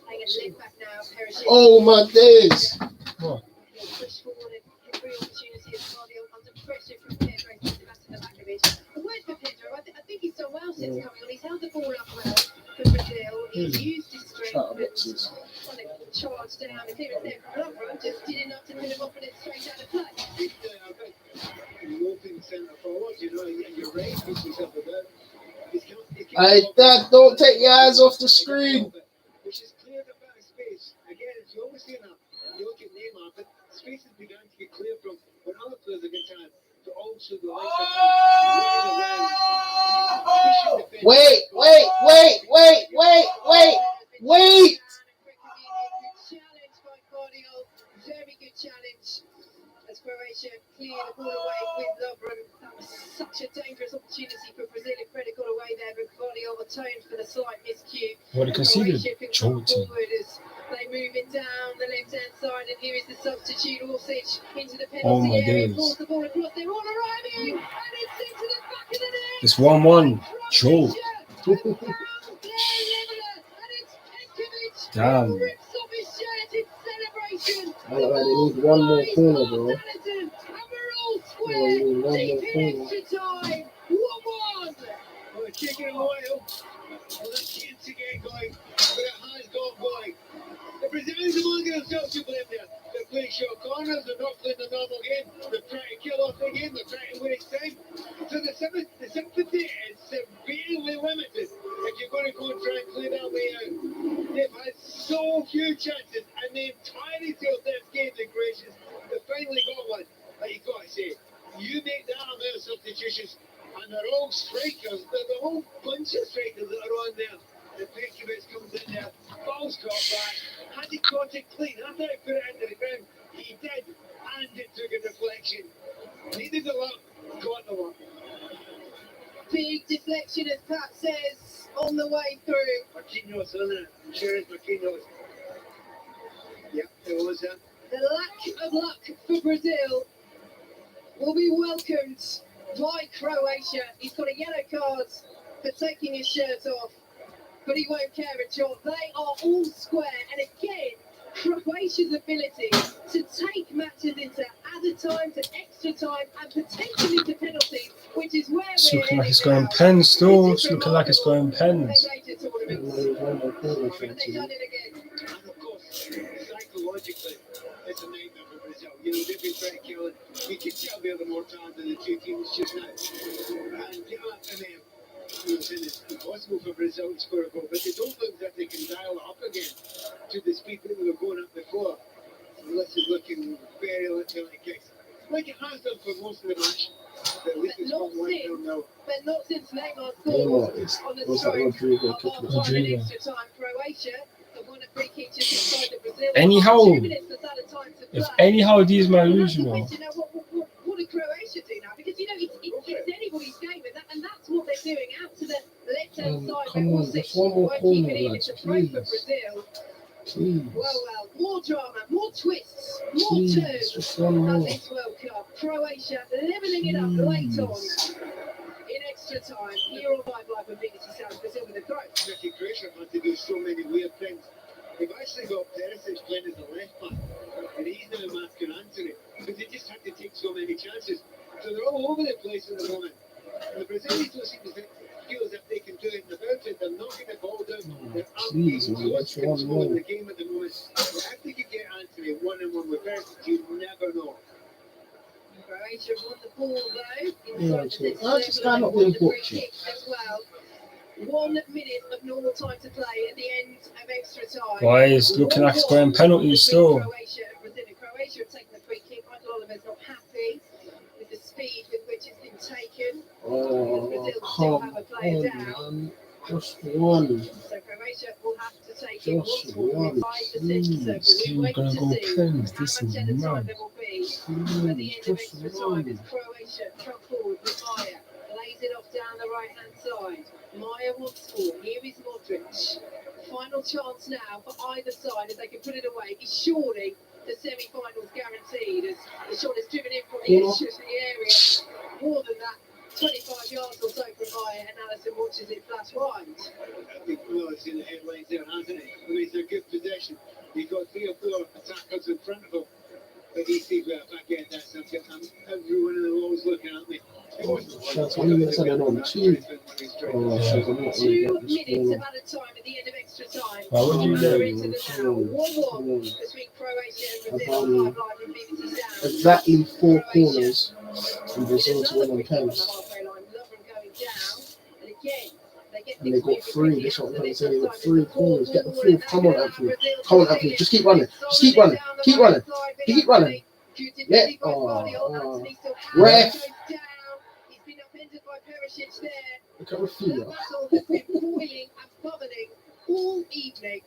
S3: Playing it left back now. Perisic.
S1: Oh my days.
S2: What?
S3: He'll push forward and every opportunity is Guardiola under pressure from Pedro. He's the back to the back of it. A word for Pedro. I think he's done well since coming on. He's held the ball up well for Brazil. He's used his strength and charged down. The clearance there from Lovren just did enough to put him off and it's straight out of play.
S4: moving centre forward, you know, you're right, push yourself about.
S1: Hey, Dad, don't take your eyes off the screen.
S4: Which is cleared up out of space. Again, it's you always see that. You look at Neymar, but space has begun to get cleared from when other players have got time to also go out.
S1: Wait.
S3: Challenge by Guardiola. Very good challenge. As Croatia clear the ball away with Lovren. That was such a dangerous opportunity for Brazil if Fred got away there, but Guardiola atoned for the slight miscue.
S2: What a conceded. Jolty.
S3: They move it down the left-hand side, and here is the substitute, Orsic, into the
S2: Oh
S3: penalty
S2: my
S3: area,
S2: days.
S3: pulls the ball across, they're all arriving, and it's into the back of the net.
S2: It's 1-1. Jolt. Damn.
S3: Rips off his shirt in celebration.
S1: Alright, they need one more corner, bro.
S3: And we're all square, deep in extra time. 1-1.
S4: Well, it's taken a while. Well, that seems to get going, but it has got going. The Brazilians among themselves to blame there. They're playing short corners, they're not playing the normal game. They're trying to kill off the game, they're trying to waste time. So the sympathy is severely limited if you're going to go and try and play that way out. They've had so few chances, and the entirety of this game, the Croatians, they finally got one. But you've got to say, you make that amount of substitutions, and they're all strikers. They're the whole bunch of strikers that are on there. The Pekovic comes in there, ball's caught back. Had he caught it clean, I thought he put it into the ground. He did, and it took a deflection. Needed the luck, got the luck.
S3: Big deflection, as Pat says, on the way through.
S4: Marquinhos, isn't it? I'm sure it's Marquinhos. Yep, it was that.
S3: The lack of luck for Brazil will be welcomed by Croatia. He's got a yellow card for taking his shirt off, but he won't care a jot. They are all square, and again, Croatia's ability to take matches into added time, to extra time, and potentially to penalties, which is where
S2: It's
S3: we're
S2: looking like
S3: heading
S2: it's going
S3: now.
S2: pens still. It's looking like it's going pens.
S3: They made it tournaments, and they've done it again.
S4: And of course, psychologically, it's a nightmare for Brazil. You know, they've been trying to kill it. You can tell they're the more talented of the two teams just now. And, you know, I mean, it's impossible for Brazil to score a goal, but they don't look as if they can dial it up again to the speed that they were going up before. This is looking very little like kicks. Like it has done for most of the match. But at least it's not 1-0 now.
S3: But not since Neymar
S1: Neymar,
S3: scored on the
S1: was that
S3: stroke
S1: Rodrigo
S3: of
S1: kicking?
S3: half-time in
S2: Rodrigo.
S3: extra time. Croatia have won a free kick just inside the Brazil.
S2: Anyhow,
S3: 2 minutes plus added time to
S2: If
S3: play.
S2: anyhow these man
S3: And
S2: lose,
S3: that's
S2: you
S3: the
S2: know.
S3: question now, what do Croatia do now? Because, you know, it's anybody's game, and that's what they're doing. Out to the left-hand side,
S1: come
S3: where
S1: on,
S3: Orsic
S1: just one more
S3: won't
S1: corner,
S3: keep it in.
S1: lads,
S3: It's a throw for
S1: please.
S3: Brazil.
S1: Please.
S3: Well, more drama, more twists, more
S1: Please,
S3: turns
S1: just one
S3: at
S1: more.
S3: this World Cup. Croatia levelling it up late on in extra time. Here on Live Live with BBC Sounds, Brazil with a throw.
S4: Tricky Croatia had to do so many weird things. They've actually got Perisic playing as a left back, and he's now Marco Anthony, but they just had to take so many chances. So they're all over the place at the moment. And the Brazilians don't seem to feel as if they can do anything about it. They're knocking the ball down. They're
S1: Please,
S4: out
S1: man,
S4: close
S1: that's one
S4: control in
S1: more.
S4: the game at the moment. But if they could get Anthony 1-on-1 with Perisic, you never know.
S3: Croatia won the ball though.
S1: Yeah,
S3: Inside the
S1: I just
S3: 6
S1: cannot
S3: won
S1: win
S3: the free
S1: booked.
S3: kick as well. 1 minute of normal time to play at the end of extra time.
S2: Why it's looking like it's going penalties still.
S3: Croatia and Brazil. Croatia have taken the free kick. Michael Oliver's not happy with the speed with which it's been taken.
S1: Oh,
S3: Brazil still
S1: come
S3: have a player
S1: on,
S3: down.
S1: man. Just one.
S3: So Croatia will have to take it
S1: Just
S3: once more
S1: one.
S3: with 5 to 6. So
S2: This
S3: we
S2: team's
S3: wait
S2: gonna
S3: to
S2: go
S3: see
S2: pens.
S3: how
S2: This
S3: much
S2: is
S3: at the time
S2: mad.
S3: there will be At the end of extra time, it's Croatia come forward with Maya. Lays it off down the right-hand side. Maya wants more. Here is Modric. Final chance now for either side if they can put it away. Is surely the semi-finals guaranteed as the shot is driven in from the edge of the area. More than that, 25 yards or so from Maya, and Allison watches it flash wide.
S4: Well, it's in the headlines there, hasn't it? I mean, it's a good possession. He's got 3 or 4 attackers in front of him. But you see where back end that's everyone in the wall is looking at me.
S1: Shots, I'm going to send it on 2. Oh, shit, I'm not
S3: 2
S1: really
S3: minutes of added time at the end of extra time.
S2: Why would you
S3: We're
S2: do?
S3: into the now. 1-1 between Croatia and Brazil. Live live from BBC Sound.
S1: exactly 4 corners and Brazil to win on
S3: Another
S1: pens.
S3: halfway line. Lovren going down. And again, they get
S1: And they
S3: things
S1: got
S3: moving
S1: 3.
S3: quickly
S1: This one,
S3: after
S1: I'm
S3: this.
S1: saying they got
S3: Sometimes
S1: 3
S3: it's a
S1: corners. Get the
S3: ball,
S1: 4th.
S3: and
S1: Come on,
S3: that's
S1: Anthony.
S3: Brazil
S1: Come on,
S3: to
S1: Anthony.
S3: seal
S1: Just
S3: it.
S1: keep running. Just keep running.
S3: Down the
S1: Keep
S3: right
S1: running.
S3: side with
S1: Keep running.
S3: Anthony. Good
S1: Yeah.
S3: defending by Guardiola. Anthony still
S1: Ref.
S3: goes down. He's been upended by Perisic there.
S1: Look at
S3: The
S1: Rafinha.
S3: battle has been boiling and bubbling all evening.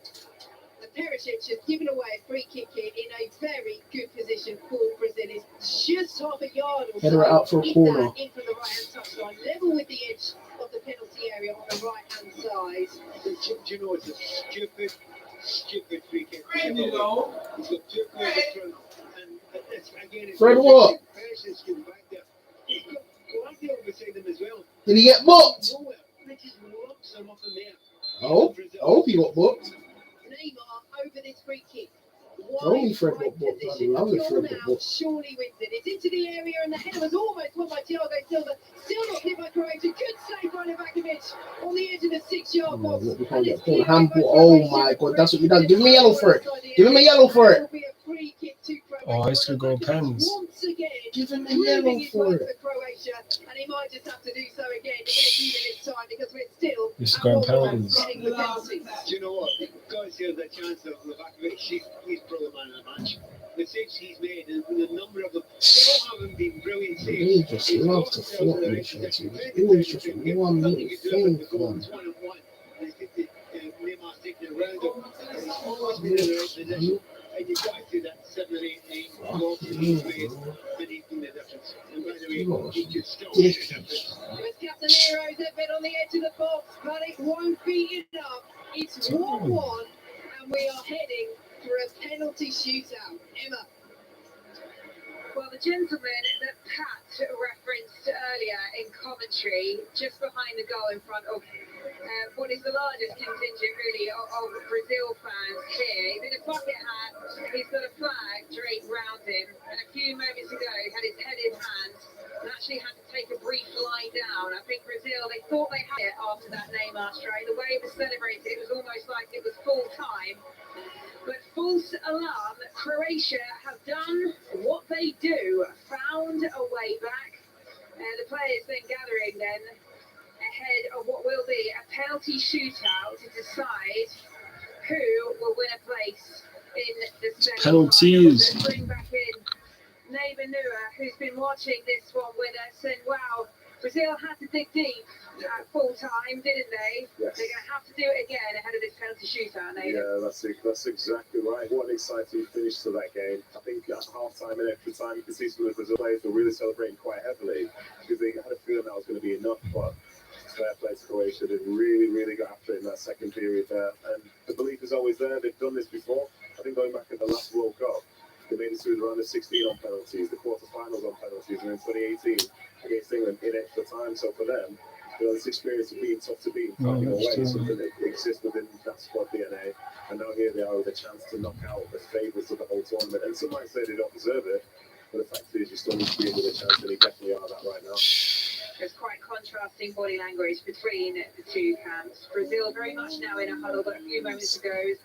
S3: And Perisic has given away a free kick here in a very good position for Brazil. It's just half a yard or
S1: Header it
S3: so.
S1: out for a
S3: If
S1: corner.
S3: that, in from the right-hand touchline, level with the edge of the penalty area on the right-hand side.
S4: Do you know it's a stupid free kick? He's got 2 players in front. And that's, again, it's
S1: Fred, what?
S4: Perisic getting back there. He's got Guardiola beside them as well.
S1: Did he get booked?
S4: Nowhere. They just lumps him up in there.
S1: Oh, I hope he got booked.
S3: Neymar over this free kick.
S1: Only Fred got booked. I love it, Fred got
S3: Now
S1: booked.
S3: surely wins it. It's into the area and the header was almost won by Thiago Silva. Still not hit by Croatia. Good save by Livakovic on the edge of the 6-yard box.
S1: We can't get corner. Handball. Oh my god, that's what you done. Give him a yellow for it. Give him a yellow for it.
S2: Oh, it's to go pens.
S3: Once again,
S1: Give him a yellow for it.
S3: Croatia, and he might just have to do so again in a few minutes' time because we're still
S2: It's going penalties.
S3: getting the penalties.
S4: Do you know what? Guys, here's the chance of Livakovic. He's probably the man of the match. The saves he's made, and the number of them, they all haven't been brilliant saves.
S1: He just loves to flop me, Chelsea. It was just a 1 minute thing for him.
S4: Neymar's taking it around him. He's always been in the right position. And you've got to see that 7 or 8 blocks he's made, and he's doing the difference. And by the way, he could still make a difference.
S3: With Casemiro's effort on the edge of the box, but it won't be enough. It's 1-1, and we are heading for a penalty shootout. Emma.
S6: Well, the gentleman that Pat referenced earlier in commentary, just behind the goal in front of what is the largest contingent, really, of Brazil fans here. He's in a bucket hat, he's got a flag draped round him, and a few moments ago he had his head in hands and actually had to take a brief lie down. I think Brazil, they thought they had it after that Neymar strike. The way it was celebrated, it was almost like it was full time. But false alarm, Croatia have done what they do, found a way back. The players then gathering then ahead of what will be a penalty shootout to decide who will win a place in the semi-finals.
S2: Penalties.
S6: Let's bring back in neighbour Nua, who's been watching this one with us, and wow, Brazil had to dig deep at full time, didn't they?
S5: Yes.
S6: They're going to have to do it again ahead of this penalty shootout, Nathan.
S5: Yeah, that's exactly right. What an exciting finish to that game. I think at half-time and extra time, you can see some of the Brazil players were really celebrating quite heavily because they had a feeling that was going to be enough, but fair play to Croatia. They really got after it in that second period there. And the belief is always there. They've done this before. I think going back at the last World Cup, they made it through the round of 16 on penalties, the quarterfinals on penalties, and in 2018 against England in extra time. So for them, this experience of being tough to beat and finding a way, something that exists within that squad DNA. And now here they are with a chance to knock out the favourites of the whole tournament. And some might say they don't deserve it, but the fact is you still need to be in with a chance, and they definitely are that right now.
S6: There's quite contrasting body language between the two camps. Brazil very much now in a huddle, but a few moments ago,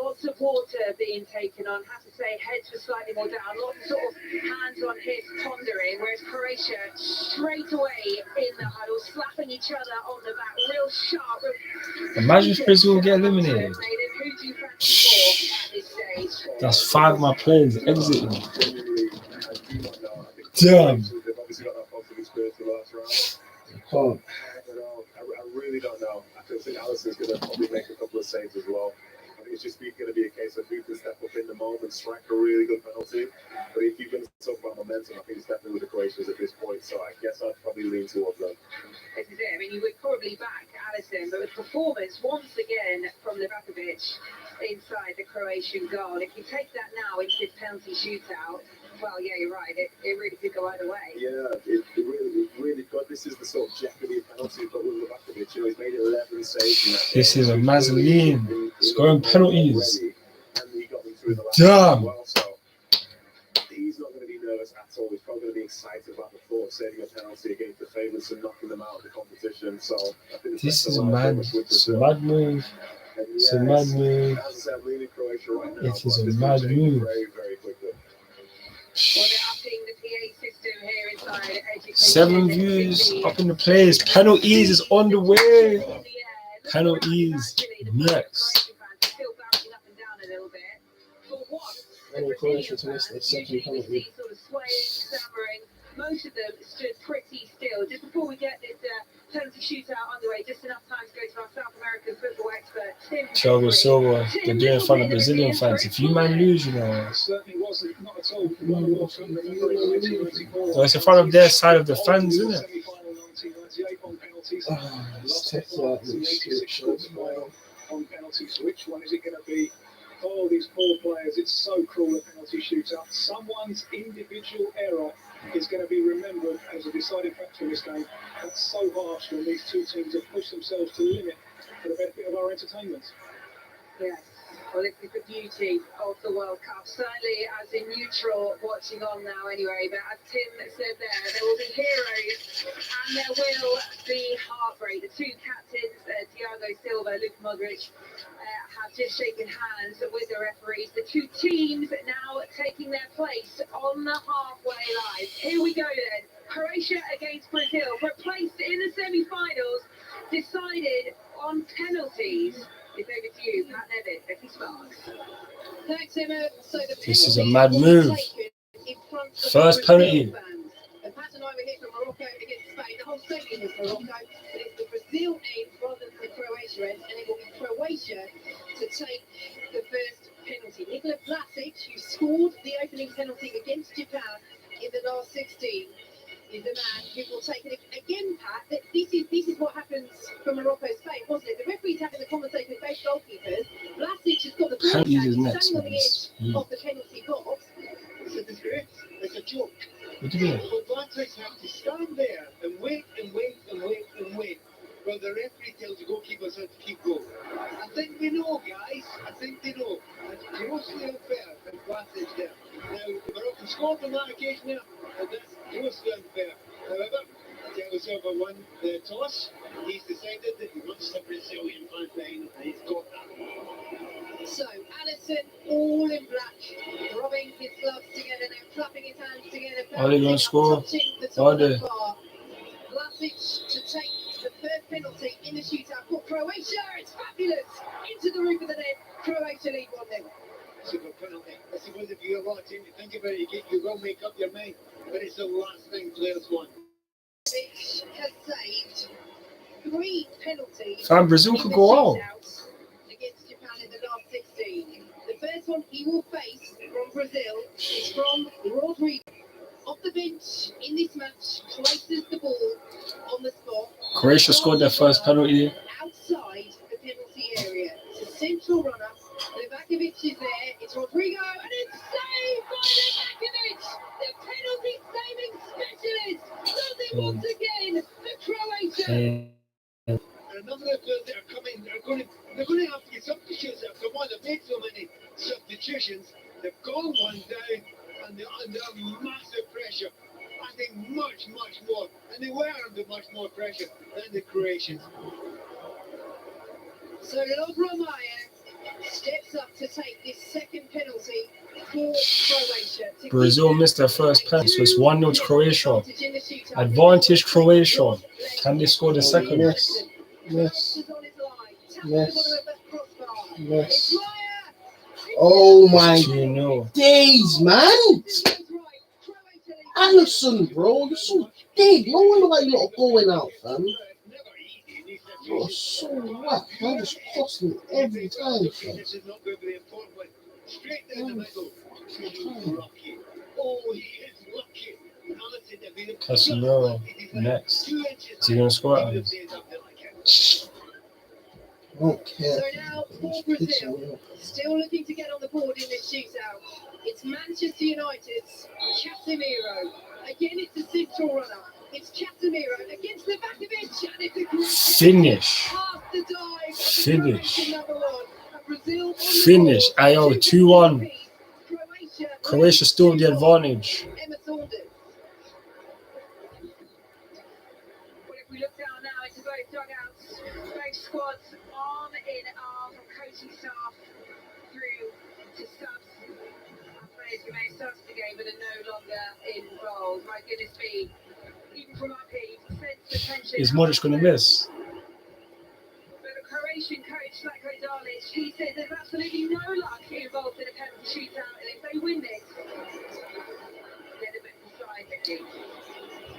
S6: lots of water being taken on. Have to say, heads were slightly more down. Lots of sort of hands on hips, pondering. Whereas Croatia straight away in the huddle, slapping each other on the back, real sharp.
S2: Imagine if Brazil get eliminated.
S6: Who do you fancy more at this stage?
S2: That's 5 of my players exiting.
S5: Damn.
S2: Damn.
S5: They've obviously got that positive experience in the last round.
S1: Oh,
S5: I don't know. I really don't know. I think Alisson's going to probably make a couple of saves as well. I think was just going to be a case of who can step up in the moment, strike a really good penalty. But if you're going to talk about momentum, I think it's definitely with the Croatians at this point. So I guess I'd probably lean towards them.
S3: This is it. I mean, you would probably back Alisson, but with performance once again from Livakovic inside the Croatian goal. If you take that now into this penalty shootout, well, yeah, you're right. It really could go either way.
S5: Yeah, it really good. This is the sort of jeopardy penalty, but with Livakovic, he's made 11 saves in that game.
S2: This is a Mazzoline scoring penalties.
S5: And he got them through the last
S2: Damn.
S5: well, so he's not going to be nervous at all. He's probably going to be excited about the thought of saving a penalty against the favourites and knocking them out of the competition. So I think
S2: This is a mad move. It's a mad move.
S5: As I said, I'm leaning Croatia right now.
S2: It is a mad move.
S5: Very, very quickly.
S3: Well, they're upping the PA system here inside education.
S2: 7 views up in the place. Penalties is on the way. Penalties next.
S3: Still bouncing up and down a little bit. For what?
S1: And Croatia to miss their second penalty.
S3: Sort of swaying, stammering. Most of them stood pretty still. Just before we get this penalty shootout underway, just enough time to go to our South American football expert, Tim.
S2: Thiago Silva, they're doing in front of Brazilian fans. If you man lose, you know.
S9: Certainly wasn't, not at all.
S2: So it's in front of their side of the fans, isn't it?
S1: Let's take that restrictions.
S9: On penalties, which one is it going to be? Oh, these poor players, it's so cruel, a penalty shootout. Someone's individual error is going to be remembered as a deciding factor in this game. That's so harsh when these two teams have pushed themselves to the limit for the benefit of our entertainment.
S3: Yes. Well, this is the beauty of the World Cup. Certainly, as a neutral watching on now anyway, but as Tim said there will be heroes and there will be heartbreak. The two captains, Thiago Silva, Luka Modric, have just shaken hands with the referees. The two teams now taking their place on the halfway line. Here we go then. Croatia against Brazil, but placed in the semi-finals, decided on penalties. It's over to you, Pat Nevin, Becky Sparks. Thanks, Emma. So the
S2: This is a mad move. First penalty.
S3: And Pat and I were here from Morocco against Spain. The whole stadium is Morocco, but it's the Brazil end rather than the Croatia end, and it will be Croatia to take the first penalty. Nikola Vlasic, who scored the opening penalty against Japan in the last 16, is the man who will take it again, Pat. This is what happens for Morocco-Spain, wasn't it? The referee's having the conversation with both goalkeepers. Vlasic has got the ball
S2: Penalties is
S3: standing
S2: next,
S3: on the edge of the penalty box.
S4: It's a disgrace. It's a joke.
S2: What do you mean?
S4: But Vlasic have to stand there and wait and wait and wait and wait while the referee tells the goalkeepers how to keep going. I think they know, guys. I think they know. It's grossly unfair for Vlasic there. Now, Morocco scored on that occasion there, and that's grossly unfair. However, Thiago Silva won the toss. He's decided that he wants the Brazilian flag line, and he's got that.
S3: So, Alisson, all in black, rubbing his gloves together now, clapping his hands together.
S2: Are they going to score? Are they?
S3: Vlasic to take the first penalty in the shootout for Croatia. It's fabulous. Into the roof of the net. Croatia lead 1-0.
S4: It's a good penalty. I suppose if you're watching, you think about it, you will make up your mind. But it's the last thing players want.
S3: Has saved 3 penalties.
S2: Fam, Brazil could go out.
S3: Against Japan in the last 16. The first one he will face from Brazil is from Rodrigo. Off the bench in this match, places the ball on the spot.
S2: Croatia scored their first penalty.
S3: Outside the penalty area. It's a central runner. Livakovic is there. It's Rodrigo, and it's saved by Livakovic, the penalty saving specialist. Does it once again for Croatia.
S4: And a number of players that are coming, they're going to have to get substitutions. Come on, they've made so many substitutions. They've gone one down, and they're under massive pressure. I think much more, and they were under much more pressure than the Croatians.
S3: So Lobromaya steps up to take this second penalty for Croatia.
S2: Brazil missed their first penalty, so it's 1-0 to Croatia. Advantage Croatia. Can they score the second?
S1: Yes. Yes. Yes. Yes. Oh my
S2: 2-0.
S1: days, man! Alisson, bro, you're so big. No wonder why you're not going out, fam. You're so whack. I just cross me every time.
S4: This is not going to be important one. Straight down the middle. He's lucky. Oh, he is lucky. Allison, they've been
S2: Casemiro next. Is he going to score at us?
S1: I don't care.
S3: So now for Brazil, still looking to get on the board in this shootout. It's Manchester United's Casemiro. Again, it's a central runner. It's Casemiro against the back of it, and it's a great
S2: Finish.
S3: past the dive.
S2: Finish.
S3: Number one. And Brazil
S2: Finish. Ayo, 2-1. Croatia still with the advantage.
S3: Emma Saunders.
S6: Well, if we look down now into both dugouts, both squads arm in arm from coaching staff through to subs. Our players remain subs the game but are no longer involved. My goodness me, even from up here, you can sense the tension.
S2: Is Modric going to miss?
S6: But the Croatian coach, Zlatko Dalic, he says there's absolutely no luck involved in a penalty shootout, and if they win this, they're the best side, Vicky.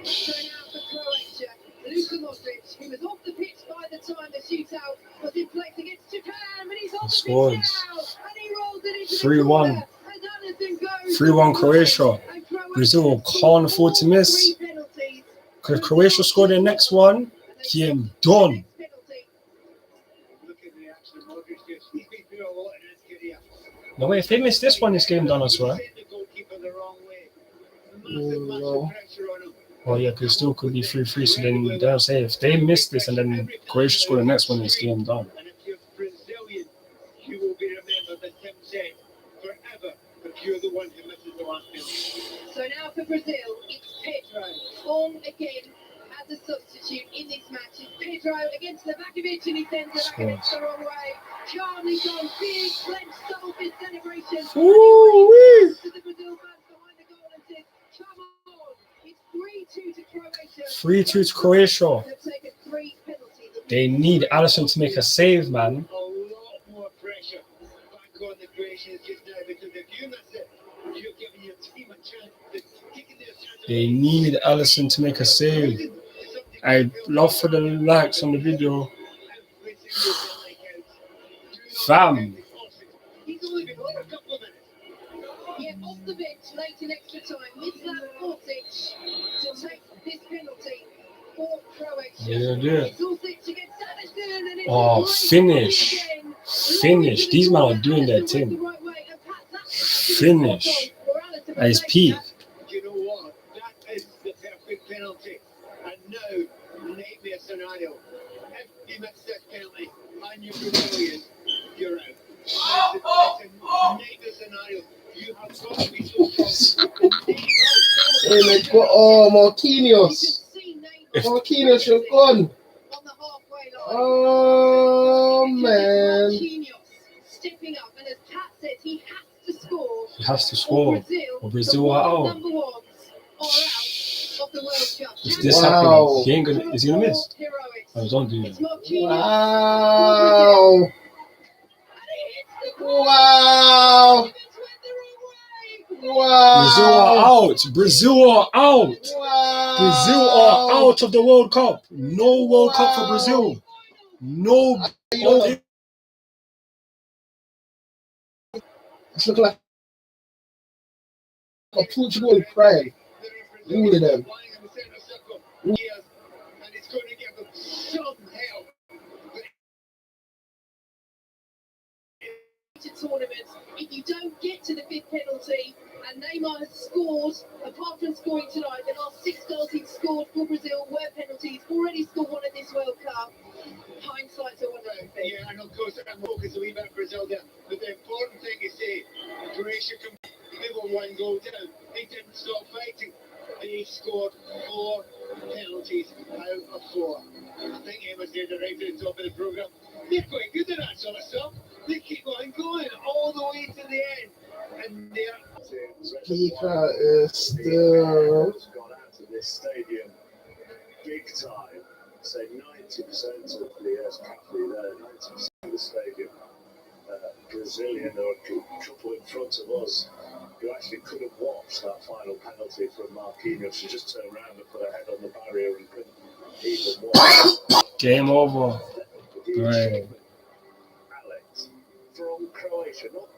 S3: So now for Croatia, Luka Modric, who was off the pitch by the time the shootout was in place against Japan, but he's on the pitch now, and he rolls it into
S2: 3-1. 3-1 Croatia. Brazil can't afford to miss. Because Croatia scored their next one, game done. No way, if they miss this one, this game done, I swear.
S1: No.
S2: Oh yeah, because it still could be 3-3, so then they'll say if they miss this and then Croatia score the next one, this game done.
S4: And if you're Brazilian, you will be remembered, as Tim said, forever, if you're the one who misses the last penalty.
S3: So now for Brazil, it's Pedro on again as a substitute in this match. It's Pedro against Kovacic, and he sends it back against the wrong way. Calmly done, big clenched selfish celebration.
S2: Woo-wee.
S3: To the Brazil fans behind the goal and says, come on. It's 3-2 to Croatia.
S2: 3-2 to Croatia.
S3: They've taken 3 penalties.
S2: They need Alisson to make a save, man.
S4: A lot more pressure back on the Croatians just now, because if you miss it, you're giving your team a chance. Taking their chance.
S2: They need Alisson to make a save. I'd love for the likes on the video. Fam.
S3: He's only been on a couple of minutes. Yeah, off the bench late in extra time. Mislav Orsic to take this penalty for Croatia.
S2: Yeah.
S3: It's Orsic against Savage, and it's
S2: Oh,
S3: a great
S2: finish.
S3: again.
S2: Finish. These men are doing their thing. Finish. At his peak.
S4: You know what? That is the perfect penalty. And now, nightmare scenario. If you miss this penalty and you're Brazilian, you're out. It's a nightmare scenario. You have got to be so strong.
S1: Hey, man, Marquinhos. Marquinhos, you're gone.
S3: On the halfway line.
S1: Oh, man.
S3: Stepping up, and as Pat said, he has to score.
S2: He has to score. Or Brazil are out.
S3: Number ones are out of the World Cup.
S2: If this
S1: Wow.
S2: happens, he ain't gonna. Is he gonna miss?
S3: Heroics.
S2: Oh, don't do
S3: It's
S2: that.
S3: Marquinhos.
S1: Wow.
S3: And he hits the ball.
S1: Wow.
S3: It went the wrong way.
S2: Brazil
S1: Wow.
S2: are out. Brazil are out.
S1: Wow.
S2: Brazil are out of the World Cup. No World Cup for Brazil. No.
S1: It's looking like a Portugal in pride. All of them.
S4: And it's going to give them some help.
S3: Tournament, if you don't get to the 5th penalty, and Neymar has scored, apart from scoring tonight, the last 6 goals he's scored for Brazil were penalties. Already scored one at this World Cup. Hindsight's a wonderful thing.
S4: Yeah, and of course, I'm focused a wee bit on Brazil there. But the important thing is say, Croatia can they were 1 goal down. They didn't stop fighting. And he scored 4 penalties out of 4. I think Emma's doing the right at the top of the programme. They're quite good at that sort of stuff. They keep on going all the way to the end. And they're
S1: Pika is still.
S5: Has gone out of this stadium big time. Say 90% of the cafe there, 90% of the stadium, Brazilian or a couple in front of us, who actually couldn't watch that final penalty from Marquinhos. She just turned around and put her head on the barrier and couldn't even watch.
S2: Game over. Right.
S5: Alex from Croatia, not